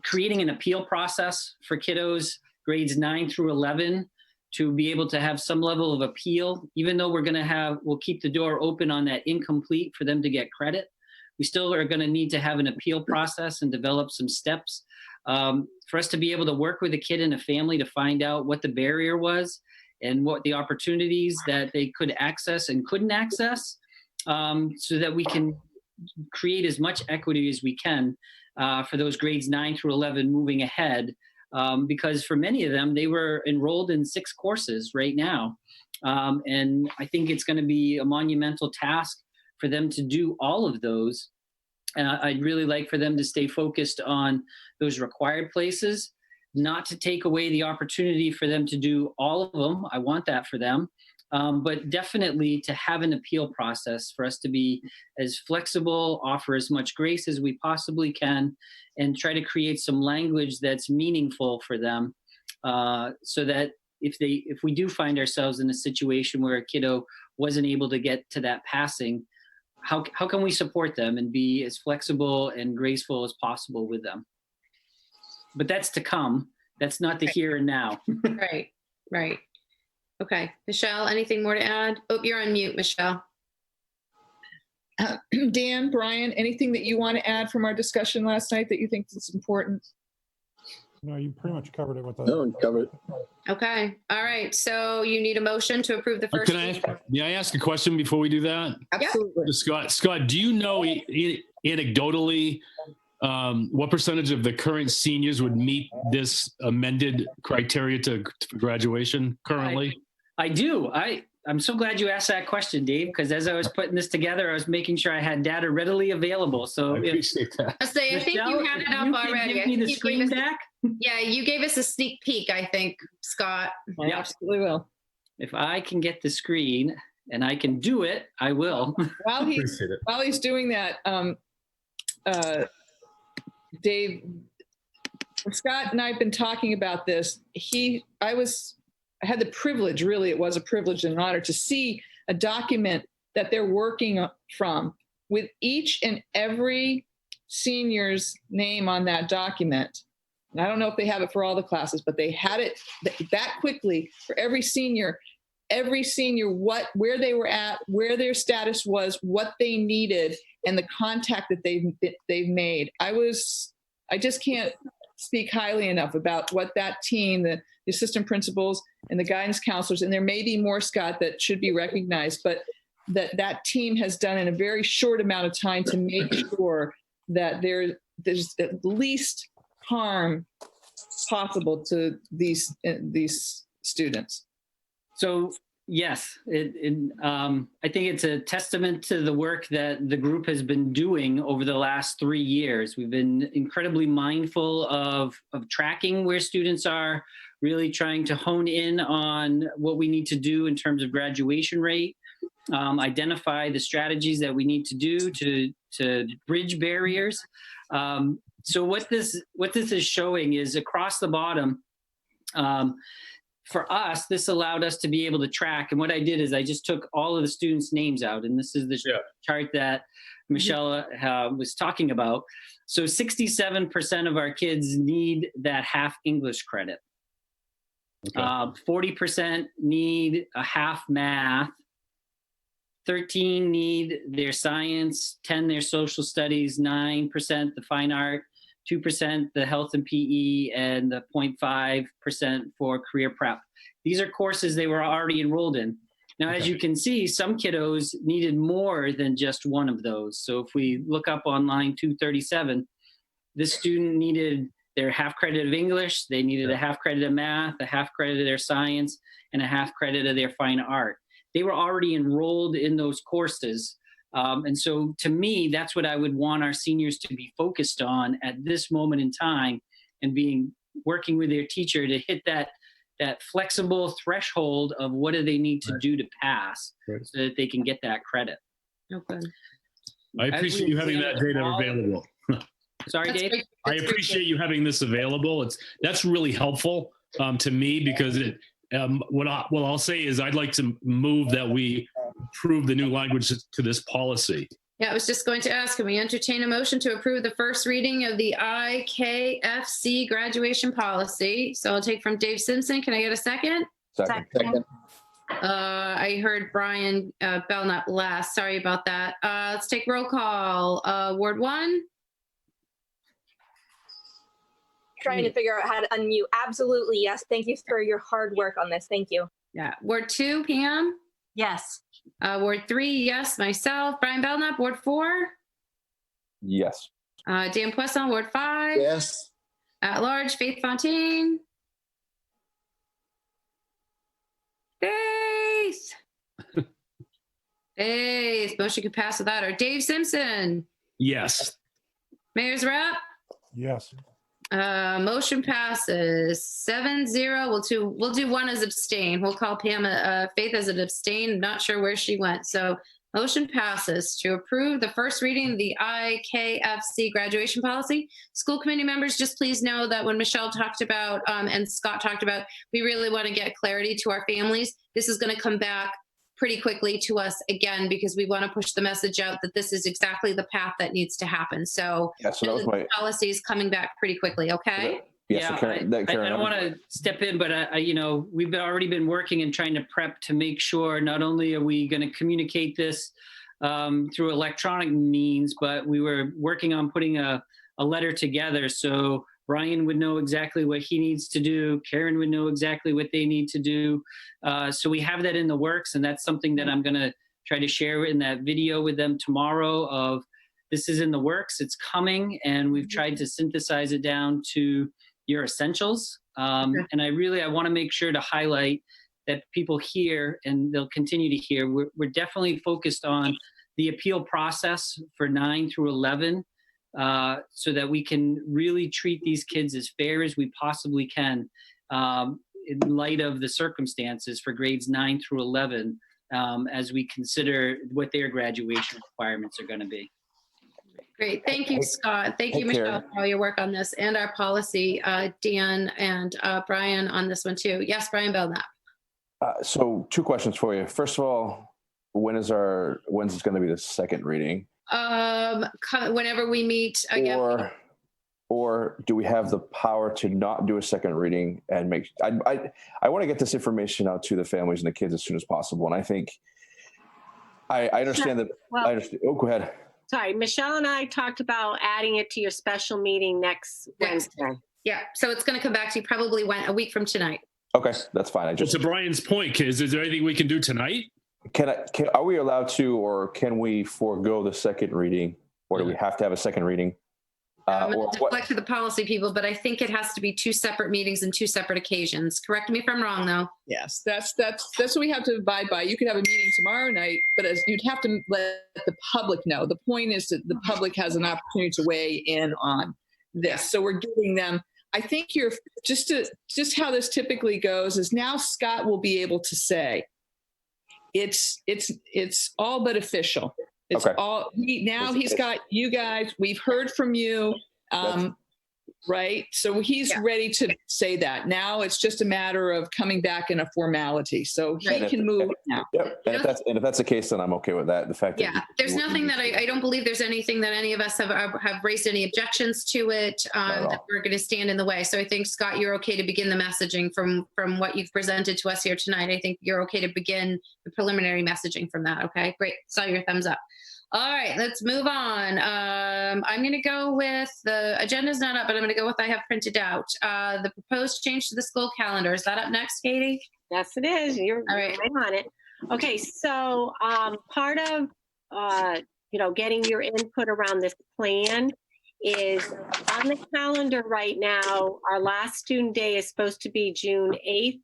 creating an appeal process for kiddos grades 9 through 11 to be able to have some level of appeal, even though we'll keep the door open on that incomplete for them to get credit. We still are going to need to have an appeal process and develop some steps for us to be able to work with a kid and a family to find out what the barrier was and what the opportunities that they could access and couldn't access, so that we can create as much equity as we can for those grades 9 through 11 moving ahead. Because for many of them, they were enrolled in 6 courses right now. And I think it's going to be a monumental task for them to do all of those. I'd really like for them to stay focused on those required places, not to take away the opportunity for them to do all of them. I want that for them. But definitely to have an appeal process for us to be as flexible, offer as much grace as we possibly can, and try to create some language that's meaningful for them, so that if we do find ourselves in a situation where a kiddo wasn't able to get to that passing, how can we support them and be as flexible and graceful as possible with them? But that's to come. That's not the here and now. Right. Okay. Michelle, anything more to add? Oh, you're on mute, Michelle. Dan, Brian, anything that you want to add from our discussion last night that you think is important? No, you pretty much covered it with that. No, covered. Okay. All right. So you need a motion to approve the first. May I ask a question before we do that? Absolutely. Scott, do you know anecdotally what percentage of the current seniors would meet this amended criteria to graduation currently? I do. I'm so glad you asked that question, Dave, because as I was putting this together, I was making sure I had data readily available. So I appreciate that. I say, I think you had it up already. Give me the screen back. Yeah, you gave us a sneak peek, I think, Scott. I absolutely will. If I can get the screen and I can do it, I will. While he's doing that, Dave, Scott and I have been talking about this. I had the privilege, really, it was a privilege and an honor to see a document that they're working from with each and every senior's name on that document. And I don't know if they have it for all the classes, but they had it that quickly for every senior, where they were at, where their status was, what they needed, and the contact that they've made. I just can't speak highly enough about what that team, the assistant principals and the guidance counselors, and there may be more, Scott, that should be recognized, but that team has done in a very short amount of time to make sure that there's the least harm possible to these students. So yes, I think it's a testament to the work that the group has been doing over the last 3 years. We've been incredibly mindful of tracking where students are, really trying to hone in on what we need to do in terms of graduation rate, identify the strategies that we need to do to bridge barriers. So what this is showing is across the bottom, for us, this allowed us to be able to track. And what I did is I just took all of the students' names out. And this is the chart that Michelle was talking about. So 67% of our kids need that half English credit. Okay. 40% need a half math. 13 need their science, 10 their social studies, 9% the fine art, 2% the health and PE, and the 0.5% for career prep. These are courses they were already enrolled in. Now, as you can see, some kiddos needed more than just one of those. So if we look up on line 237, this student needed their half credit of English, they needed a half credit of math, a half credit of their science, and a half credit of their fine art. They were already enrolled in those courses. And so to me, that's what I would want our seniors to be focused on at this moment in time, and working with their teacher to hit that flexible threshold of what do they need to do to pass so that they can get that credit. Okay. I appreciate you having that data available. Sorry, Dave? I appreciate you having this available. That's really helpful to me, because what I'll say is I'd like to move that we approve the new language to this policy. Yeah, I was just going to ask, can we entertain a motion to approve the first reading of the IKFC graduation policy? So I'll take from Dave Simpson. Can I get a second? Second. I heard Brian Belknap last. Sorry about that. Let's take roll call. Ward 1. Trying to figure out how to unmute. Absolutely, yes. Thank you for your hard work on this. Thank you. Yeah. Ward 2, Pam? Yes. Ward 3, yes. Myself. Brian Belknap. Ward 4? Yes. Dan Poisson. Ward 5? Yes. At large, Faith Fontaine? Faith! Faith. Motion could pass without her. Dave Simpson? Yes. Mayor's Rep? Yes. Motion passes 7-0. We'll do one as abstain. We'll call Pam Faith as an abstain. Not sure where she went. So motion passes to approve the first reading of the IKFC graduation policy. School committee members, just please know that when Michelle talked about and Scott talked about, we really want to get clarity to our families. This is going to come back pretty quickly to us again, because we want to push the message out that this is exactly the path that needs to happen. So, Yeah, so that was my policy is coming back pretty quickly. Okay. Yeah, so I don't want to step in, but we've already been working and trying to prep to make sure not only are we going to communicate this through electronic means, but we were working on putting a letter together so Brian would know exactly what he needs to do. Karen would know exactly what they need to do. So we have that in the works, and that's something that I'm going to try to share in that video with them tomorrow. this is in the works. It's coming, and we've tried to synthesize it down to your essentials. And I want to make sure to highlight that people hear, and they'll continue to hear, we're definitely focused on the appeal process for 9 through 11, so that we can really treat these kids as fair as we possibly can, in light of the circumstances for grades 9 through 11, as we consider what their graduation requirements are going to be. Great. Thank you, Scott. Thank you, Michelle, for all your work on this, and our policy, Dan and Brian on this one too. Yes, Brian Belknap. So 2 questions for you. First of all, when's it going to be the second reading? Whenever we meet again. Or do we have the power to not do a second reading and make? I want to get this information out to the families and the kids as soon as possible. And I think I understand that. Well, I understand. Oh, go ahead. Sorry, Michelle and I talked about adding it to your special meeting next Wednesday. Yeah, so it's going to come back to you probably a week from tonight. Okay, that's fine. To Brian's point, is there anything we can do tonight? Are we allowed to, or can we forego the second reading, or do we have to have a second reading? I'm going to deflect to the policy people, but I think it has to be 2 separate meetings and 2 separate occasions. Correct me if I'm wrong, though. Yes, that's what we have to abide by. You could have a meeting tomorrow night, but you'd have to let the public know. The point is that the public has an opportunity to weigh in on this. So we're giving them, I think just how this typically goes is now Scott will be able to say, it's all but official. It's all he's got you guys. We've heard from you, right? So he's ready to say that. Now it's just a matter of coming back in a formality. So he can move now. Yep. And if that's the case, then I'm okay with that. The fact that there's nothing that I don't believe there's anything that any of us have raised any objections to it that we're going to stand in the way. So I think, Scott, you're okay to begin the messaging from what you've presented to us here tonight. I think you're okay to begin the preliminary messaging from that. Okay, great. Saw your thumbs up. All right, let's move on. I'm going to go with the agenda's not up, but I'm going to go with I have printed out. The proposed change to the school calendar. Is that up next, Katie? Yes, it is. You're right on it. Okay, so part of getting your input around this plan is on the calendar right now. Our last student day is supposed to be June 8th.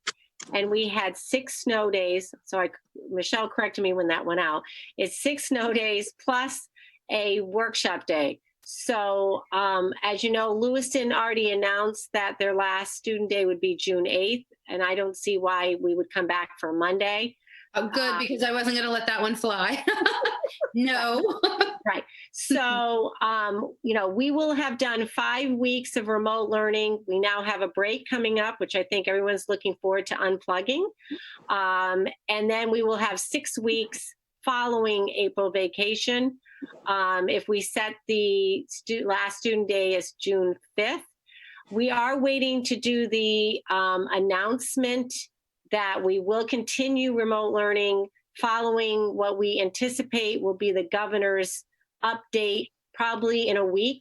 And we had 6 snow days. So Michelle corrected me when that went out. It's 6 snow days plus a workshop day. So as you know, Lewiston already announced that their last student day would be June 8th. And I don't see why we would come back for Monday. Oh, good, because I wasn't going to let that one fly. No. Right. So, we will have done 5 weeks of remote learning. We now have a break coming up, which I think everyone's looking forward to unplugging. And then we will have 6 weeks following April vacation. If we set the last student day as June 5th, we are waiting to do the announcement that we will continue remote learning following what we anticipate will be the governor's update probably in a week.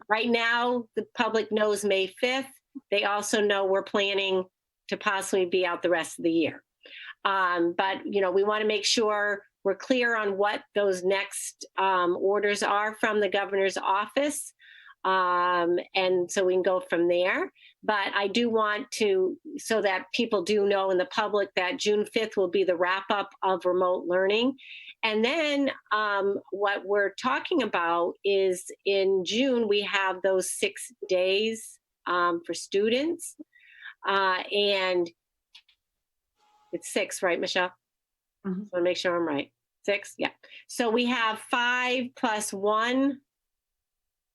Right now, the public knows May 5th. They also know we're planning to possibly be out the rest of the year. But, we want to make sure we're clear on what those next orders are from the governor's office. And so we can go from there. But I do want to, so that people do know in the public that June 5th will be the wrap up of remote learning. And then what we're talking about is in June, we have those 6 days for students. And it's 6, right, Michelle? Mm-hmm. I want to make sure I'm right. 6, yeah. So we have 5 plus 1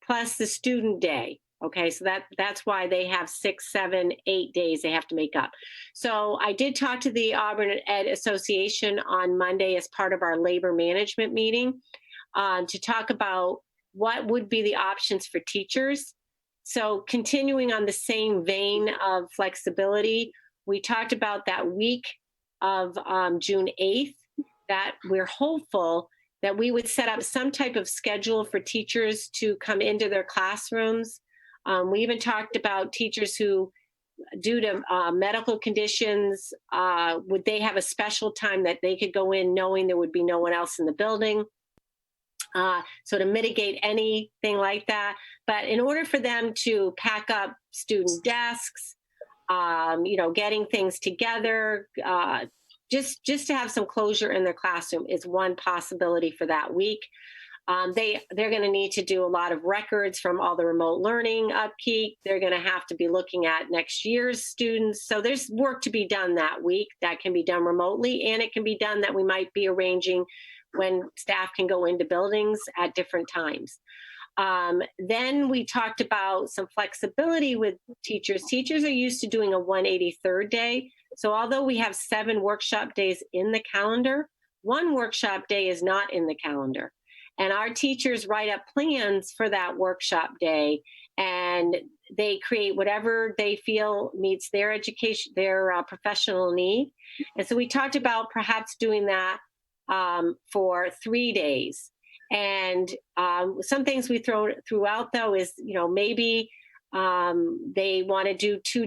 plus the student day. Okay, so that's why they have 6, 7, 8 days they have to make up. So I did talk to the Auburn Ed Association on Monday as part of our labor management meeting to talk about what would be the options for teachers. So continuing on the same vein of flexibility, we talked about that week of June 8th, that we're hopeful that we would set up some type of schedule for teachers to come into their classrooms. We even talked about teachers who, due to medical conditions, would they have a special time that they could go in knowing there would be no one else in the building. So to mitigate anything like that. But in order for them to pack up student desks, getting things together, just to have some closure in their classroom is one possibility for that week. They're going to need to do a lot of records from all the remote learning upkeep. They're going to have to be looking at next year's students. So there's work to be done that week that can be done remotely, and it can be done that we might be arranging when staff can go into buildings at different times. Then we talked about some flexibility with teachers. Teachers are used to doing a 183rd day. So although we have 7 workshop days in the calendar, 1 workshop day is not in the calendar. And our teachers write up plans for that workshop day, and they create whatever they feel meets their education, their professional need. And so we talked about perhaps doing that for 3 days. And some things we threw out though is, maybe they want to do 2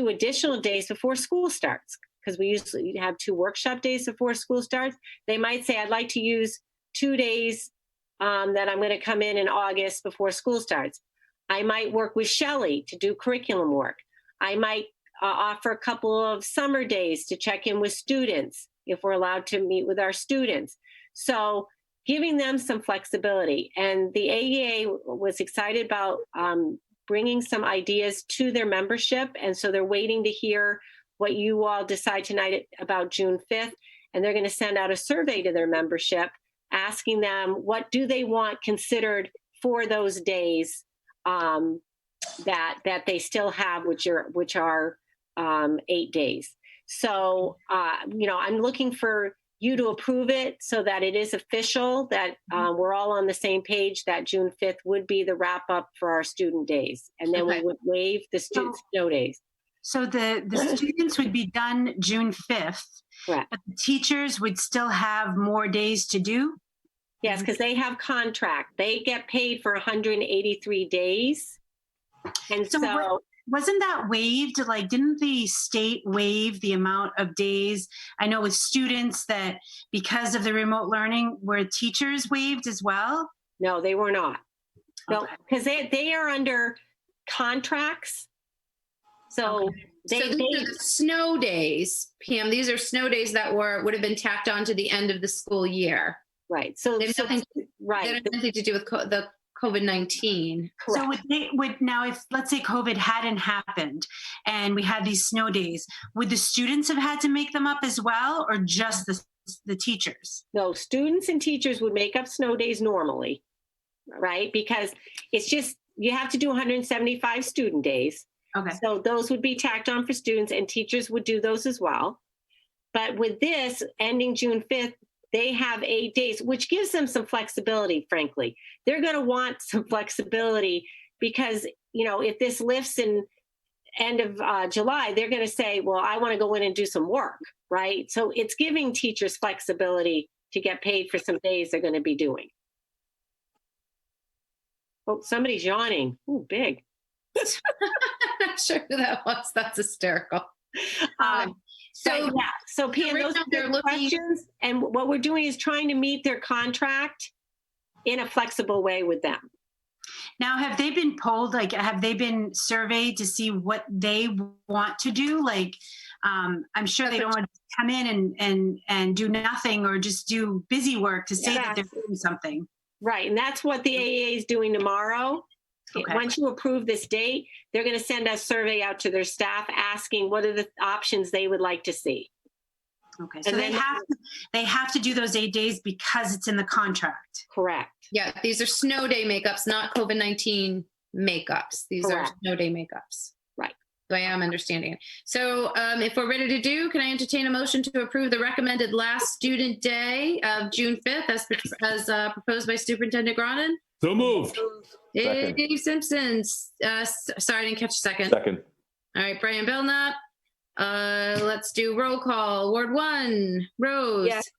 additional days before school starts, because we usually have 2 workshop days before school starts. They might say, I'd like to use 2 days that I'm going to come in August before school starts. I might work with Shelley to do curriculum work. I might offer a couple of summer days to check in with students if we're allowed to meet with our students. So giving them some flexibility. And the AEA was excited about bringing some ideas to their membership. And so they're waiting to hear what you all decide tonight about June 5th. And they're going to send out a survey to their membership asking them what do they want considered for those days that they still have, which are 8 days. So, I'm looking for you to approve it so that it is official, that we're all on the same page, that June 5th would be the wrap up for our student days. And then we would waive the student snow days. So the students would be done June 5th, Correct. But the teachers would still have more days to do? Yes, because they have contract. They get paid for 183 days. And so wasn't that waived? Like, didn't the state waive the amount of days? I know with students that because of the remote learning, were teachers waived as well? No, they were not. No, because they are under contracts. So these are the snow days, Pam. These are snow days that would have been tacked on to the end of the school year. Right. So they have nothing to do with the COVID-19. So would now, if let's say COVID hadn't happened and we had these snow days, would the students have had to make them up as well, or just the teachers? No, students and teachers would make up snow days normally, right? Because it's just, you have to do 175 student days. Okay. So those would be tacked on for students, and teachers would do those as well. But with this ending June 5th, they have 8 days, which gives them some flexibility, frankly. They're going to want some flexibility because, if this lifts in end of July, they're going to say, well, I want to go in and do some work, right? So it's giving teachers flexibility to get paid for some days they're going to be doing. Oh, somebody's yawning. Oh, big. I'm not sure who that was. That's hysterical. So Pam, those are their questions, and what we're doing is trying to meet their contract in a flexible way with them. Now, have they been polled? Like, have they been surveyed to see what they want to do? Like, I'm sure they don't want to come in and do nothing or just do busy work to say that they're doing something. Right, and that's what the AEA is doing tomorrow. Okay. Once you approve this date, they're going to send a survey out to their staff asking what are the options they would like to see. Okay, so they have to do those 8 days because it's in the contract. Correct. Yeah, these are snow day makeups, not COVID-19 makeups. These are snow day makeups. Right. So I am understanding it. So if we're ready to can I entertain a motion to approve the recommended last student day of June 5th as proposed by Superintendent Gronin? So moved. Dave Simpson. Sorry, I didn't catch a second. Second. All right, Brian Belknap. Let's do roll call. Ward 1, Rose. Yes.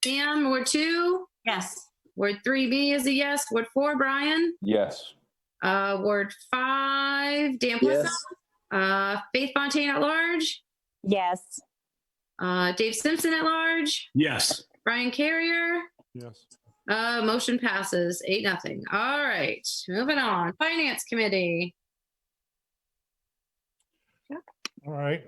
Pam. Ward 2. Yes. Ward 3B is a yes. Ward 4, Brian. Yes. Ward 5, Dan Plesson. Yes. Faith Fontaine at large. Yes. Dave Simpson at large. Yes. Brian Carrier. Yes. Motion passes 8-0. All right, moving on. Finance Committee. All right.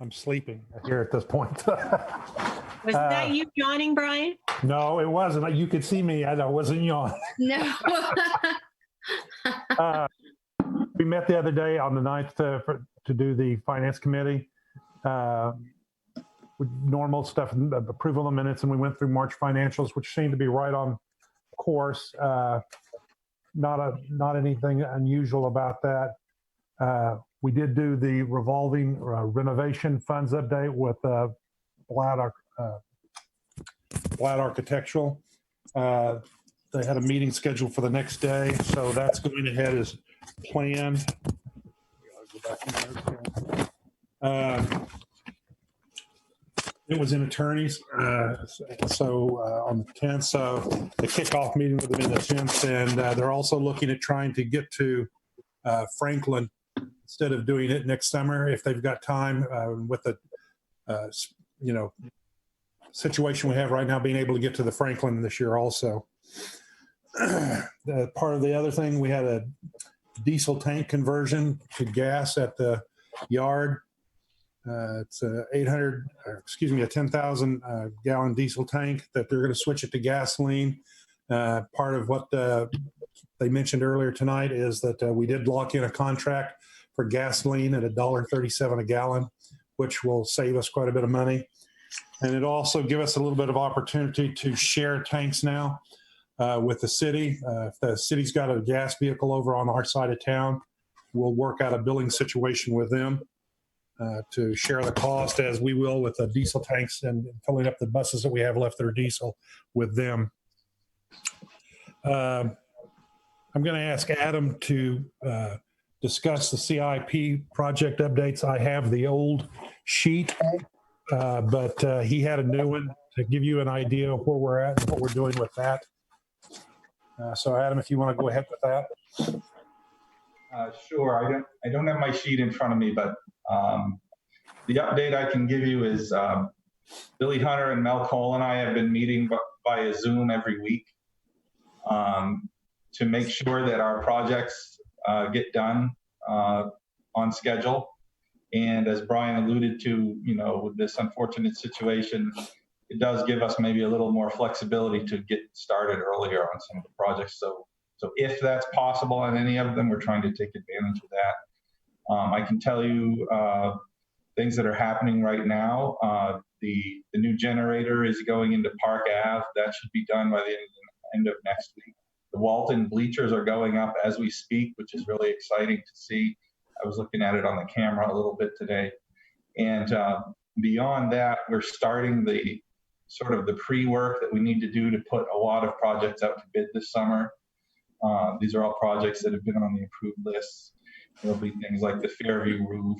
I'm sleeping here at this point. Was that you yawning, Brian? No, it wasn't. You could see me. I wasn't yawning. No. We met the other day on the 9th to do the Finance Committee. With normal stuff, approval of minutes, and we went through March financials, which seemed to be right on course. Not anything unusual about that. We did do the revolving renovation funds update with Blatt Architectural. They had a meeting scheduled for the next day, so that's going ahead as planned. It was in attorneys, so on the 10th, so the kickoff meeting would have been the 10th, and they're also looking at trying to get to Franklin instead of doing it next summer if they've got time with the situation we have right now, being able to get to the Franklin this year also. Part of the other thing, we had a diesel tank conversion to gas at the yard. It's a 10,000 gallon diesel tank that they're going to switch it to gasoline. Part of what they mentioned earlier tonight is that we did lock in a contract for gasoline at $1.37 a gallon, which will save us quite a bit of money. And it'll also give us a little bit of opportunity to share tanks now with the city. If the city's got a gas vehicle over on our side of town, we'll work out a billing situation with them to share the cost, as we will with the diesel tanks and filling up the buses that we have left that are diesel with them. I'm going to ask Adam to discuss the CIP project updates. I have the old sheet, but he had a new one to give you an idea of where we're at and what we're doing with that. So Adam, if you want to go ahead with that. Sure. I don't have my sheet in front of me, but the update I can give you is Billy Hunter and Mel Cole and I have been meeting via Zoom every week to make sure that our projects get done on schedule. And as Brian alluded to, with this unfortunate situation, it does give us maybe a little more flexibility to get started earlier on some of the projects. So if that's possible on any of them, we're trying to take advantage of that. I can tell you things that are happening right now. The new generator is going into Park Ave. That should be done by the end of next week. The Walton bleachers are going up as we speak, which is really exciting to see. I was looking at it on the camera a little bit today. And beyond that, we're starting the sort of the pre-work that we need to do to put a lot of projects out to bid this summer. These are all projects that have been on the approved lists. There'll be things like the Fairview roof,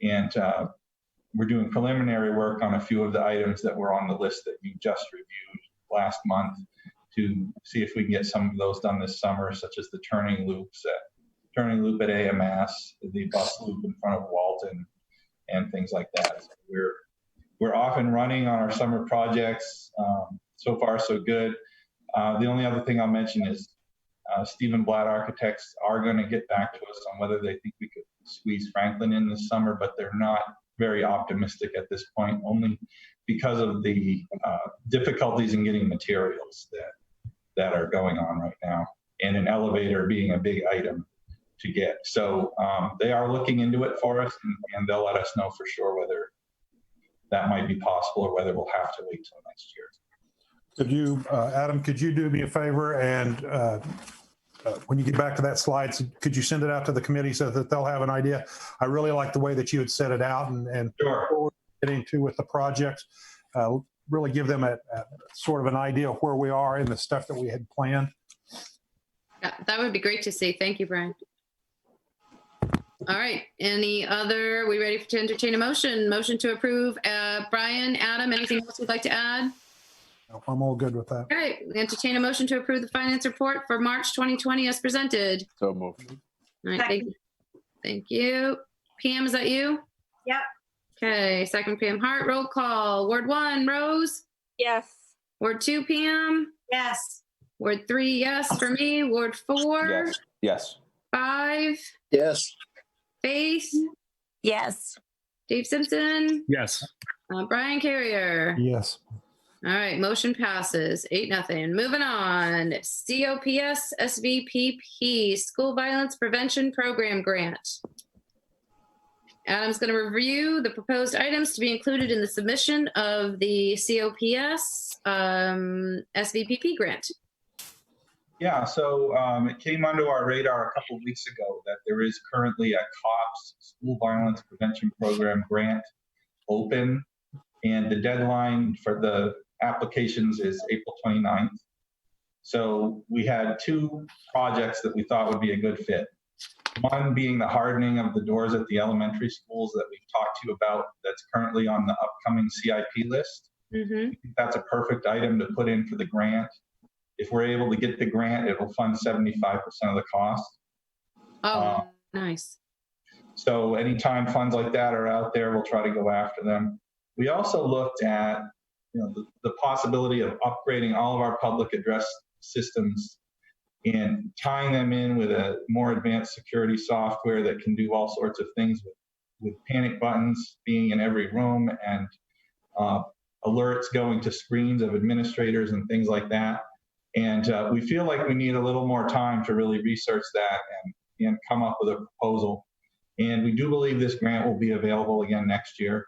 and we're doing preliminary work on a few of the items that were on the list that you just reviewed last month to see if we can get some of those done this summer, such as the turning loop at AMS, the bus loop in front of Walton, and things like that. So we're off and running on our summer projects. So far, so good. The only other thing I'll mention is Stephen Blatt Architects are going to get back to us on whether they think we could squeeze Franklin in this summer, but they're not very optimistic at this point, only because of the difficulties in getting materials that are going on right now, and an elevator being a big item to get. So they are looking into it for us, and they'll let us know for sure whether that might be possible or whether we'll have to wait till next year. Could you, Adam, could you do me a favor and when you get back to that slide, could you send it out to the committee so that they'll have an idea? I really like the way that you had set it out and sure. Getting to with the projects, really give them a sort of an idea of where we are in the stuff that we had planned. Yeah, that would be great to see. Thank you, Brian. All right. Any other, we ready to entertain a motion? Motion to approve. Brian, Adam, anything else you'd like to add? I'm all good with that. All right. We entertain a motion to approve the finance report for March 2020 as presented. So moved. All right. Thank you. Thank you. Pam, is that you? Yep. Okay. Second, Pam Hart. Roll call. Ward 1, Rose? Yes. Ward 2, Pam? Yes. Ward 3, yes for me. Ward 4? Yes. Yes. 5? Yes. Faith? Yes. Dave Simpson? Yes. Brian Carrier? Yes. All right, motion passes 8-0. Moving on. COPS SVPP School Violence Prevention Program Grant. Adam's going to review the proposed items to be included in the submission of the COPS SVPP grant. Yeah, so it came under our radar a couple of weeks ago that there is currently a COPS School Violence Prevention Program grant open, and the deadline for the applications is April 29th. So we had two projects that we thought would be a good fit. One being the hardening of the doors at the elementary schools that we've talked to you about that's currently on the upcoming CIP list. Mm-hmm. That's a perfect item to put in for the grant. If we're able to get the grant, it will fund 75% of the cost. Oh, nice. So anytime funds like that are out there, we'll try to go after them. We also looked at the possibility of upgrading all of our public address systems and tying them in with a more advanced security software that can do all sorts of things with panic buttons being in every room and alerts going to screens of administrators and things like that. And we feel like we need a little more time to really research that and come up with a proposal. And we do believe this grant will be available again next year.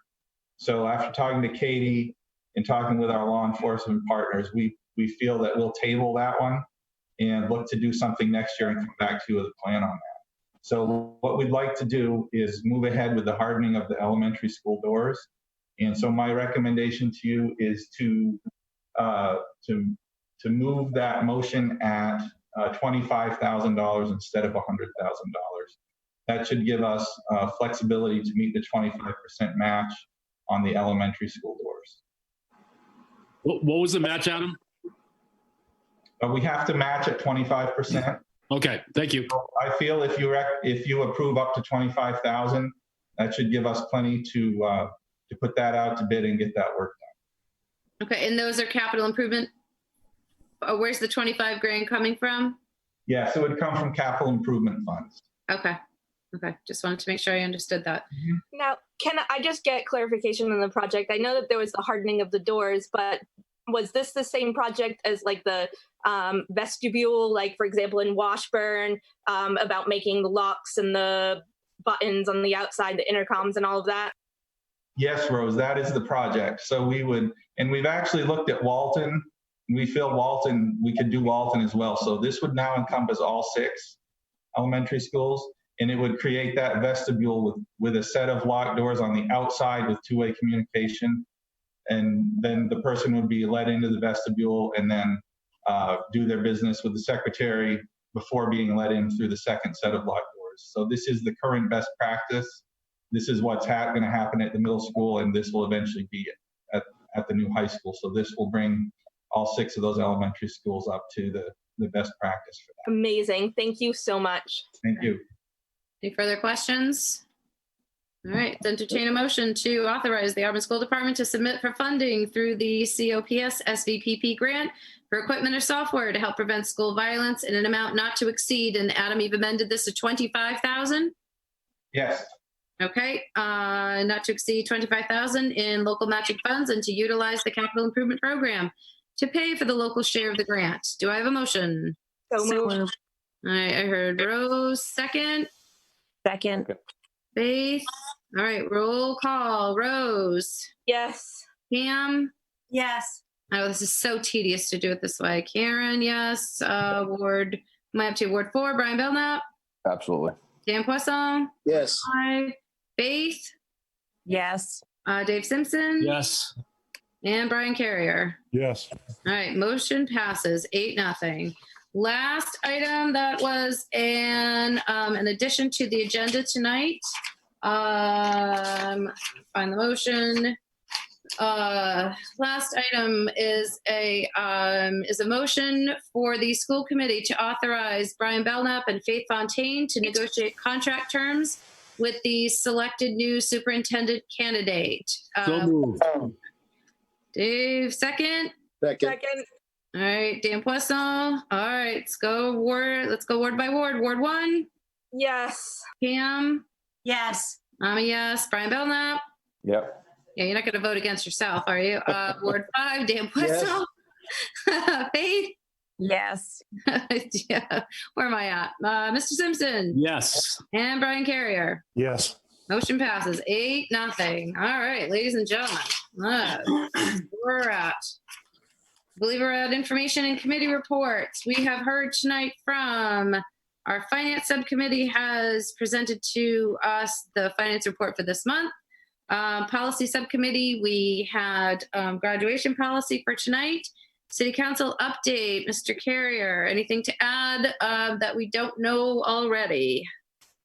So after talking to Katie and talking with our law enforcement partners, we feel that we'll table that one and look to do something next year and come back to you with a plan on that. So what we'd like to do is move ahead with the hardening of the elementary school doors. And so my recommendation to you is to move that motion at $25,000 instead of $100,000. That should give us flexibility to meet the 25% match on the elementary school doors. What was the match, Adam? We have to match at 25%. Okay, thank you. So I feel if you approve up to 25,000, that should give us plenty to put that out to bid and get that work done. Okay, and those are capital improvement. Where's the 25 grand coming from? Yeah, so it would come from capital improvement funds. Okay. Okay, just wanted to make sure I understood that. Now, can I just get clarification on the project? I know that there was the hardening of the doors, but was this the same project as like the vestibule, like for example in Washburn, about making the locks and the buttons on the outside, the intercoms and all of that? Yes, Rose, that is the project. So we've actually looked at Walton. We feel Walton, we could do Walton as well. So this would now encompass all 6 elementary schools, and it would create that vestibule with a set of locked doors on the outside with two-way communication. And then the person would be let into the vestibule and then do their business with the secretary before being let in through the second set of locked doors. So this is the current best practice. This is what's going to happen at the middle school, and this will eventually be at the new high school. So this will bring all 6 of those elementary schools up to the best practice for that. Amazing. Thank you so much. Thank you. Any further questions? All right, entertain a motion to authorize the Auburn School Department to submit for funding through the COPS SVPP grant for equipment or software to help prevent school violence in an amount not to exceed, and Adam, you've amended this to 25,000? Yes. Okay, not to exceed 25,000 in local matching funds and to utilize the capital improvement program to pay for the local share of the grant. Do I have a motion? So moved. All right, I heard Rose, second. Second. Faith. All right, roll call. Rose. Yes. Pam. Yes. Oh, this is so tedious to do it this way. Karen, yes. Ward, am I up to Ward 4? Brian Belknap. Absolutely. Dan Poisson. Yes. 5. Faith. Yes. Dave Simpson. Yes. And Brian Carrier. Yes. All right, motion passes 8-0. Last item that was an addition to the agenda tonight. Find the motion. Last item is a motion for the school committee to authorize Brian Belknap and Faith Fontaine to negotiate contract terms with the selected new superintendent candidate. So moved. Dave, second. Second. All right, Dan Poisson. All right, let's go ward by ward. Ward 1, Yes. Pam. Yes. I'm a yes. Brian Belknap. Yep. Yeah, you're not going to vote against yourself, are you? Ward 5, Dan Poisson. Faith. Yes. Yeah. Where am I at? Mr. Simpson. Yes. And Brian Carrier. Yes. Motion passes 8-0. All right, ladies and gentlemen, we're at. I believe we're at information and committee reports. We have heard tonight from our finance subcommittee has presented to us the finance report for this month. Policy subcommittee, we had graduation policy for tonight. City council update, Mr. Carrier, anything to add that we don't know already?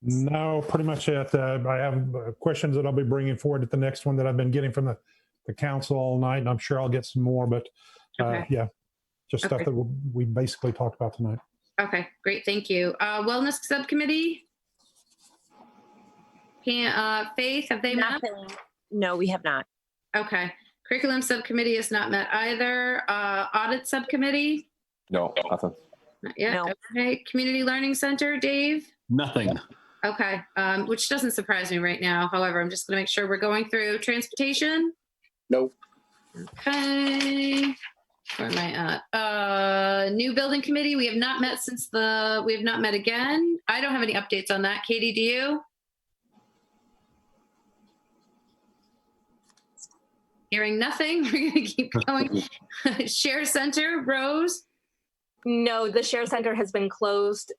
No, pretty much it. I have questions that I'll be bringing forward at the next one that I've been getting from the council all night, and I'm sure I'll get some more, but yeah, just stuff that we basically talked about tonight. Okay, great, thank you. Wellness subcommittee? Faith, have they met? No, we have not. Okay. Curriculum subcommittee has not met either. Audit subcommittee? No, nothing. Not yet. Okay. Community Learning Center, Dave? Nothing. Okay, which doesn't surprise me right now. However, I'm just going to make sure we're going through transportation. Nope. Okay. Where am I at? New building committee. We have not met we have not met again. I don't have any updates on that. Katie, do you? Hearing nothing. We're going to keep going. Share center, Rose? No, the share center has been closed,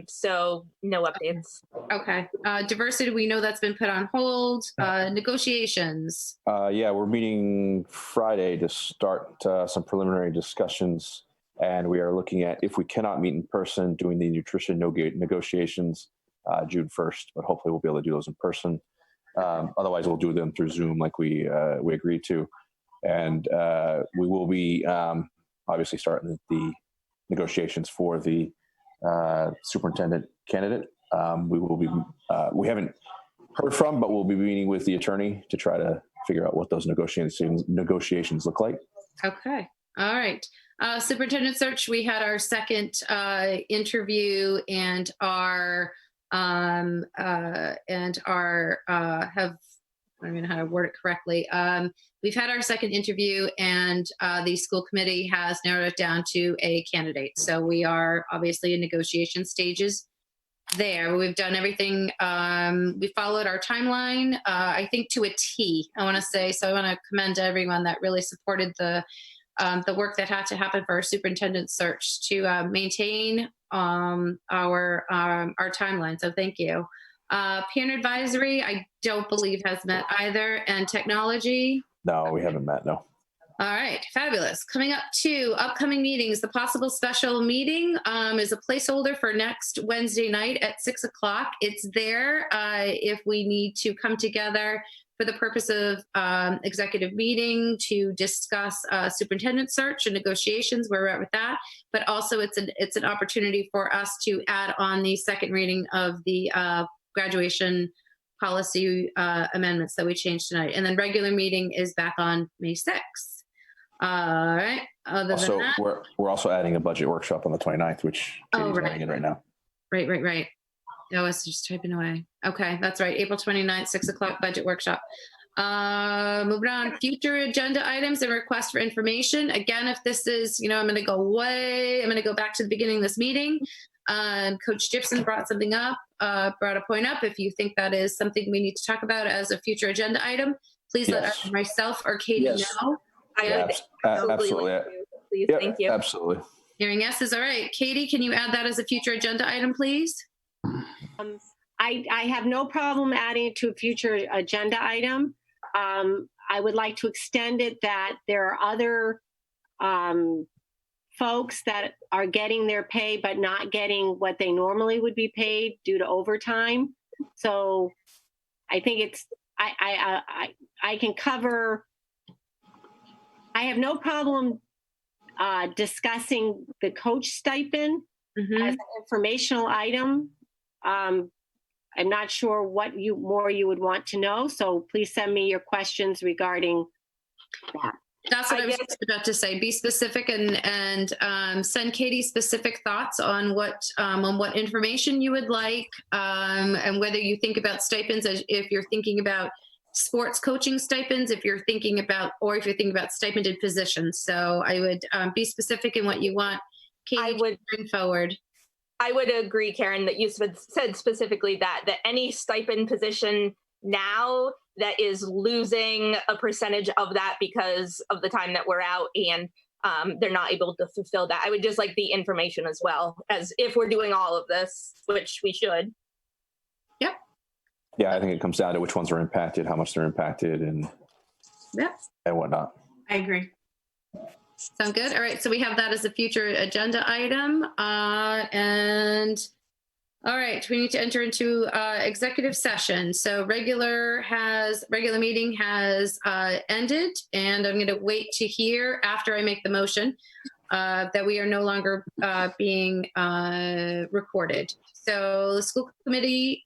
so no updates. Okay. Diversity, we know that's been put on hold. Negotiations. Yeah, we're meeting Friday to start some preliminary discussions, and we are looking at, if we cannot meet in person, doing the nutrition negotiations June 1st, but hopefully we'll be able to do those in person. Otherwise, we'll do them through Zoom like we agreed to. And we will be obviously starting the negotiations for the superintendent candidate. We will be, we haven't heard from, but we'll be meeting with the attorney to try to figure out what those negotiations look like. Okay. All right. Superintendent search, we had our second interview and our have, I don't even know how to word it correctly. We've had our second interview, and the school committee has narrowed it down to a candidate. So we are obviously in negotiation stages there. We've done everything. We followed our timeline, I think, to a T, I want to say. So I want to commend everyone that really supported the work that had to happen for our superintendent search to maintain our timeline. So thank you. Parent advisory, I don't believe has met either. And technology? No, we haven't met, no. All right, fabulous. Coming up to upcoming meetings, the possible special meeting is a placeholder for next Wednesday night at 6 o'clock. It's there if we need to come together for the purpose of executive meeting to discuss superintendent search and negotiations, where we're at with that. But also it's an opportunity for us to add on the second reading of the graduation policy amendments that we changed tonight. And then regular meeting is back on May 6th. All right. Other Also, than that, we're also adding a budget workshop on the 29th, which Katie's running in right now. Right. Oh, I was just typing away. Okay, that's right. April 29th, 6 o'clock budget workshop. Moving on, future agenda items and requests for information. Again, if this is, I'm going to go back to the beginning of this meeting. Coach Gibson brought a point up. If you think that is something we need to talk about as a future agenda item, please let either myself or Katie know. Absolutely. Please, yep, thank you. Absolutely. Hearing yes is all right. Katie, can you add that as a future agenda item, please? I have no problem adding it to a future agenda item. I would like to extend it that there are other folks that are getting their pay but not getting what they normally would be paid due to overtime. So I think I can cover. I have no problem discussing the coach stipend as an informational item. I'm not sure what more you would want to know, so please send me your questions regarding that. That's what I was guess- just about to say. Be specific and send Katie specific thoughts on what information you would like, and whether you think about stipends if you're thinking about sports coaching stipends, if you're thinking about stipended positions. So I would be specific in what you want Katie to bring forward. I would agree, Karen, that you said specifically that any stipend position now that is losing a percentage of that because of the time that we're out and they're not able to fulfill that. I would just like the information as well, as if we're doing all of this, which we should. Yep. Yeah, I think it comes down to which ones are impacted, how much they're impacted, and whatnot. I agree. Sound good? All right. So we have that as a future agenda item. And all right, we need to enter into executive session. So regular meeting has ended, and I'm going to wait to hear after I make the motion that we are no longer being recorded. So the school committee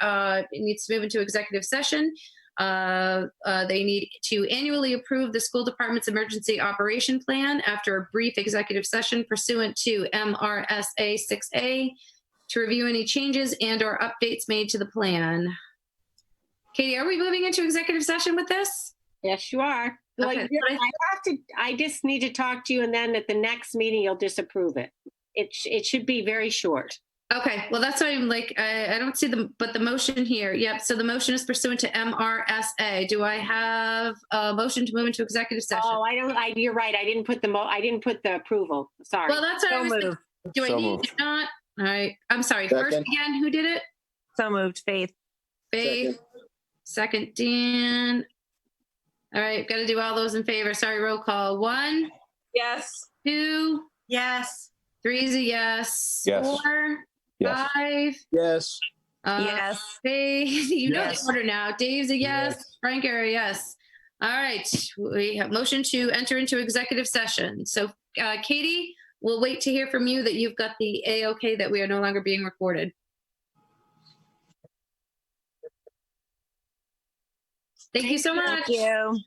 needs to move into executive session. They need to annually approve the school department's emergency operation plan after a brief executive session pursuant to MRSA 6A to review any changes and or updates made to the plan. Katie, are we moving into executive session with this? Yes, you are. Okay. I just need to talk to you, and then at the next meeting, you'll disapprove it. It should be very short. Okay, well, that's why I'm like, I don't see the motion here. Yep, so the motion is pursuant to MRSA. Do I have a motion to move into executive session? Oh, you're right. I didn't put the approval. Sorry. Well, that's what I was thinking. Do I need it not? All right, I'm sorry. First again, who did it? So moved, Faith. Faith. Second, Dan. All right, got to do all those in favor. Sorry, roll call. 1. Yes. 2. Yes. 3 is a yes. Yes. 4. Yes. 5. Yes. Yes. Faith, you know Yes. the order now. Dave's a yes. Frank, are a yes. All right, we have motion to enter into executive session. So, Katie, we'll wait to hear from you that you've got the A-OK that we are no longer being recorded. Thank you so much. Thank you.